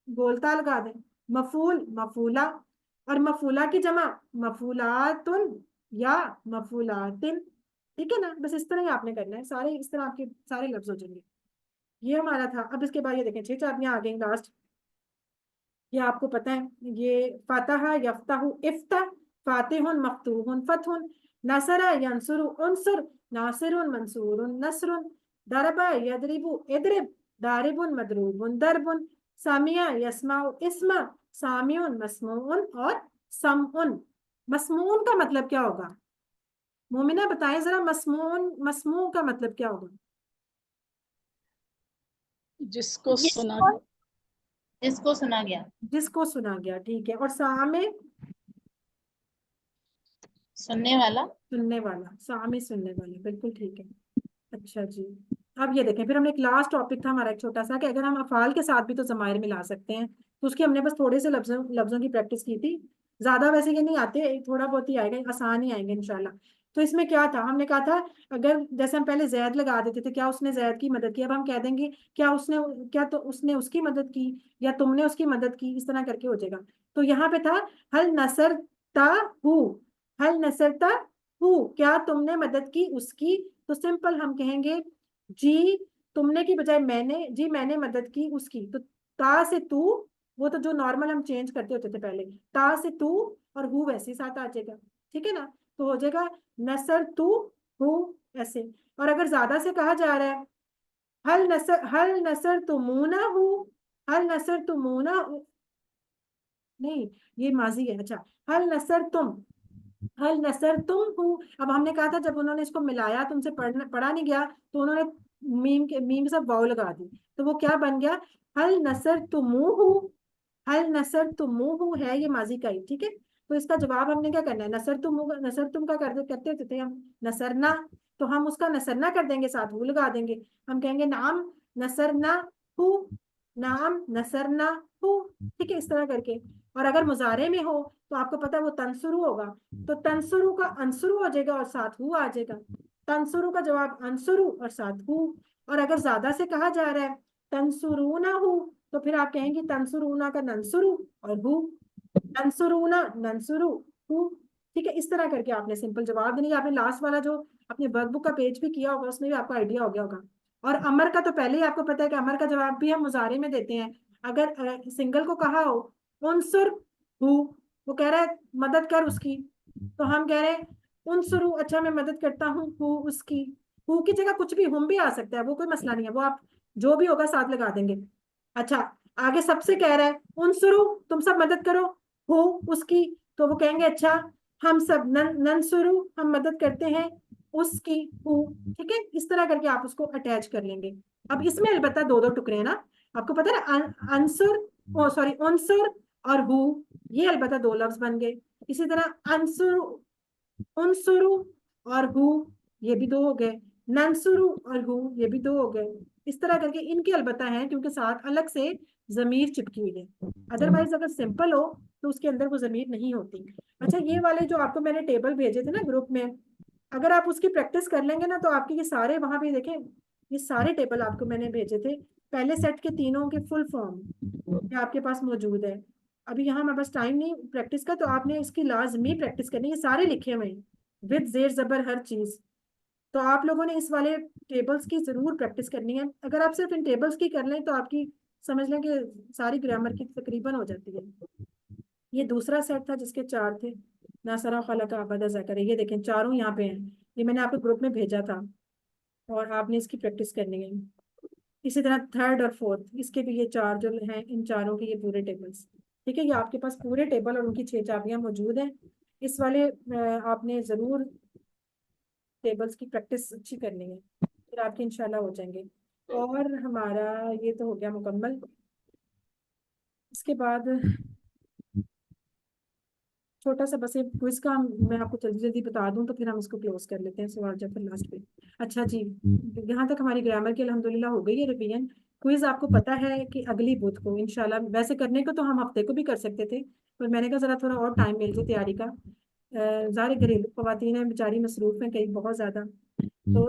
गोलता लगा दें, मफूल मफूला। और मफूला की जमा मफूलातुन या मफूलातिन। ठीक है ना? बस इस तरह ही आपने करना है, सारे इस तरह आपके सारे लफ्ज हो जाएंगे। ये हमारा था। अब इसके बाद ये देखें 6 चाबियां आ गई लास्ट। ये आपको पता है, ये फातहा यफ्ताहु इफ्ता, फातिहुन मफ्तूहुन फतहुन, नसरा यंसुरु उनसुर, नासिरुन मंसूरुन नसरुन, दरबा यदरिबु इदरिब, दारिबुन मदरूबुन दरबुन, सामिया यस्माउ इस्मा, सामिउन मस्मून और समउन। मस्मून का मतलब क्या होगा? मोमिना बताएं जरा, मस्मू का मतलब क्या होगा? जिसको सुना, जिसको सुना गया, जिसको सुना गया। ठीक है, और सामे, सुनने वाला, सुनने वाला, सामे सुनने वाला, बिल्कुल ठीक है। अच्छा जी, अब ये देखें, फिर हमने एक लास्ट टॉपिक था हमारा एक छोटा सा, कि अगर हम अफाल के साथ भी तो ज़मायर मिला सकते हैं, तो उसकी हमने बस थोड़े से लफ्जों की प्रैक्टिस की थी। ज्यादा वैसे ये नहीं आते, थोड़ा बहुत ही आएगा, आसान ही आएंगे इंशाल्लाह। तो इसमें क्या था, हमने कहा था अगर जैसे हम पहले जैद लगा देते थे, क्या उसने जैद की मदद की, अब हम कह देंगे क्या उसने, क्या तो उसने उसकी मदद की या तुमने उसकी मदद की, इस तरह करके हो जाएगा। तो यहाँ पे था हल नसरता हु, हल नसरता हु, क्या तुमने मदद की उसकी। तो सिंपल हम कहेंगे जी तुमने की बजाय मैंने, जी मैंने मदद की उसकी। तो ता से तू, वो तो जो नॉर्मल हम चेंज करते होते थे पहले, ता से तू और हु वैसे ही साथ आ जाएगा, ठीक है ना। तो हो जाएगा नसर तू हु ऐसे। और अगर ज्यादा से कहा जा रहा है हल नसर तुमूना हु, हल नसर तुमूना नहीं, ये माजी है। अच्छा, हल नसर तुम, हल नसर तुम हु। अब हमने कहा था जब उन्होंने इसको मिलाया तुमसे पढ़ा नहीं गया, तो उन्होंने मीम के साथ वाव लगा दी, तो वो क्या बन गया, हल नसर तुमुहु, हल नसर तुमुहु है ये माजी का ही, ठीक है। तो इसका जवाब हमने क्या करना है, नसर तुम का करते होते थे हम नसरना, तो हम उसका नसरना कर देंगे, साथ वो लगा देंगे, हम कहेंगे नाम नसरना हु, नाम नसरना हु, ठीक है, इस तरह करके। और अगर मुजारे में हो तो आपको पता है वो तंसुरु होगा, तो तंसुरु का अंसुरु हो जाएगा और साथ हु आ जाएगा, तंसुरु का जवाब अंसुरु और साथ हु। और अगर ज्यादा से कहा जा रहा है तंसुरूना हु, तो फिर आप कहेंगे तंसुरूना का नंसुरु और हु, तंसुरूना नंसुरु हु, ठीक है। इस तरह करके आपने सिंपल जवाब देने, आपने लास्ट वाला जो अपने वर्कबुक का पेज भी किया होगा उसमें भी आपको आइडिया हो गया होगा। और अमर का तो पहले ही आपको पता है कि अमर का जवाब भी हम मुजारे में देते हैं। अगर सिंगल को कहा हो उनसुर हु, वो कह रहा है मदद कर उसकी, तो हम कह रहे हैं उनसुरु, अच्छा मैं मदद करता हूँ हु उसकी। हु की जगह कुछ भी हम भी आ सकता है, वो कोई मसला नहीं है, वो आप जो भी होगा साथ लगा देंगे। अच्छा, आगे सबसे कह रहा है उनसुरु, तुम सब मदद करो हु उसकी, तो वो कहेंगे अच्छा हम सब ननसुरु, हम मदद करते हैं उसकी हु, ठीक है। इस तरह करके आप उसको अटैच कर लेंगे। अब इसमें अलबत्ता दो दो टुकड़े हैं ना, आपको पता है ना, अंसुर, ओ सॉरी उनसुर और हु, ये अलबत्ता दो लफ्ज बन गए। इसी तरह अंसुर, उनसुरु और हु, ये भी दो हो गए, नंसुरु और हु, ये भी दो हो गए। इस तरह करके इनके अलबत्ता हैं क्योंकि साथ अलग से जमीर चिपकी हुई है, अदरवाइज अगर सिंपल हो तो उसके अंदर वो जमीर नहीं होती। अच्छा, ये वाले जो आपको मैंने टेबल भेजे थे ना ग्रुप में, अगर आप उसकी प्रैक्टिस कर लेंगे ना तो आपके ये सारे वहां पे देखें, ये सारे टेबल आपको मैंने भेजे थे, पहले सेट के तीनों के फुल फॉर्म ये आपके पास मौजूद है। अभी यहाँ हमारे पास टाइम नहीं प्रैक्टिस का, तो आपने इसकी लाजमी प्रैक्टिस करनी है, ये सारे लिखे हुए हैं विद जेर जबर हर चीज। तो आप लोगों ने इस वाले टेबल्स की जरूर प्रैक्टिस करनी है। अगर आप सिर्फ इन टेबल्स की कर लें तो आपकी समझ लें कि सारी ग्रामर की तकरीबन हो जाती है। ये दूसरा सेट था जिसके 4 थे, नासरा खाला का आबादा ज़कर, ये देखें चारों यहाँ पे हैं, ये मैंने आपको ग्रुप में भेजा था और आपने इसकी प्रैक्टिस करनी है। इसी तरह थर्ड और फोर्थ, इसके भी ये 4 जो हैं, इन चारों के ये पूरे टेबल्स, ठीक है। ये आपके पास पूरे टेबल और उनकी 6 चाबियां मौजूद हैं। इस वाले आपने ज़रूर टेबल्स की प्रैक्टिस अच्छी करनी है, फिर आपके इंशाल्लाह हो जाएंगे। और हमारा ये तो हो गया मुकम्मल। इसके बाद छोटा सा बस एक क्विज का मैं आपको जल्दी जल्दी बता दूं तो फिर हम इसको क्लोज कर लेते हैं, सवाल जब फिर लास्ट पे। अच्छा जी, यहाँ तक हमारी ग्रामर की अल्हम्दुलिल्लाह हो गई है रिवीजन। क्विज आपको पता है कि अगली बुध को इंशाल्लाह, वैसे करने को तो हम हफ्ते को भी कर सकते थे, पर मैंने कहा जरा थोड़ा और टाइम मिल जाए तैयारी का। ज़ाहिर घरेलू ख़वातीन हैं बेचारी, मसरूफ हैं कई बहुत ज़्यादा। तो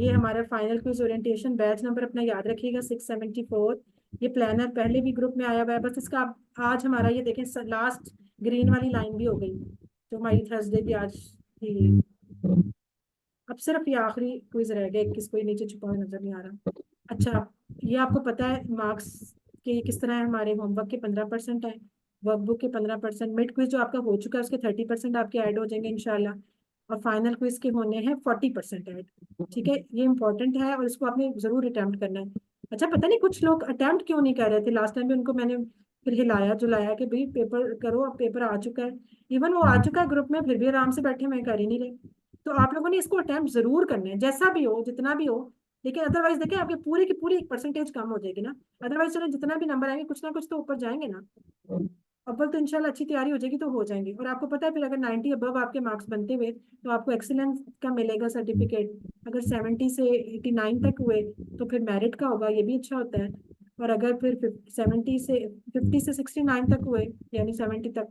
ये हमारा final quiz orientation batch number अपना याद रखिएगा 674। ये प्लानर पहले भी ग्रुप में आया हुआ है, बस इसका आज हमारा ये देखें लास्ट ग्रीन वाली लाइन भी हो गई जो हमारी थर्सडे की आज थी। अब सिर्फ ये आखिरी क्विज रह गया, किसको नीचे छुपा हुआ नजर नहीं आ रहा। अच्छा, ये आपको पता है मार्क्स के किस तरह है, हमारे होमवर्क के 15% है, वर्कबुक के 15%, मिड क्विज जो आपका हो चुका है उसके 30% आपके ऐड हो जाएंगे इंशाल्लाह, और फाइनल क्विज के होने हैं 40% ऐड, ठीक है। ये इंपॉर्टेंट है और इसको आपने जरूर अटेम्प्ट करना है। अच्छा, पता नहीं कुछ लोग अटेम्प्ट क्यों नहीं कर रहे थे, लास्ट टाइम भी उनको मैंने फिर हिलाया जुलाया कि भाई पेपर करो, अब पेपर आ चुका है, इवन वो आ चुका है ग्रुप में, फिर भी आराम से बैठे हुए कर ही नहीं रहे। तो आप लोगों ने इसको अटेम्प्ट जरूर करना है, जैसा भी हो जितना भी हो, लेकिन अदरवाइज देखें आपके पूरे की पूरी एक परसेंटेज कम हो जाएगी ना, अदरवाइज चलो जितना भी नंबर आएंगे कुछ ना कुछ तो ऊपर जाएंगे ना। अव्वल तो इंशाल्लाह अच्छी तैयारी हो जाएगी तो हो जाएंगे। और आपको पता है फिर अगर 90 अबव आपके मार्क्स बनते हुए तो आपको एक्सीलेंस का मिलेगा सर्टिफिकेट, अगर 70 से 89 तक हुए तो फिर मेरिट का होगा, ये भी अच्छा होता है। और अगर फिर 70 से 50 से 69 तक हुए यानी 70 तक,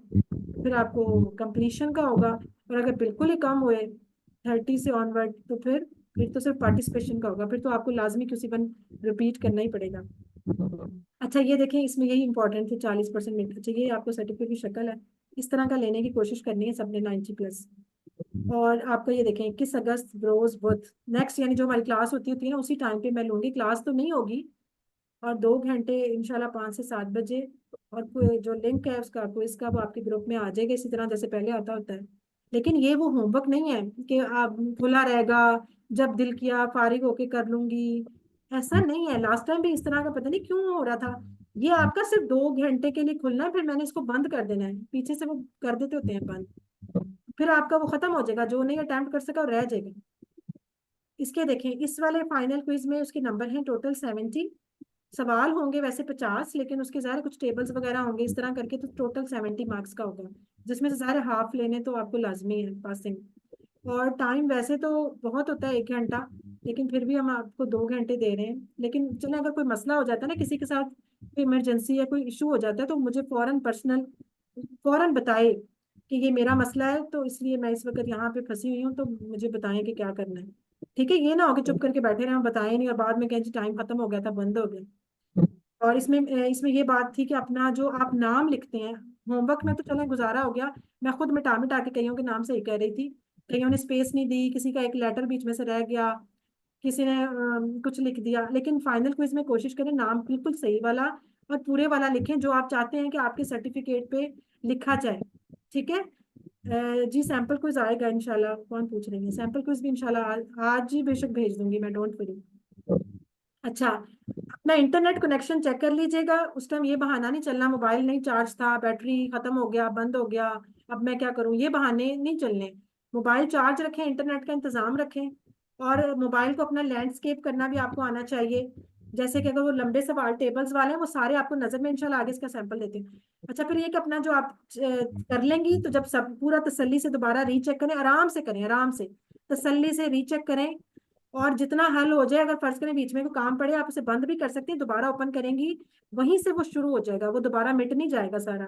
फिर आपको कंप्लीशन का होगा, और अगर बिल्कुल ही कम हुए 30 से ऑनवर्ड तो फिर तो सिर्फ पार्टिसिपेशन का होगा, फिर तो आपको लाजमी QC1 रिपीट करना ही पड़ेगा। अच्छा ये देखें, इसमें यही इंपॉर्टेंट थे 40% मिनट। अच्छा ये आपको सर्टिफिकेट की शक्ल है, इस तरह का लेने की कोशिश करनी है सबने 90+। और आपको ये देखें 21 अगस्त रोज बुध नेक्स्ट, यानी जो हमारी क्लास होती है ना उसी टाइम पे मैं लूंगी, क्लास तो नहीं होगी, और 2 घंटे इंशाल्लाह 5 से 7 बजे। और जो लिंक है उसका क्विज का वो आपके ग्रुप में आ जाएगा इसी तरह जैसे पहले आता होता है। लेकिन ये वो होमवर्क नहीं है कि आप खुला रहेगा, जब दिल किया फारिग होके कर लूंगी, ऐसा नहीं है। लास्ट टाइम भी इस तरह का पता नहीं क्यों हो रहा था। ये आपका सिर्फ 2 घंटे के लिए खुलना है, फिर मैंने इसको बंद कर देना है, पीछे से वो कर देते होते हैं बंद, फिर आपका वो खत्म हो जाएगा, जो नहीं अटेम्प्ट कर सका वो रह जाएगा। इसके देखें इस वाले फाइनल क्विज में उसके नंबर हैं टोटल 70, सवाल होंगे वैसे 50, लेकिन उसके ज़ाहिर कुछ टेबल्स वगैरह होंगे इस तरह करके, तो टोटल 70 मार्क्स का होगा, जिसमें से ज़ाहिर हाफ लेने तो आपको लाजमी है पासिंग। और टाइम वैसे तो बहुत होता है 1 घंटा, लेकिन फिर भी हम आपको 2 घंटे दे रहे हैं। लेकिन चलें अगर कोई मसला हो जाता है ना, किसी के साथ कोई इमरजेंसी या कोई इशू हो जाता है, तो मुझे फ़ौरन बताए कि ये मेरा मसला है, तो इसलिए मैं इस वक्त यहाँ पे फंसी हुई हूँ, तो मुझे बताएं कि क्या करना है। ठीक है, ये ना हो कि चुप करके बैठे रहे, हम बताएं नहीं और बाद में कहें जी टाइम खत्म हो गया था, बंद हो गया। और इसमें ये बात थी कि अपना जो आप नाम लिखते हैं, होमवर्क में तो चलें गुजारा हो गया, मैं खुद मिटा मिटा के कईयों के नाम सही कह रही थी, कईयों ने स्पेस नहीं दी, किसी का एक लेटर बीच में से रह गया, किसी ने कुछ लिख दिया। लेकिन फाइनल क्विज में कोशिश करें नाम बिल्कुल सही वाला और पूरे वाला लिखें जो आप चाहते हैं कि आपके सर्टिफिकेट पे लिखा जाए। ठीक है जी, सैंपल क्विज आएगा इंशाल्लाह। कौन पूछ रही है? सैंपल क्विज भी इंशाल्लाह आज ही बेशक भेज दूंगी मैं, डोंट वरी। अच्छा, अपना इंटरनेट कनेक्शन चेक कर लीजिएगा, उस टाइम ये बहाना नहीं चलना मोबाइल नहीं चार्ज था, बैटरी खत्म हो गया, बंद हो गया, अब मैं क्या करूं, ये बहाने नहीं चलने। मोबाइल चार्ज रखें, इंटरनेट का इंतजाम रखें, और मोबाइल को अपना लैंडस्केप करना भी आपको आना चाहिए। जैसे कि अगर वो लंबे सवाल टेबल्स वाले हैं वो सारे आपको नजर में इंशाल्लाह आगे इसका सैंपल देते हैं। अच्छा, फिर ये कि अपना जो आप कर लेंगी तो जब सब पूरा तसल्ली से दोबारा रीचेक करें, आराम से करें, आराम से तसल्ली से रीचेक करें, और जितना हल हो जाए, अगर फर्ज करें बीच में कोई काम पड़े आप उसे बंद भी कर सकते हैं, दोबारा ओपन करेंगी वहीं से वो शुरू हो जाएगा, वो दोबारा मिट नहीं जाएगा सारा।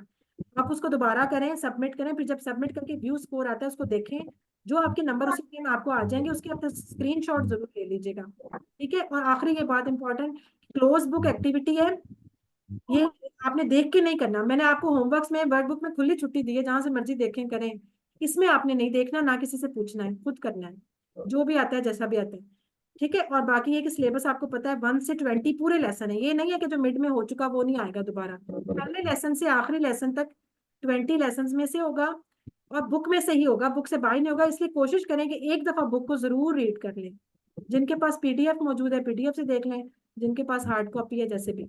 आप उसको दोबारा करें, सबमिट करें, फिर जब सबमिट करके व्यू स्कोर आता है उसको देखें, जो आपके नंबर उसी टाइम आपको आ जाएंगे, उसके आप स्क्रीनशॉट जरूर ले लीजिएगा। ठीक है, और आखिरी ये बात इंपॉर्टेंट, क्लोज बुक एक्टिविटी है, ये आपने देख के नहीं करना। मैंने आपको होमवर्क्स में वर्कबुक में खुली छुट्टी दी है, जहां से मर्जी देखें करें, इसमें आपने नहीं देखना, ना किसी से पूछना है, खुद करना है जो भी आता है जैसा भी आता है। ठीक है, और बाकी ये कि सिलेबस आपको पता है 1 से 20 पूरे लेसन है, ये नहीं है कि जो मिड में हो चुका वो नहीं आएगा दोबारा, पहले लेसन से आखिरी लेसन तक 20 लेसन में से होगा, और बुक में से ही होगा, बुक से बाहर नहीं होगा। इसलिए कोशिश करें कि एक दफा बुक को जरूर रीड कर लें, जिनके पास PDF मौजूद है PDF से देख लें, जिनके पास हार्ड कॉपी है जैसे भी।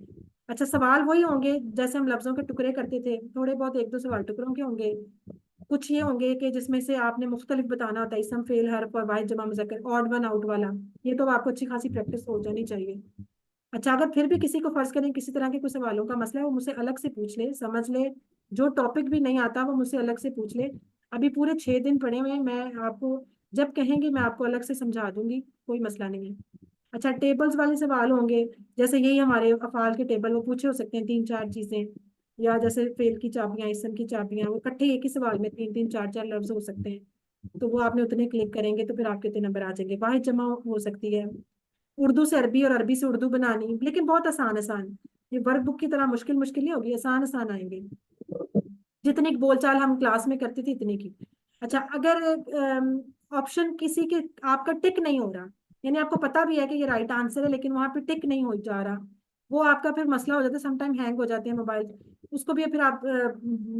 अच्छा, सवाल वही होंगे जैसे हम लफ्जों के टुकड़े करते थे, थोड़े बहुत 1-2 सवाल टुकड़ों के होंगे, कुछ ये होंगे कि जिसमें से आपने मुख्तलिफ बताना होता है, इसम फेल हर्फ और वाहिद जमा मुज़क्कर, ऑड वन आउट वाला, ये तो आपको अच्छी खासी प्रैक्टिस हो जानी चाहिए। अच्छा, अगर फिर भी किसी को फर्ज करें किसी तरह के कुछ सवालों का मसला है, वो मुझसे अलग से पूछ ले, समझ ले, जो टॉपिक भी नहीं आता वो मुझसे अलग से पूछ ले। अभी पूरे 6 दिन पड़े हुए हैं, मैं आपको जब कहेंगे मैं आपको अलग से समझा दूंगी, कोई मसला नहीं है। अच्छा, टेबल्स वाले सवाल होंगे, जैसे यही हमारे अफाल के टेबल, वो पूछे हो सकते हैं 3-4 चीजें, या जैसे फेल की चाबियां, इसम की चाबियां, वो इकट्ठे एक ही सवाल में 3-3 4-4 लफ्ज हो सकते हैं, तो वो आपने उतने क्लिक करेंगे तो फिर आपके इतने नंबर आ जाएंगे। वाहिद जमा हो सकती है, उर्दू से अरबी और अरबी से उर्दू बनानी, लेकिन बहुत आसान आसान, ये वर्क बुक की तरह मुश्किल मुश्किल नहीं होगी, आसान आसान आएंगे, जितनी बोलचाल हम क्लास में करते थे इतनी की। अच्छा, अगर ऑप्शन किसी के आपका टिक नहीं हो रहा, यानी आपको पता भी है कि ये राइट आंसर है लेकिन वहां पे टिक नहीं हो जा रहा, वो आपका फिर मसला हो जाता है, समटाइम हैंग हो जाते हैं मोबाइल, उसको भी फिर आप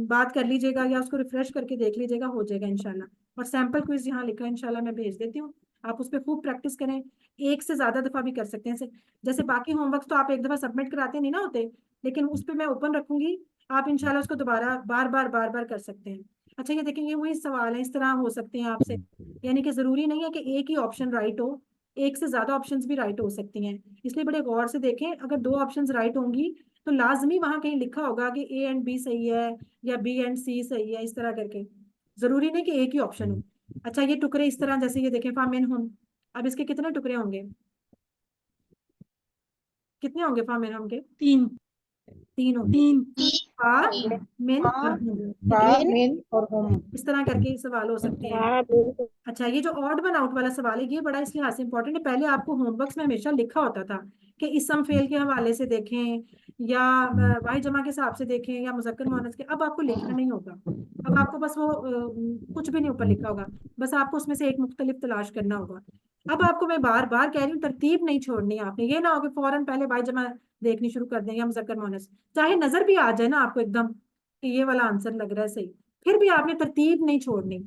बात कर लीजिएगा या उसको रिफ्रेश करके देख लीजिएगा, हो जाएगा इंशाल्लाह। और सैंपल क्विज यहाँ लिखा है इंशाल्लाह मैं भेज देती हूँ, आप उस पर खूब प्रैक्टिस करें, एक से ज्यादा दफा भी कर सकते हैं। जैसे बाकी होमवर्क तो आप एक दफा सबमिट कराते नहीं ना होते, लेकिन उस पर मैं ओपन रखूंगी, आप इंशाल्लाह उसको दोबारा बार बार कर सकते हैं। अच्छा, ये देखें, ये वही सवाल है, इस तरह हो सकते हैं आपसे, यानी कि जरूरी नहीं है कि एक ही ऑप्शन राइट हो, एक से ज्यादा ऑप्शंस भी राइट हो सकती हैं, इसलिए बड़े गौर से देखें। अगर 2 ऑप्शंस राइट होंगी तो लाजमी वहां कहीं लिखा होगा कि A एंड B सही है या B एंड C सही है, इस तरह करके, जरूरी नहीं कि एक ही ऑप्शन हो। अच्छा, ये टुकड़े इस तरह, जैसे ये देखें फामिन हम, अब इसके कितने टुकड़े होंगे, कितने होंगे फामिन हम के? 3 3 होंगे। फा मिन और हाँ, हुम, फा ठीक है? मिन और हम। इस तरह करके सवाल हो सकते हैं। हाँ बिल्कुल। अच्छा, ये जो ऑड वन आउट वाला सवाल है ये बड़ा इसलिए हाथ से इंपॉर्टेंट है, पहले आपको होमवर्क में हमेशा लिखा होता था कि इसम फेल के हवाले से देखें या वाहिद जमा के हिसाब से देखें या मुज़क्कर मुअन्नस के। अब आपको लिखना नहीं होगा, अब आपको बस वो कुछ भी नहीं ऊपर लिखा होगा, बस आपको उसमें से एक मुख्तलिफ तलाश करना होगा। अब आपको मैं बार बार कह रही हूँ तरतीब नहीं छोड़नी है आपने, ये ना हो कि फौरन पहले वाहिद जमा देखनी शुरू कर दें या मुज़क्कर मुअन्नस, चाहे नजर भी आ जाए ना आपको एकदम कि ये वाला आंसर लग रहा है सही, फिर भी आपने तरतीब नहीं छोड़नी।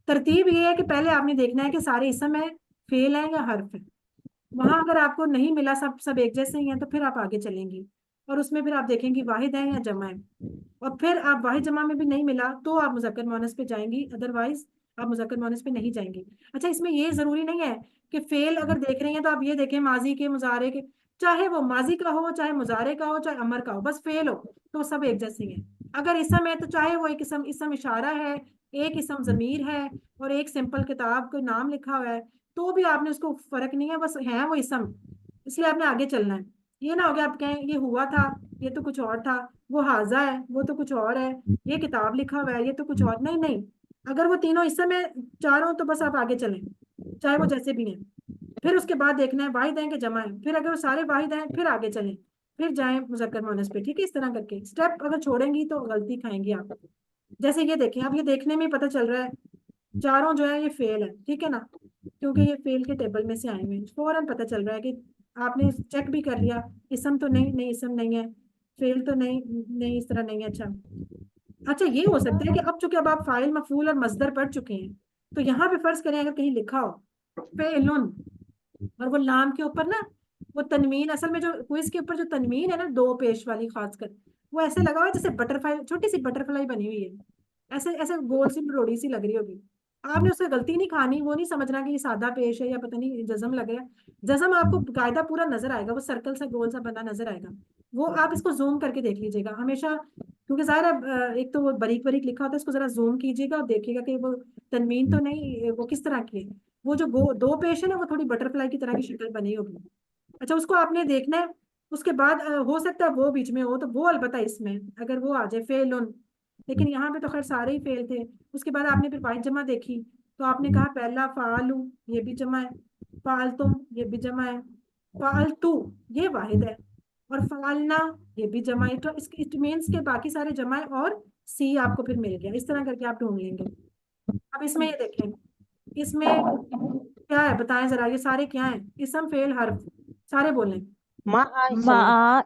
तरतीब ये है कि पहले आपने देखना है कि सारे इसम है, फेल है या हर्फ है। वहां अगर आपको नहीं मिला, सब सब एक जैसे ही हैं, तो फिर आप आगे चलेंगी और उसमें फिर आप देखेंगी वाहिद है या जमा है, और फिर आप वाहिद जमा में भी नहीं मिला तो आप मुज़क्कर मुअन्नस पे जाएंगी, अदरवाइज आप मुज़क्कर मुअन्नस पे नहीं जाएंगी। अच्छा, इसमें ये जरूरी नहीं है कि फेल अगर देख रही हैं तो आप ये देखें माजी के मुजारे के, चाहे वो माजी का हो चाहे मुजारे का हो चाहे अमर का हो, बस फेल हो तो सब एक जैसे ही हैं। अगर इसम है तो चाहे वो एक इसम इशारा है, एक इसम जमीर है और एक सिंपल किताब का नाम लिखा हुआ है, तो भी आपने उसको फर्क नहीं है, बस है वो इसम, इसलिए आपने आगे चलना है। ये ना हो गया आप कहें ये हुआ था ये तो कुछ और था, वो हाजा है वो तो कुछ और है, ये किताब लिखा हुआ है ये तो कुछ और, नहीं नहीं। अगर वो तीनों इसम है चारों, तो बस आप आगे चलें चाहे वो जैसे भी हैं। फिर उसके बाद देखना है वाहिद हैं कि जमा है, फिर अगर वो सारे वाहिद हैं फिर आगे चलें, फिर जाएं मुज़क्कर मुअन्नस पे, ठीक है? इस तरह करके स्टेप अगर छोड़ेंगी तो गलती खाएंगी आप। जैसे ये देखें, अब ये देखने में पता चल रहा है चारों जो है ये फेल है, ठीक है ना, क्योंकि ये फेल के टेबल में से आए हुए हैं, फौरन पता चल रहा है कि आपने चेक भी कर लिया, इसम तो नहीं, नहीं इसम नहीं है, फेल तो नहीं, नहीं इस तरह नहीं है। अच्छा अच्छा, ये हो सकता है कि अब चूंकि अब आप फाइल मफूल और मस्दर पढ़ चुके हैं, तो यहाँ पे फर्ज करें अगर कहीं लिखा हो फेलुन और वो लाम के ऊपर ना वो तनवीन, असल में जो क्विज के ऊपर जो तनवीन है ना दो पेश वाली खासकर, वो ऐसे लगा हुआ है जैसे बटरफ्लाई, छोटी सी बटरफ्लाई बनी हुई है, ऐसे ऐसे गोल सी रोड़ी सी लग रही होगी। आपने उससे गलती नहीं खानी, वो नहीं समझना कि ये सादा पेश है या पता नहीं जज्म लग रहा है। जज्म आपको कायदा पूरा नजर आएगा, वो सर्कल सा गोल सा बना नजर आएगा, वो आप इसको जूम करके देख लीजिएगा हमेशा, क्योंकि जाहिर है एक तो वो बारीक बारीक लिखा होता है, इसको जरा जूम कीजिएगा और देखिएगा कि वो तनवीन तो नहीं, वो किस तरह की है, वो जो दो पेश है ना वो थोड़ी बटरफ्लाई की तरह की शक्ल बनी होगी। अच्छा, उसको आपने देखना है। उसके बाद हो सकता है वो बीच में हो, तो वो अलबत्ता इसमें अगर वो आ जाए फेलुन, लेकिन यहाँ पे तो खैर सारे ही फेल थे। उसके बाद आपने फिर वाहिद जमा देखी, तो आपने कहा पहला फालू ये भी जमा है, फालतुम ये भी जमा है, फालतू ये वाहिद है, और फालना ये भी जमा है, तो इट मीन्स के बाकी सारे जमा है और सी आपको फिर मिल गया। इस तरह करके आप ढूंढ लेंगे। अब इसमें ये देखें, इसमें क्या है बताएं जरा, ये सारे क्या हैं? इसम फेल हर्फ, सारे बोलें। माँ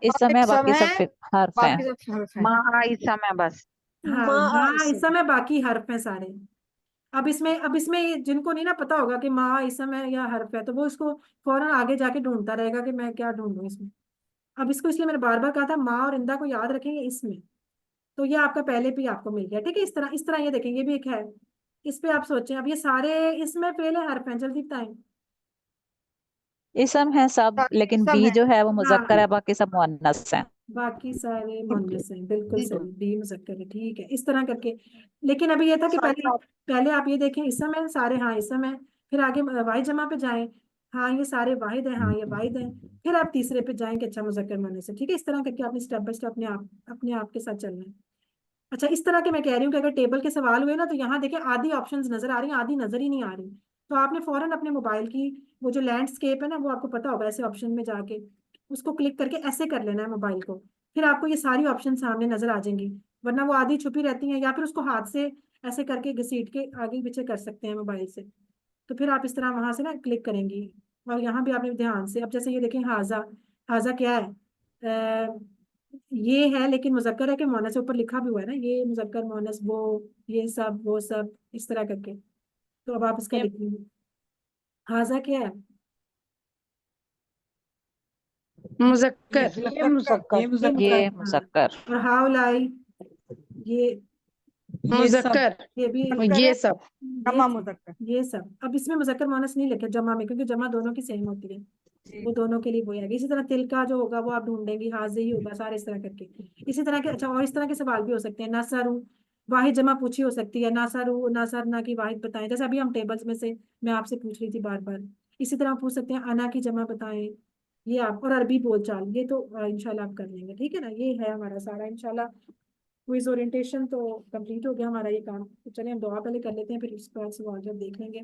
इस समय बाकी सब हर्फ है। बाकी सब हर्फ है। माँ इस समय बस। हाँ हाँ, इस समय बाकी हर्फ हैं सारे। अब इसमें जिनको नहीं ना पता होगा कि माँ इस समय या हर्फ है, तो वो इसको फौरन आगे जाके ढूंढता रहेगा कि मैं क्या ढूंढूं इसमें। अब इसको इसलिए मैंने बार बार कहा था माँ और इंदा को याद रखेंगे इसमें, तो ये आपका पहले भी आपको मिल गया, ठीक है? इस तरह ये देखें, ये भी एक है, इस पे आप सोचें। अब ये सारे इसमें फेल है हर्फ हैं, जल्दी बताएं। इसम है सब, लेकिन इसम बी है। जो है वो मुजक्कर हाँ, है, बाकी सब मुअन्नस है। बाकी सारे मुन्नस हैं, बिल्कुल सही, बी मुज़क्कर है, ठीक है? इस तरह करके। लेकिन अभी ये था कि पहले पहले आप ये देखें इसम है सारे, हाँ इसम है, फिर आगे वाहिद जमा पे जाएं, हाँ ये सारे वाहिद हैं, हाँ ये वाहिद हैं, फिर आप तीसरे पे जाएं कि अच्छा मुज़क्कर मुअन्नस है, ठीक है? इस तरह करके आपने स्टेप बाय स्टेप अपने आप के साथ चलना है। अच्छा, इस तरह के मैं कह रही हूँ कि अगर टेबल के सवाल हुए ना, तो यहाँ देखें आधी ऑप्शंस नजर आ रही हैं, आधी नजर ही नहीं आ रही, तो आपने फौरन अपने मोबाइल की वो जो लैंडस्केप है ना, वो आपको पता होगा, ऐसे ऑप्शन में जाके उसको क्लिक करके ऐसे कर लेना है मोबाइल को, फिर आपको ये सारी ऑप्शन सामने नजर आ जाएंगी, वरना वो आधी छुपी रहती हैं, या फिर उसको हाथ से ऐसे करके घसीट के आगे पीछे कर सकते हैं मोबाइल से, तो फिर आप इस तरह वहां से ना क्लिक करेंगी। और यहाँ भी आपने ध्यान से, अब जैसे ये देखें हाजा, हाजा क्या है? ये है लेकिन मुजक्कर है कि मुअन्नस है, ऊपर लिखा भी हुआ है ना, ये मुजक्कर मुअन्नस वो, ये सब वो सब, इस तरह करके, तो अब आप इसका लिखेंगे हाजा क्या है? मुजक्कर। ये मुजक्कर। ये मुजक्कर। और हाउलाई ये मुजक्कर। ये भी ये सब। जमा मुजक्कर। ये सब। अब इसमें मुजक्कर मुअन्नस नहीं लिखे जमा में, क्योंकि जमा दोनों की सेम होती है, वो दोनों के लिए वो आएगी। इसी तरह तिल का जो होगा वो आप ढूंढेंगी, हाजे ही होगा सारे, इस तरह करके। इसी तरह के, अच्छा और इस तरह के सवाल भी हो सकते हैं, नासारू वाहिद जमा पूछी हो सकती है, नासारू नासरना की वाहिद बताएं, जैसे अभी हम टेबल्स में से मैं आपसे पूछ रही थी बार बार। इसी तरह पूछ सकते हैं अना की जमा बताएं, ये आप, और अरबी बोलचाल, ये तो इंशाल्लाह आप कर लेंगे, ठीक है ना? ये है हमारा सारा इंशाल्लाह क्विज ओरिएंटेशन तो कंप्लीट हो गया हमारा ये काम। तो चलिए हम दुआ पहले कर लेते हैं, फिर उसके बाद सवाल जब देख लेंगे।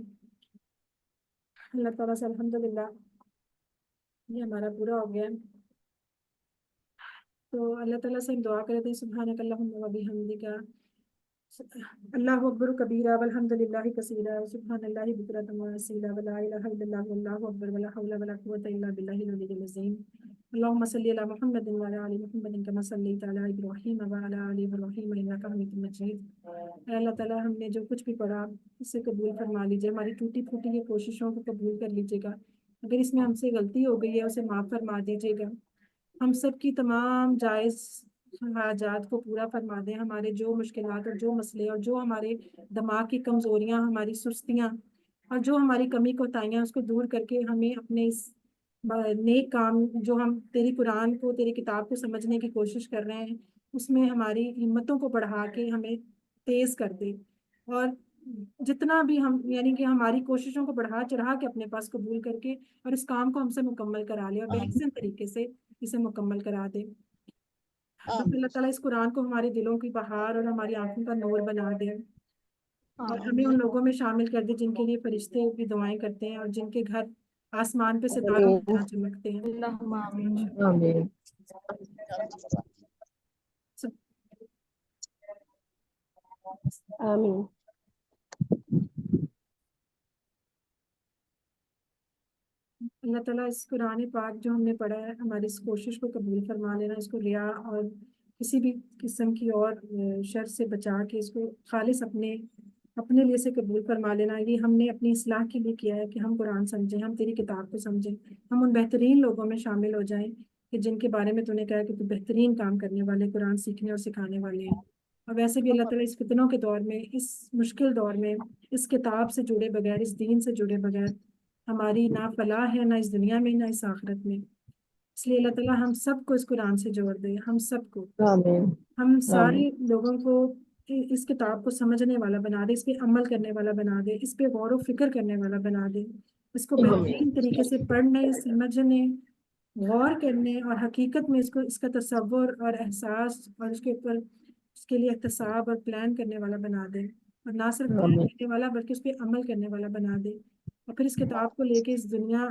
अल्लाह ताला से अल्हम्दुलिल्लाह ये हमारा पूरा हो गया। तो अल्लाह ताला से हम दुआ करते हैं, सुब्हानक अल्लाहुम्मा व बिहम्दिका अल्लाहु अकबर कबीरा वल्हम्दुलिल्लाहि कसीरा सुब्हानल्लाहि बुकरतम व असीला व ला इलाहा इल्लल्लाह वल्लाहु अकबर वला हौला वला कुव्वता इल्ला बिल्लाहिल अलिय्यिल अज़ीम। अल्लाहुम्मा सल्लि अला मुहम्मदिन व अला आलि मुहम्मदिन कमा सल्लैता अला इब्राहीम व अला आलि इब्राहीम इन्नका हमीदुम मजीद। अल्लाह ताला हमने जो कुछ भी पढ़ा इसे कबूल फरमा लीजिए, हमारी टूटी फूटी ये कोशिशों को कबूल कर लीजिएगा। अगर इसमें हमसे गलती हो गई है उसे माफ़ फरमा दीजिएगा। हम सब की तमाम जायज़ हाजात को पूरा फरमा दें। हमारे जो मुश्किलात और जो मसले और जो हमारे दिमाग की कमज़ोरियाँ, हमारी सुस्तियाँ और जो हमारी कमी कोताहियाँ उसको दूर करके हमें अपने इस नेक काम जो हम तेरी कुरान को, तेरी किताब को समझने की कोशिश कर रहे हैं उसमें हमारी हिम्मतों को बढ़ा के हमें तेज़ कर दे। और जितना भी हम यानी कि हमारी कोशिशों को बढ़ा चढ़ा के अपने पास कबूल करके और इस काम को हमसे मुकम्मल करा ले और बेहतरीन तरीके से इसे मुकम्मल करा दे। अल्लाह ताला इस कुरान को हमारे दिलों की बहार और हमारी आंखों का नूर बना दे और हमें उन लोगों में शामिल कर दे जिनके लिए फरिश्ते भी दुआएं करते हैं और जिनके घर आसमान पे सितारों की तरह चमकते हैं। आमीन। आमीन। अल्लाह ताला इस कुरान पाक जो हमने पढ़ा है हमारी इस कोशिश को कबूल फरमा लेना, इसको रिया और किसी भी किस्म की और शर से बचा के इसको खालिस अपने लिए से कबूल फरमा लेना। ये हमने अपनी इस्लाह के लिए किया है कि हम कुरान समझें, हम तेरी किताब को समझें, हम उन बेहतरीन लोगों में शामिल हो जाएं कि जिनके बारे में तूने कहा कि तू बेहतरीन काम करने वाले, कुरान सीखने और सिखाने वाले हैं। और वैसे भी अल्लाह ताला इस फितनों के दौर में, इस मुश्किल दौर में इस किताब से जुड़े बगैर, इस दीन से जुड़े बगैर हमारी ना फलाह है, ना इस दुनिया में ना इस आखिरत में। इसलिए अल्लाह ताला हम सबको इस कुरान से जोड़ दे, हम सबको, हम सारे लोगों को इस किताब को समझने वाला बना दे, इस पे अमल करने वाला बना दे, इस पे गौर व फिक्र करने वाला बना दे, इसको बेहतरीन तरीके से पढ़ने, समझने, गौर करने और हकीकत में इसका तसव्वुर और एहसास और उसके ऊपर उसके लिए एहतसाब और प्लान करने वाला बना दे। और ना सिर्फ प्लान करने वाला बल्कि उस पर अमल करने वाला बना दे। और फिर इस किताब को लेके इस दुनिया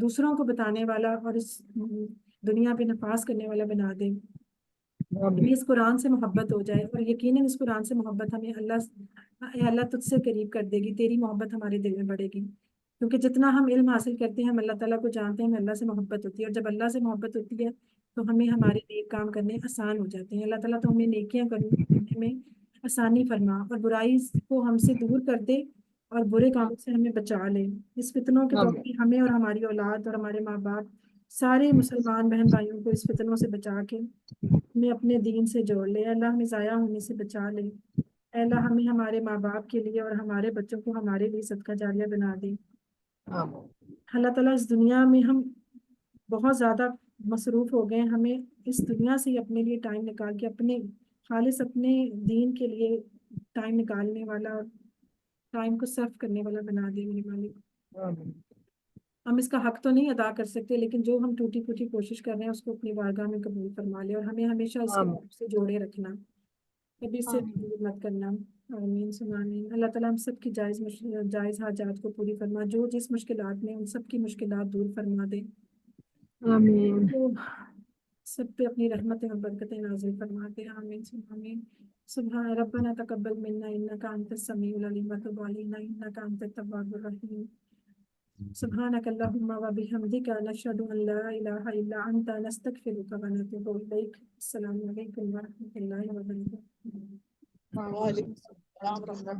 दूसरों को बताने वाला और इस दुनिया पे नफाज करने वाला बना दे। हमें इस कुरान से मोहब्बत हो जाए और यकीनन इस कुरान से मोहब्बत हमें अल्लाह तुझसे करीब कर देगी, तेरी मोहब्बत हमारे दिल में बढ़ेगी। क्योंकि जितना हम इल्म हासिल करते हैं, हम अल्लाह ताला को जानते हैं, हमें अल्लाह से मोहब्बत होती है और जब अल्लाह से मोहब्बत होती है तो हमें हमारे नेक काम करने आसान हो जाते हैं। अल्लाह ताला तो हमें नेकियां करने में आसानी फरमा और बुराई को हमसे दूर कर दे और बुरे कामों से हमें बचा ले। इस फितनों के दौर में हमें और हमारी औलाद और हमारे माँ बाप सारे मुसलमान बहन भाइयों को इस फितनों से बचा के हमें अपने दीन से जोड़ ले। अल्लाह हमें ज़ाया होने से बचा ले। अल्लाह हमें हमारे माँ बाप के लिए और हमारे बच्चों को हमारे लिए सदका जारिया बना दे। अल्लाह ताला इस दुनिया में हम बहुत ज़्यादा मसरूफ़ हो गए, हमें इस दुनिया से ही अपने लिए टाइम निकाल के अपने खालिस अपने दीन के लिए टाइम निकालने वाला, टाइम को सर्व करने वाला बना दे मेरे मालिक। हम इसका हक तो नहीं अदा कर सकते, लेकिन जो हम टूटी फूटी कोशिश कर रहे हैं उसको अपनी बारगाह में कबूल फरमा ले और हमें हमेशा इससे जोड़े रखना, कभी इससे दूर मत करना। आमीन सुम्मा आमीन। अल्लाह ताला हम सब की जायज़ हाजात को पूरी फरमा, जो जिस मुश्किलात में उन सब की मुश्किलात दूर फरमा दे। आमीन। तो सब पे अपनी रहमतें और बरकतें नाज़िल फरमा दे। आमीन सुम्मा आमीन। सुब्हान रब्बना तक़ब्बल मिन्ना इन्नका अंतस समीउल अलीम व तुब अलैना इन्नका अंतत तव्वाबुर रहीम। सुब्हानक अल्लाहुम्मा व बिहम्दिका नशहदु अन ला इलाहा इल्ला अंता नस्तगफिरुका व नतूबु इलैक। अस्सलामु अलैकुम व रहमतुल्लाहि व बरकातुहू। वालेकुम सलाम।